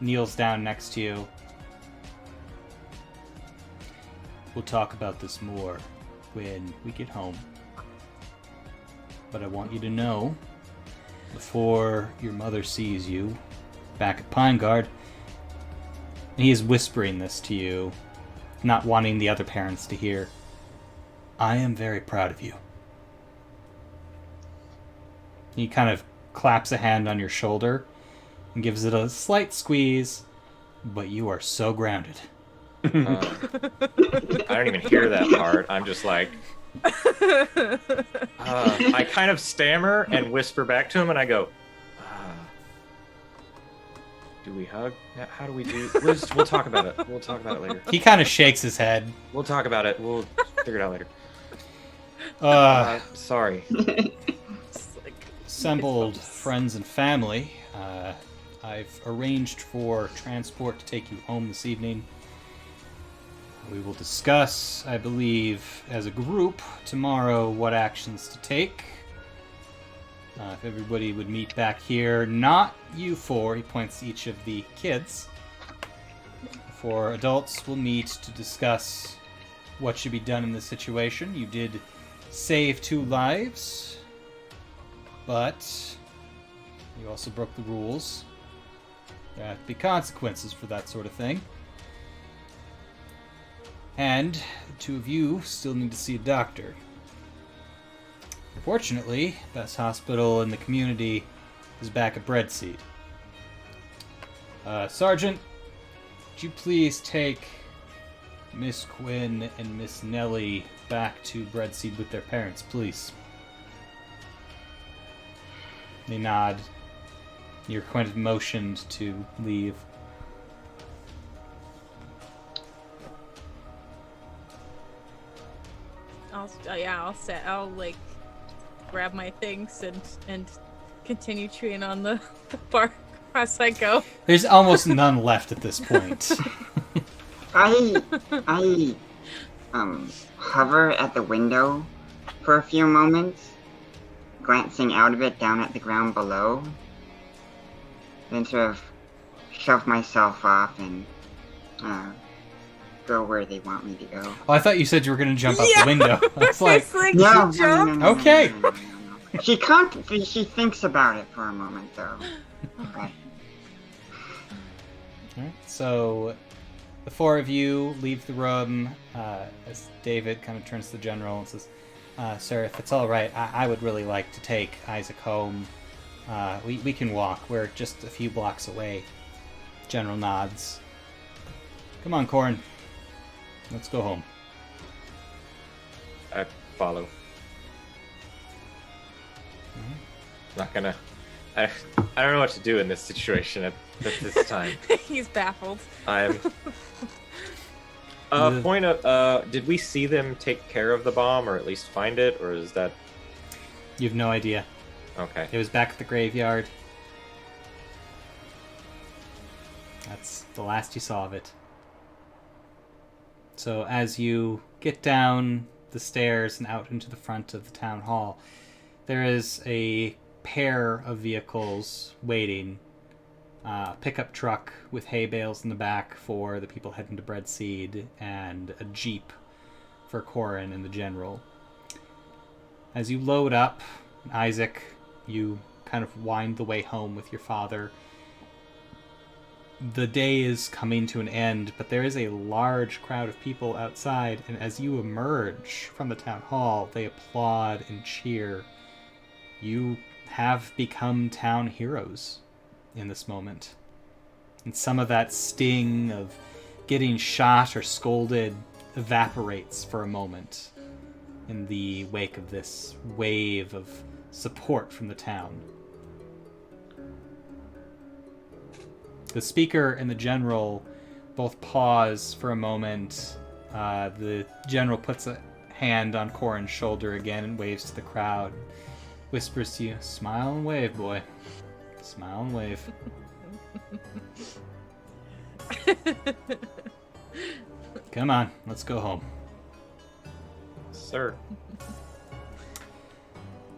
kneels down next to you. We'll talk about this more when we get home. But I want you to know, before your mother sees you back at Pine Guard, and he is whispering this to you, not wanting the other parents to hear, I am very proud of you. He kind of claps a hand on your shoulder and gives it a slight squeeze, but you are so grounded. I don't even hear that part. I'm just like, I kind of stammer and whisper back to him, and I go, do we hug? How do we do? We'll talk about it. We'll talk about it later. He kind of shakes his head. We'll talk about it. We'll figure it out later. Sorry. Assembled friends and family. I've arranged for transport to take you home this evening. We will discuss, I believe, as a group tomorrow what actions to take. If everybody would meet back here, not you four, he points to each of the kids. For adults, we'll meet to discuss what should be done in this situation. You did save 2 lives, but you also broke the rules. There have to be consequences for that sort of thing. And the 2 of you still need to see a doctor. Fortunately, best hospital in the community is back at Breadseed. Sergeant, would you please take Miss Quinn and Miss Nellie back to Breadseed with their parents, please? They nod. You're kind of motioned to leave. I'll like grab my things and continue chewing on the bark as I go. There's almost none left at this point. I hover at the window for a few moments, glancing out of it down at the ground below, then sort of shove myself off and go where they want me to go. Oh, I thought you said you were going to jump out the window. I was like, No. Okay. She can't. She thinks about it for a moment, though. Okay. Alright, so the 4 of you leave the room as David kind of turns to the general and says, Sir, if it's all right, I would really like to take Isaac home. We can walk. We're just a few blocks away. General nods. Come on, Corn. Let's go home. I follow. Not gonna. I don't know what to do in this situation at this time. He's baffled. I'm. Point of. Did we see them take care of the bomb, or at least find it, or is that? You have no idea. Okay. It was back at the graveyard. That's the last you saw of it. So as you get down the stairs and out into the front of the town hall, there is a pair of vehicles waiting. A pickup truck with hay bales in the back for the people heading to Breadseed, and a jeep for Corin and the general. As you load up, Isaac, you kind of wind the way home with your father. The day is coming to an end, but there is a large crowd of people outside, and as you emerge from the town hall, they applaud and cheer. You have become town heroes in this moment. And some of that sting of getting shot or scolded evaporates for a moment in the wake of this wave of support from the town. The speaker and the general both pause for a moment. The general puts a hand on Corin's shoulder again and waves to the crowd. Whispers to you, "Smile and wave, boy. Smile and wave." Come on, let's go home. Sir.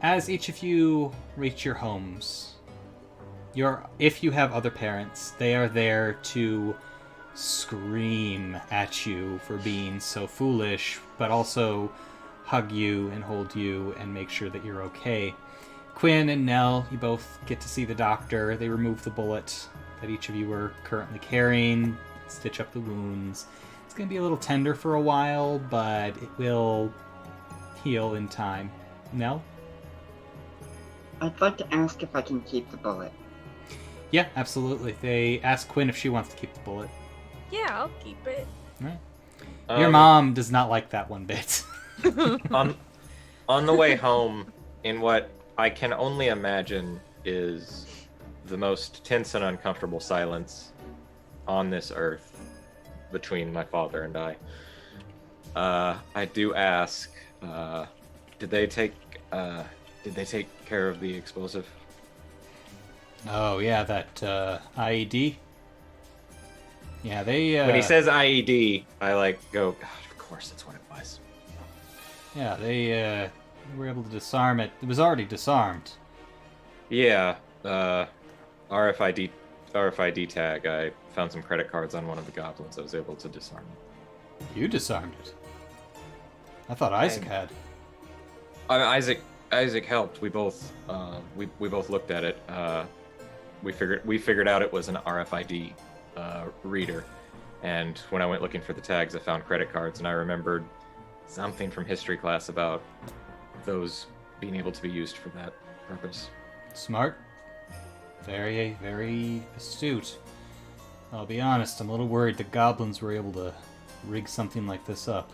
As each of you reach your homes, if you have other parents, they are there to scream at you for being so foolish, but also hug you and hold you and make sure that you're okay. Quinn and Nell, you both get to see the doctor. They remove the bullet that each of you were currently carrying, stitch up the wounds. It's going to be a little tender for a while, but it will heal in time. Nell? I'd like to ask if I can keep the bullet. Yeah, absolutely. They ask Quinn if she wants to keep the bullet. Yeah, I'll keep it. Right. Your mom does not like that one bit. On the way home, in what I can only imagine is the most tense and uncomfortable silence on this earth between my father and I do ask, did they take care of the explosive? Oh, yeah, that IED? Yeah, they... When he says IED, I go, God, of course that's what it was. Yeah, they were able to disarm it. It was already disarmed. Yeah, RFID tag. I found some credit cards on one of the goblins. I was able to disarm it. You disarmed it? I thought Isaac had. Isaac helped. We both we both looked at it. We figured out it was an RFID reader, and when I went looking for the tags, I found credit cards, and I remembered something from history class about those being able to be used for that purpose. Smart. Very, very astute. I'll be honest, I'm a little worried the goblins were able to rig something like this up.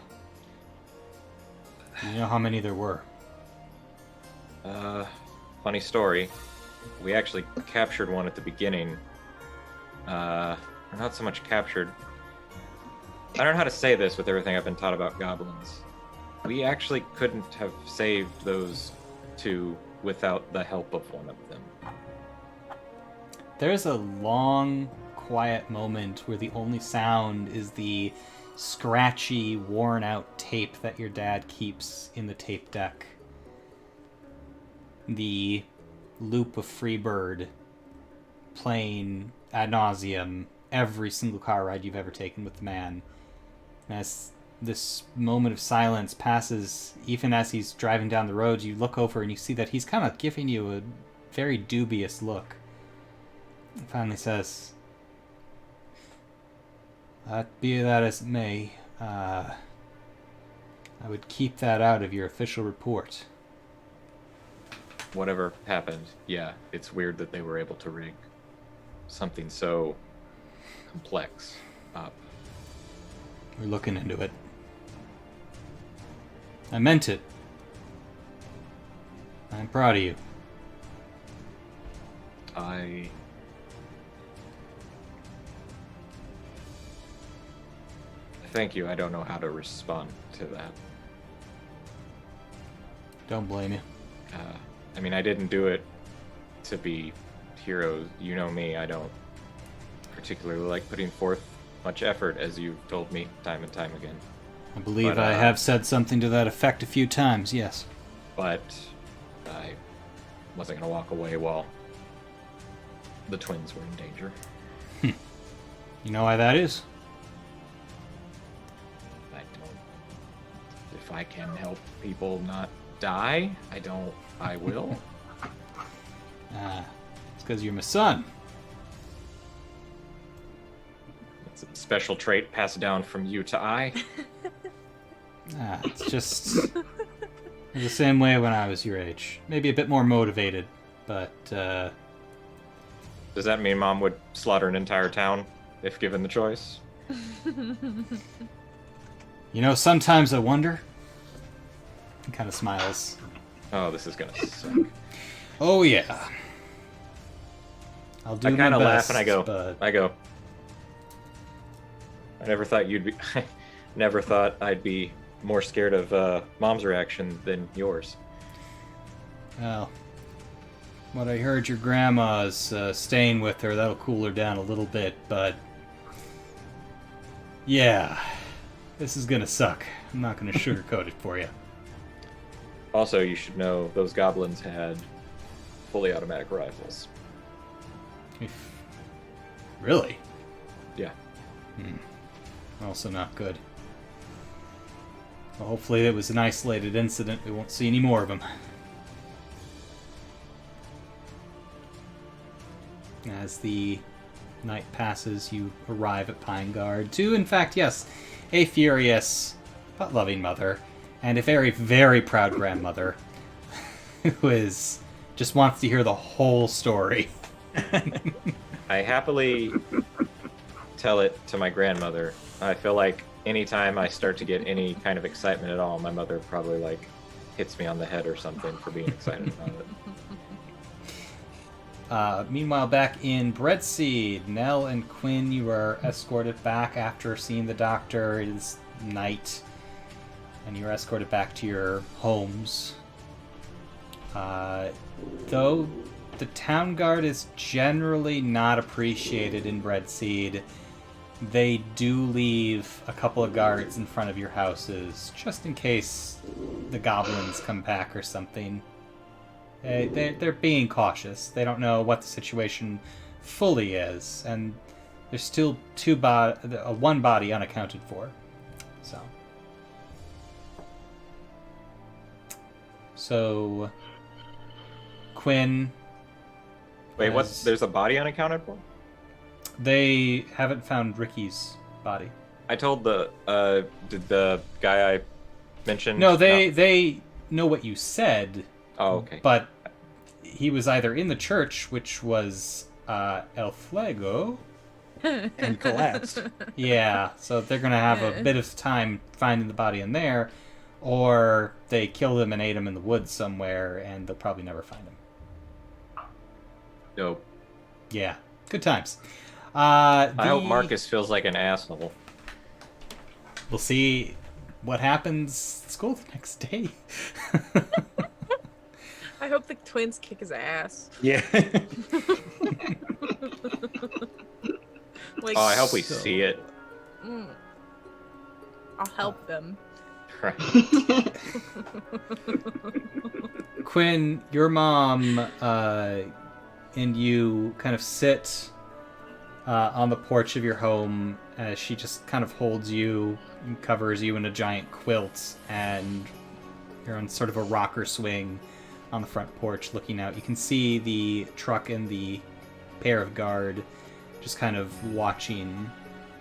Do you know how many there were? Funny story. We actually captured one at the beginning. Or not so much captured. I don't know how to say this with everything I've been taught about goblins. We actually couldn't have saved those two without the help of one of them. There's a long, quiet moment where the only sound is the scratchy, worn-out tape that your dad keeps in the tape deck. The loop of Freebird playing ad nauseum every single car ride you've ever taken with the man. And as this moment of silence passes, even as he's driving down the road, you look over and you see that he's kind of giving you a very dubious look. He finally says, be that as it may, I would keep that out of your official report. Whatever happened, yeah, it's weird that they were able to rig something so complex up. We're looking into it. I meant it. I'm proud of you. Thank you. I don't know how to respond to that. Don't blame you. I didn't do it to be heroes. You know me, I don't particularly like putting forth much effort, as you've told me time and time again. I believe I have said something to that effect a few times, yes. But I wasn't going to walk away while the twins were in danger. You know why that is? I don't. If I can help people not die, I will. It's because you're my son. It's a special trait passed down from you to I. It's just the same way when I was your age. Maybe a bit more motivated, but, Does that mean Mom would slaughter an entire town if given the choice? You know, sometimes I wonder. He kind of smiles. Oh, this is gonna suck. Oh, yeah. I'll do I my kind of laugh best, and I go, but... I never thought you'd be, never thought I'd be more scared of Mom's reaction than yours. Well, what I heard your grandma's staying with her, that'll cool her down a little bit, but... Yeah, this is gonna suck. I'm not gonna sugarcoat it for you. Also, you should know those goblins had fully automatic rifles. Really? Yeah. Also not good. Well, hopefully it was an isolated incident. We won't see any more of them. As the night passes, you arrive at Pine Guard to, in fact, yes, a furious but loving mother, and a very, very proud grandmother who just wants to hear the whole story. I happily tell it to my grandmother I feel like anytime I start to get any kind of excitement at all, my mother probably like hits me on the head or something for being excited about it. Meanwhile, back in Breadseed, Nell and Quinn, you are escorted back after seeing the doctor. It is night, and you are escorted back to your homes. Though the town guard is generally not appreciated in Breadseed, they do leave a couple of guards in front of your houses, just in case the goblins come back or something. They're being cautious. They don't know what the situation fully is, and there's still one body unaccounted for. So Quinn. Wait, what's? There's a body unaccounted for? They haven't found Ricky's body. I told did the guy I mentioned? No, they know what you said. Oh, okay. But he was either in the church, which was El Fuego, And collapsed. Yeah, so they're gonna have a bit of time finding the body in there, or they killed him and ate him in the woods somewhere, and they'll probably never find him. Dope. Yeah, good times. I hope Marcus feels like an asshole. We'll see what happens at school the next day. I hope the twins kick his ass. Yeah. Like, Oh, I hope we see it. I'll help them. Right. Quinn, your mom and you kind of sit on the porch of your home as she just kind of holds you and covers you in a giant quilt, and you're on sort of a rocker swing on the front porch looking out. You can see the truck and the pair of guard just kind of watching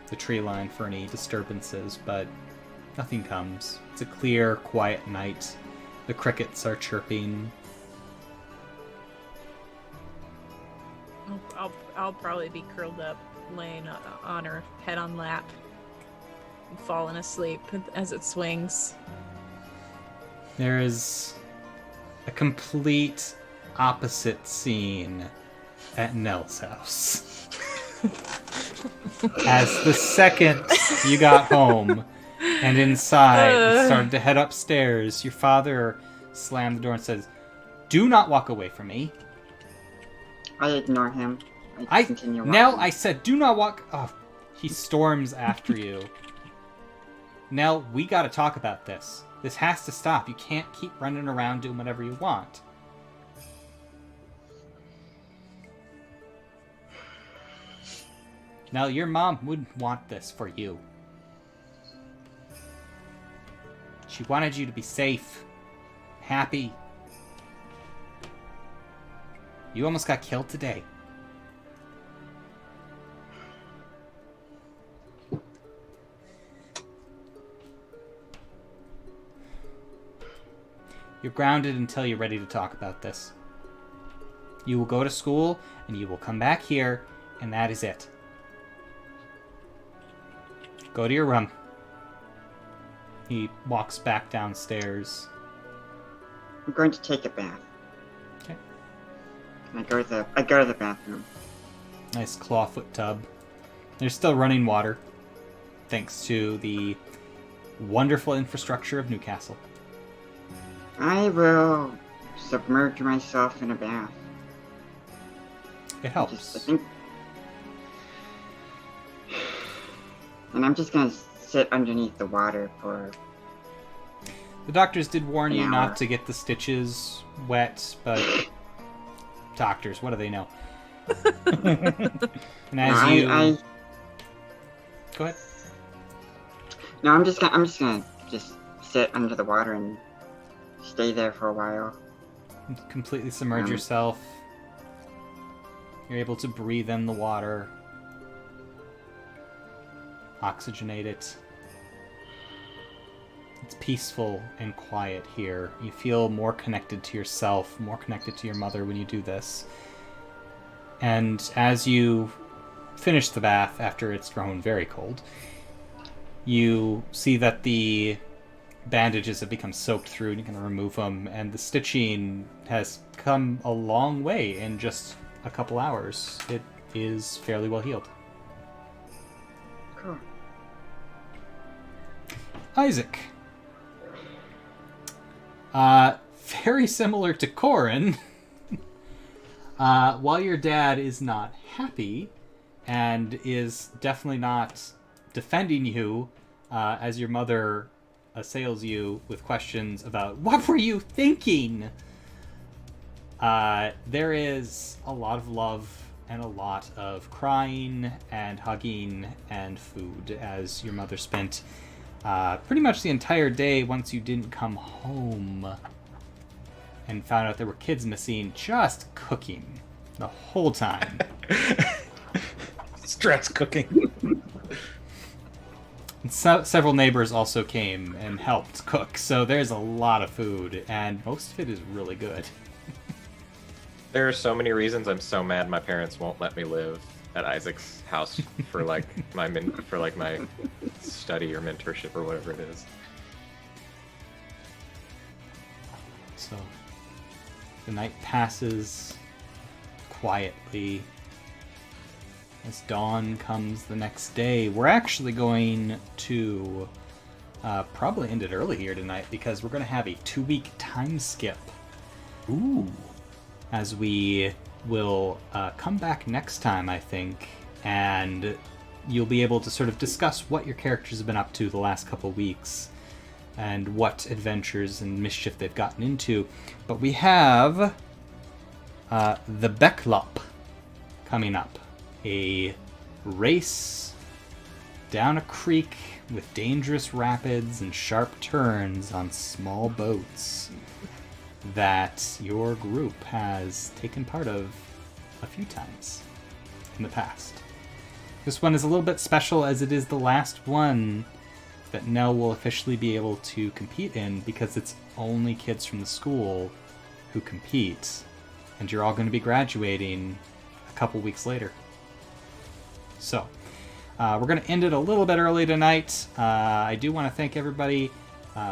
the tree line for any disturbances, but nothing comes. It's a clear, quiet night. The crickets are chirping. I'll probably be curled up, laying on her head on lap, and falling asleep as it swings. There is a complete opposite scene at Nell's house. As the second you got home and inside and started to head upstairs, your father slammed the door and says, "Do not walk away from me." I ignore him. I continue walking. Nell, I said, do not walk. Oh, he storms after you. Nell, we gotta talk about this. This has to stop. You can't keep running around doing whatever you want. Nell, your mom wouldn't want this for you. She wanted you to be safe, happy. You almost got killed today. You're grounded until you're ready to talk about this. You will go to school, and you will come back here, and that is it. Go to your room. He walks back downstairs. I'm going to take a bath. Okay. I go to the bathroom. Nice clawfoot tub. There's still running water, thanks to the wonderful infrastructure of Newcastle. I will submerge myself in a bath. It helps. I think... And I'm just gonna sit underneath the water for... The doctors did warn you an not hour. to get the stitches wet, but doctors, what do they know? And as Go ahead. No, I'm just gonna sit under the water and stay there for a while. Completely submerge yourself. You're able to breathe in the water. Oxygenate it. It's peaceful and quiet here. You feel more connected to yourself, more connected to your mother when you do this. And as you finish the bath after it's grown very cold, You see that the bandages have become soaked through, and you can remove them, and the stitching has come a long way in just a couple hours. It is fairly well healed. Cool. Isaac. Very similar to Corin. While your dad is not happy and is definitely not defending you, as your mother assails you with questions about what were you thinking, there is a lot of love and a lot of crying and hugging and food, as your mother spent pretty much the entire day, once you didn't come home and found out there were kids missing, just cooking the whole time. Stress cooking. And several neighbors also came and helped cook, so there's a lot of food, and most of it is really good. There are so many reasons I'm so mad my parents won't let me live at Isaac's house for like my study or mentorship or whatever it is. So the night passes quietly. As dawn comes the next day, we're actually going to probably end it early here tonight, because we're going to have a 2-week time skip. Ooh. As we will come back next time, I think, and you'll be able to sort of discuss what your characters have been up to the last couple weeks and what adventures and mischief they've gotten into. But we have the Becklop coming up. A race down a creek with dangerous rapids and sharp turns on small boats that your group has taken part of a few times in the past. This one is a little bit special, as it is the last one that Nell will officially be able to compete in, because it's only kids from the school who compete, and you're all going to be graduating a couple weeks later. So, we're going to end it a little bit early tonight. I do want to thank everybody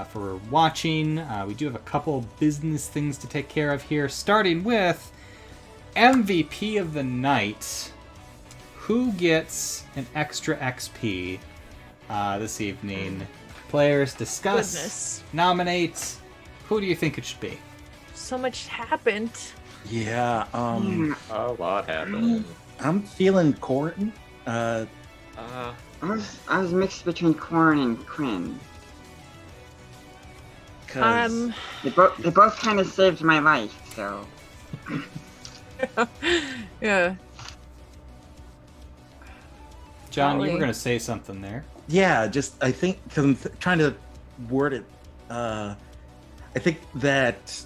for watching. We do have a couple business things to take care of here, starting with MVP of the night. Who gets an extra XP this evening? Players discuss, Goodness. nominate. Who do you think it should be? So much happened. Yeah. A lot happened. I'm feeling Corin. I was mixed between Corn and Quinn. They both kind of saved my life, so. Yeah. John, you were Golly. going to say something there. Yeah, just I think because I'm trying to word it. I think that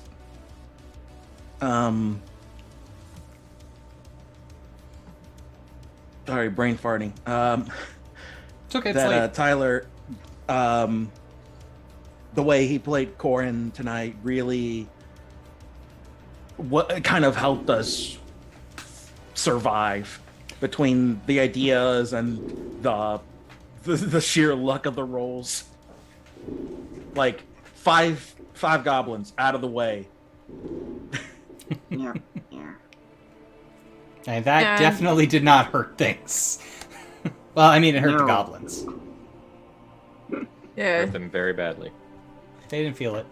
sorry, brain farting. It's okay, it's That late. Tyler, the way he played Corin tonight really what kind of helped us survive between the ideas and the sheer luck of the rolls. Like five goblins out of the way. Yeah. And that Yeah. definitely did not hurt things. Well, I mean, it hurt the No. goblins. Yeah. Hurt them very badly. They didn't feel it.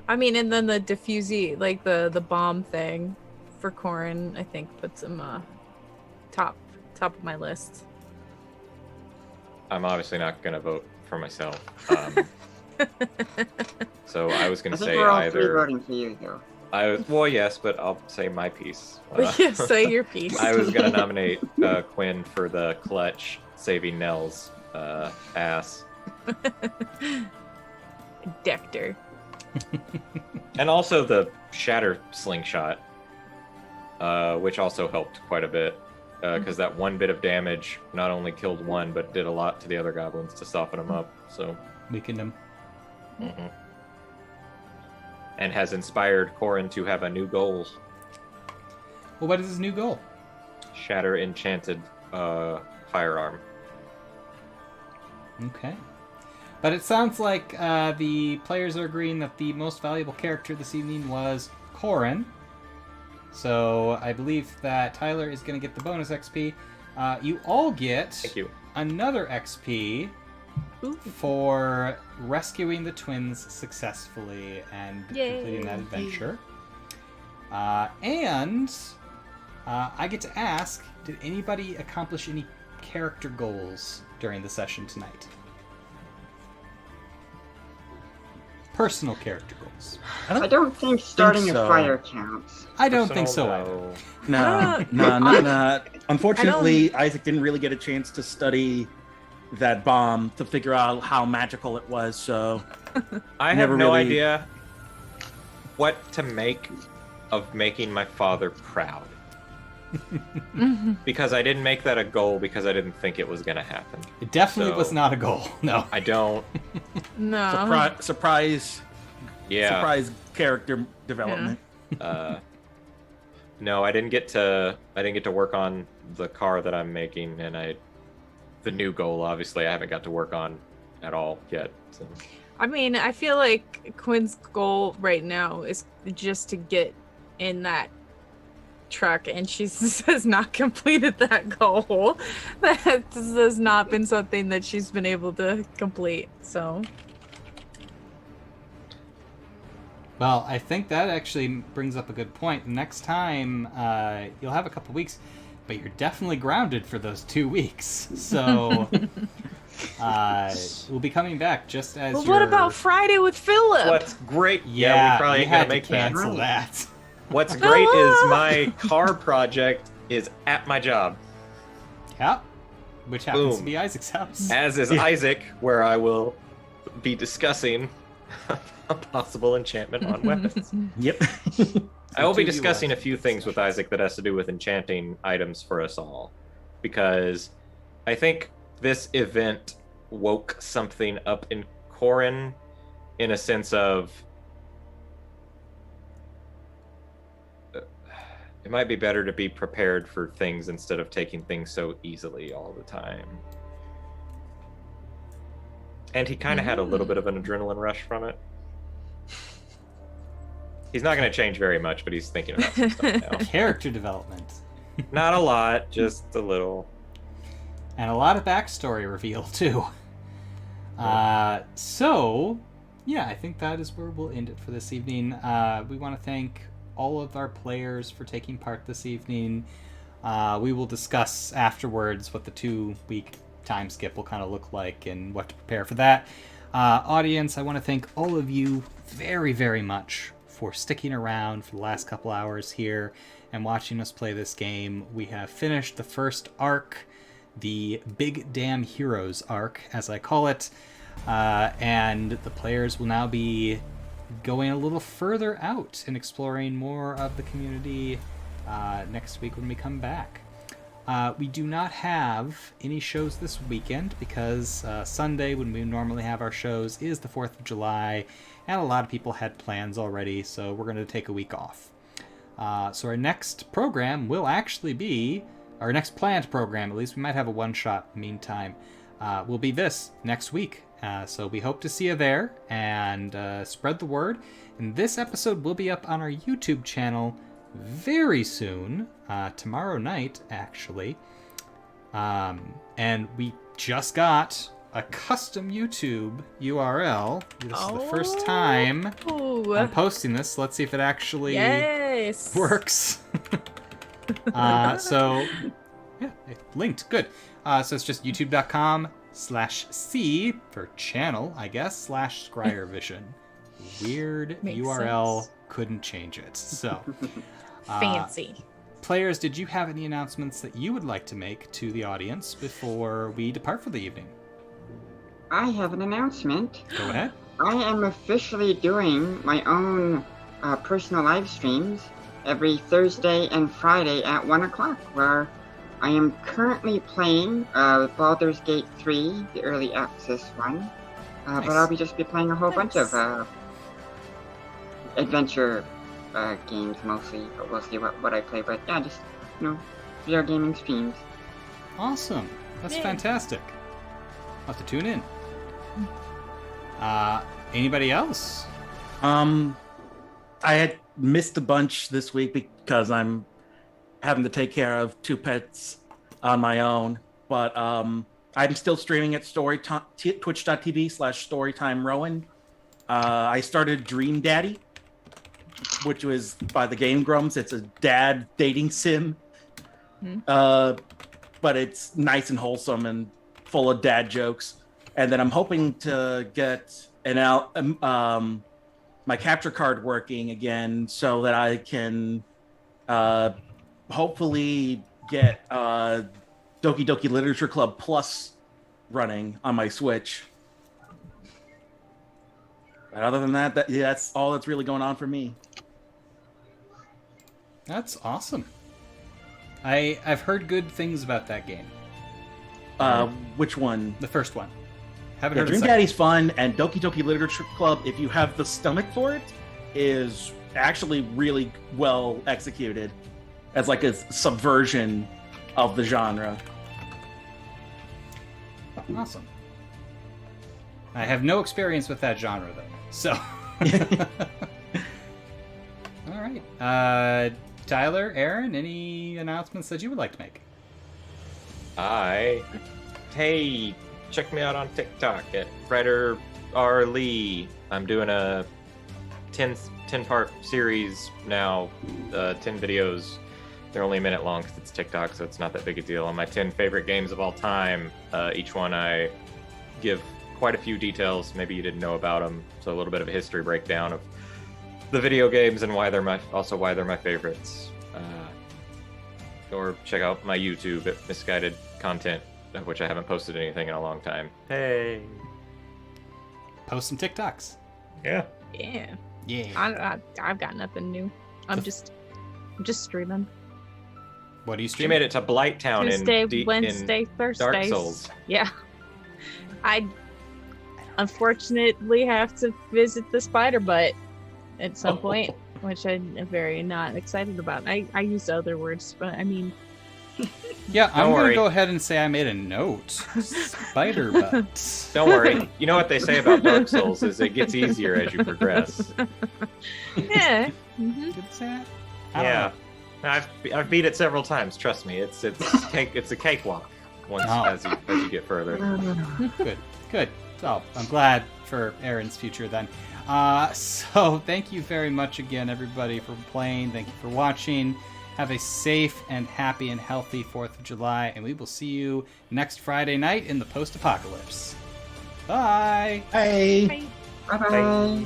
I mean, and then the diffusey, like the bomb thing for Corin, I think puts him top of my list. I'm obviously not going to vote for myself. So I was going I to think say we're all three either. voting for you, though. Well, yes, but I'll say my piece. Yeah, say your piece. I was going to nominate Quinn for the clutch, saving Nell's ass. Decked her. And also the shatter slingshot, which also helped quite a bit. Because that one bit of damage not only killed one, but did a lot to the other goblins to soften them up. So, Weakened them. and has inspired Corin to have a new goal: Well, what is his new goal? shatter enchanted firearm. Okay. But it sounds like the players are agreeing that the most valuable character this evening was Corin. So I believe that Tyler is going to get the bonus XP. You all get Thank you. another XP for rescuing the twins successfully and completing that adventure. And I get to ask, did anybody accomplish any character goals during the session tonight? Personal character goals. I don't think starting so. a fire counts. I don't think so either. No. Unfortunately, Isaac didn't really get a chance to study that bomb to figure out how magical it was, so... I have Never no really- idea what to make of making my father proud. Because I didn't make that a goal because I didn't think it was going to happen. It definitely So- was not a goal. No. I don't. No. Surprise character development. No, I didn't get to work on the car that I'm making, and the new goal, obviously, I haven't got to work on at all yet. So. I mean, I feel like Quinn's goal right now is just to get in that truck, and she has not completed that goal. That has not been something that she's been able to complete, so... Well, I think that actually brings up a good point. Next time, you'll have a couple weeks, but you're definitely grounded for those 2 weeks. So, we'll be coming back just as Well, what about Friday with Philip? What's great? Yeah, we probably you ain't gonna had to make that. cancel that. What's great is my car project is at my job, Yep. Which happens to Boom. be Isaac's house. as is Isaac, where I will be discussing a possible enchantment on weapons. Yep. I will be do you discussing a watch few things with Isaac that has to do with enchanting items for us all, because I think this event woke something up in Corin in a sense of it might be better to be prepared for things instead of taking things so easily all the time. And he kind of had a little bit of an adrenaline rush from it. He's not going to change very much, but he's thinking about some stuff now. Character development. Not a lot, just a little. And a lot of backstory reveal, too. So, yeah, I think that is where we'll end it for this evening. We want to thank all of our players for taking part this evening. We will discuss afterwards what the 2-week time skip will kind of look like and what to prepare for that. Audience, I want to thank all of you very, very much for sticking around for the last couple hours here and watching us play this game. We have finished the first arc, the Big Damn Heroes arc, as I call it, and the players will now be going a little further out and exploring more of the community next week when we come back. We do not have any shows this weekend because Sunday, when we normally have our shows, is the 4th of July, and a lot of people had plans already, so we're going to take a week off. So our next program will actually be, our next planned program, at least we might have a one-shot meantime, will be this next week. So we hope to see you there, and spread the word. And this episode will be up on our YouTube channel very soon, tomorrow night, actually. And we just got a custom YouTube URL. This is the first time I'm posting this. Let's see if it actually works. So, yeah, it linked. Good. So it's just youtube.com/C for channel, I guess, /ScryerVision. Weird Makes URL. sense. Couldn't change it. So, Fancy. players, did you have any announcements that you would like to make to the audience before we depart for the evening? I have an announcement. Go ahead. I am officially doing my own personal live streams every Thursday and Friday at 1 o'clock, where I am currently playing Baldur's Gate 3, the early access one. Nice. But I'll be playing a whole bunch of adventure games mostly, but we'll see what I play. But yeah, just, video gaming streams. Awesome. That's Yay. fantastic. I'll have to tune in. Anybody else? I had missed a bunch this week because I'm having to take care of 2 pets on my own. But I'm still streaming at twitch.tv/storytimerowan. I started Dream Daddy, which was by the Game Grumps. It's a dad dating sim. But it's nice and wholesome and full of dad jokes. And then I'm hoping to get my capture card working again so that I can hopefully get Doki Doki Literature Club Plus running on my Switch. But other than that, that's all that's really going on for me. That's awesome. I've heard good things about that game. Which one? The first one. Haven't heard Dream the second. Daddy's fun, and Doki Doki Literature Club, if you have the stomach for it, is actually really well executed as like a subversion of the genre. Awesome. I have no experience with that genre, though. So. All right. Tyler, Aaron, any announcements that you would like to make? Hey, check me out on TikTok at Fredder R. Lee. I'm doing a 10-part series now, 10 videos. They're only a minute long because it's TikTok, so it's not that big a deal. On my 10 favorite games of all time, each one I give quite a few details. Maybe you didn't know about them, so a little bit of a history breakdown of the video games and why they're my favorites. Or check out my YouTube at Misguided Content, of which I haven't posted anything in a long time. Hey, Post some TikToks. yeah. Yeah. I've got nothing new. I'm just streaming. What do you She stream? made it to Blighttown Tuesday, Wednesday, in Thursdays. Dark Souls. Yeah. I unfortunately have to visit the spider butt at some point, which I'm very not excited about. I use other words, but I mean... Yeah, I'm going to worry. go ahead and say I made a note. Spider butt. Don't worry. You know what they say about Dark Souls is it gets easier as you progress. Yeah. Mm-hmm. Did it say that? I don't Yeah. know. I've beat it several times. Trust me, it's a cakewalk once Oh. as you get further. Good. So I'm glad for Aaron's future then. So thank you very much again, everybody, for playing. Thank you for watching. Have a safe and happy and healthy 4th of July, and we will see you next Friday night in the post-apocalypse. Bye! Hey! Bye. Bye bye.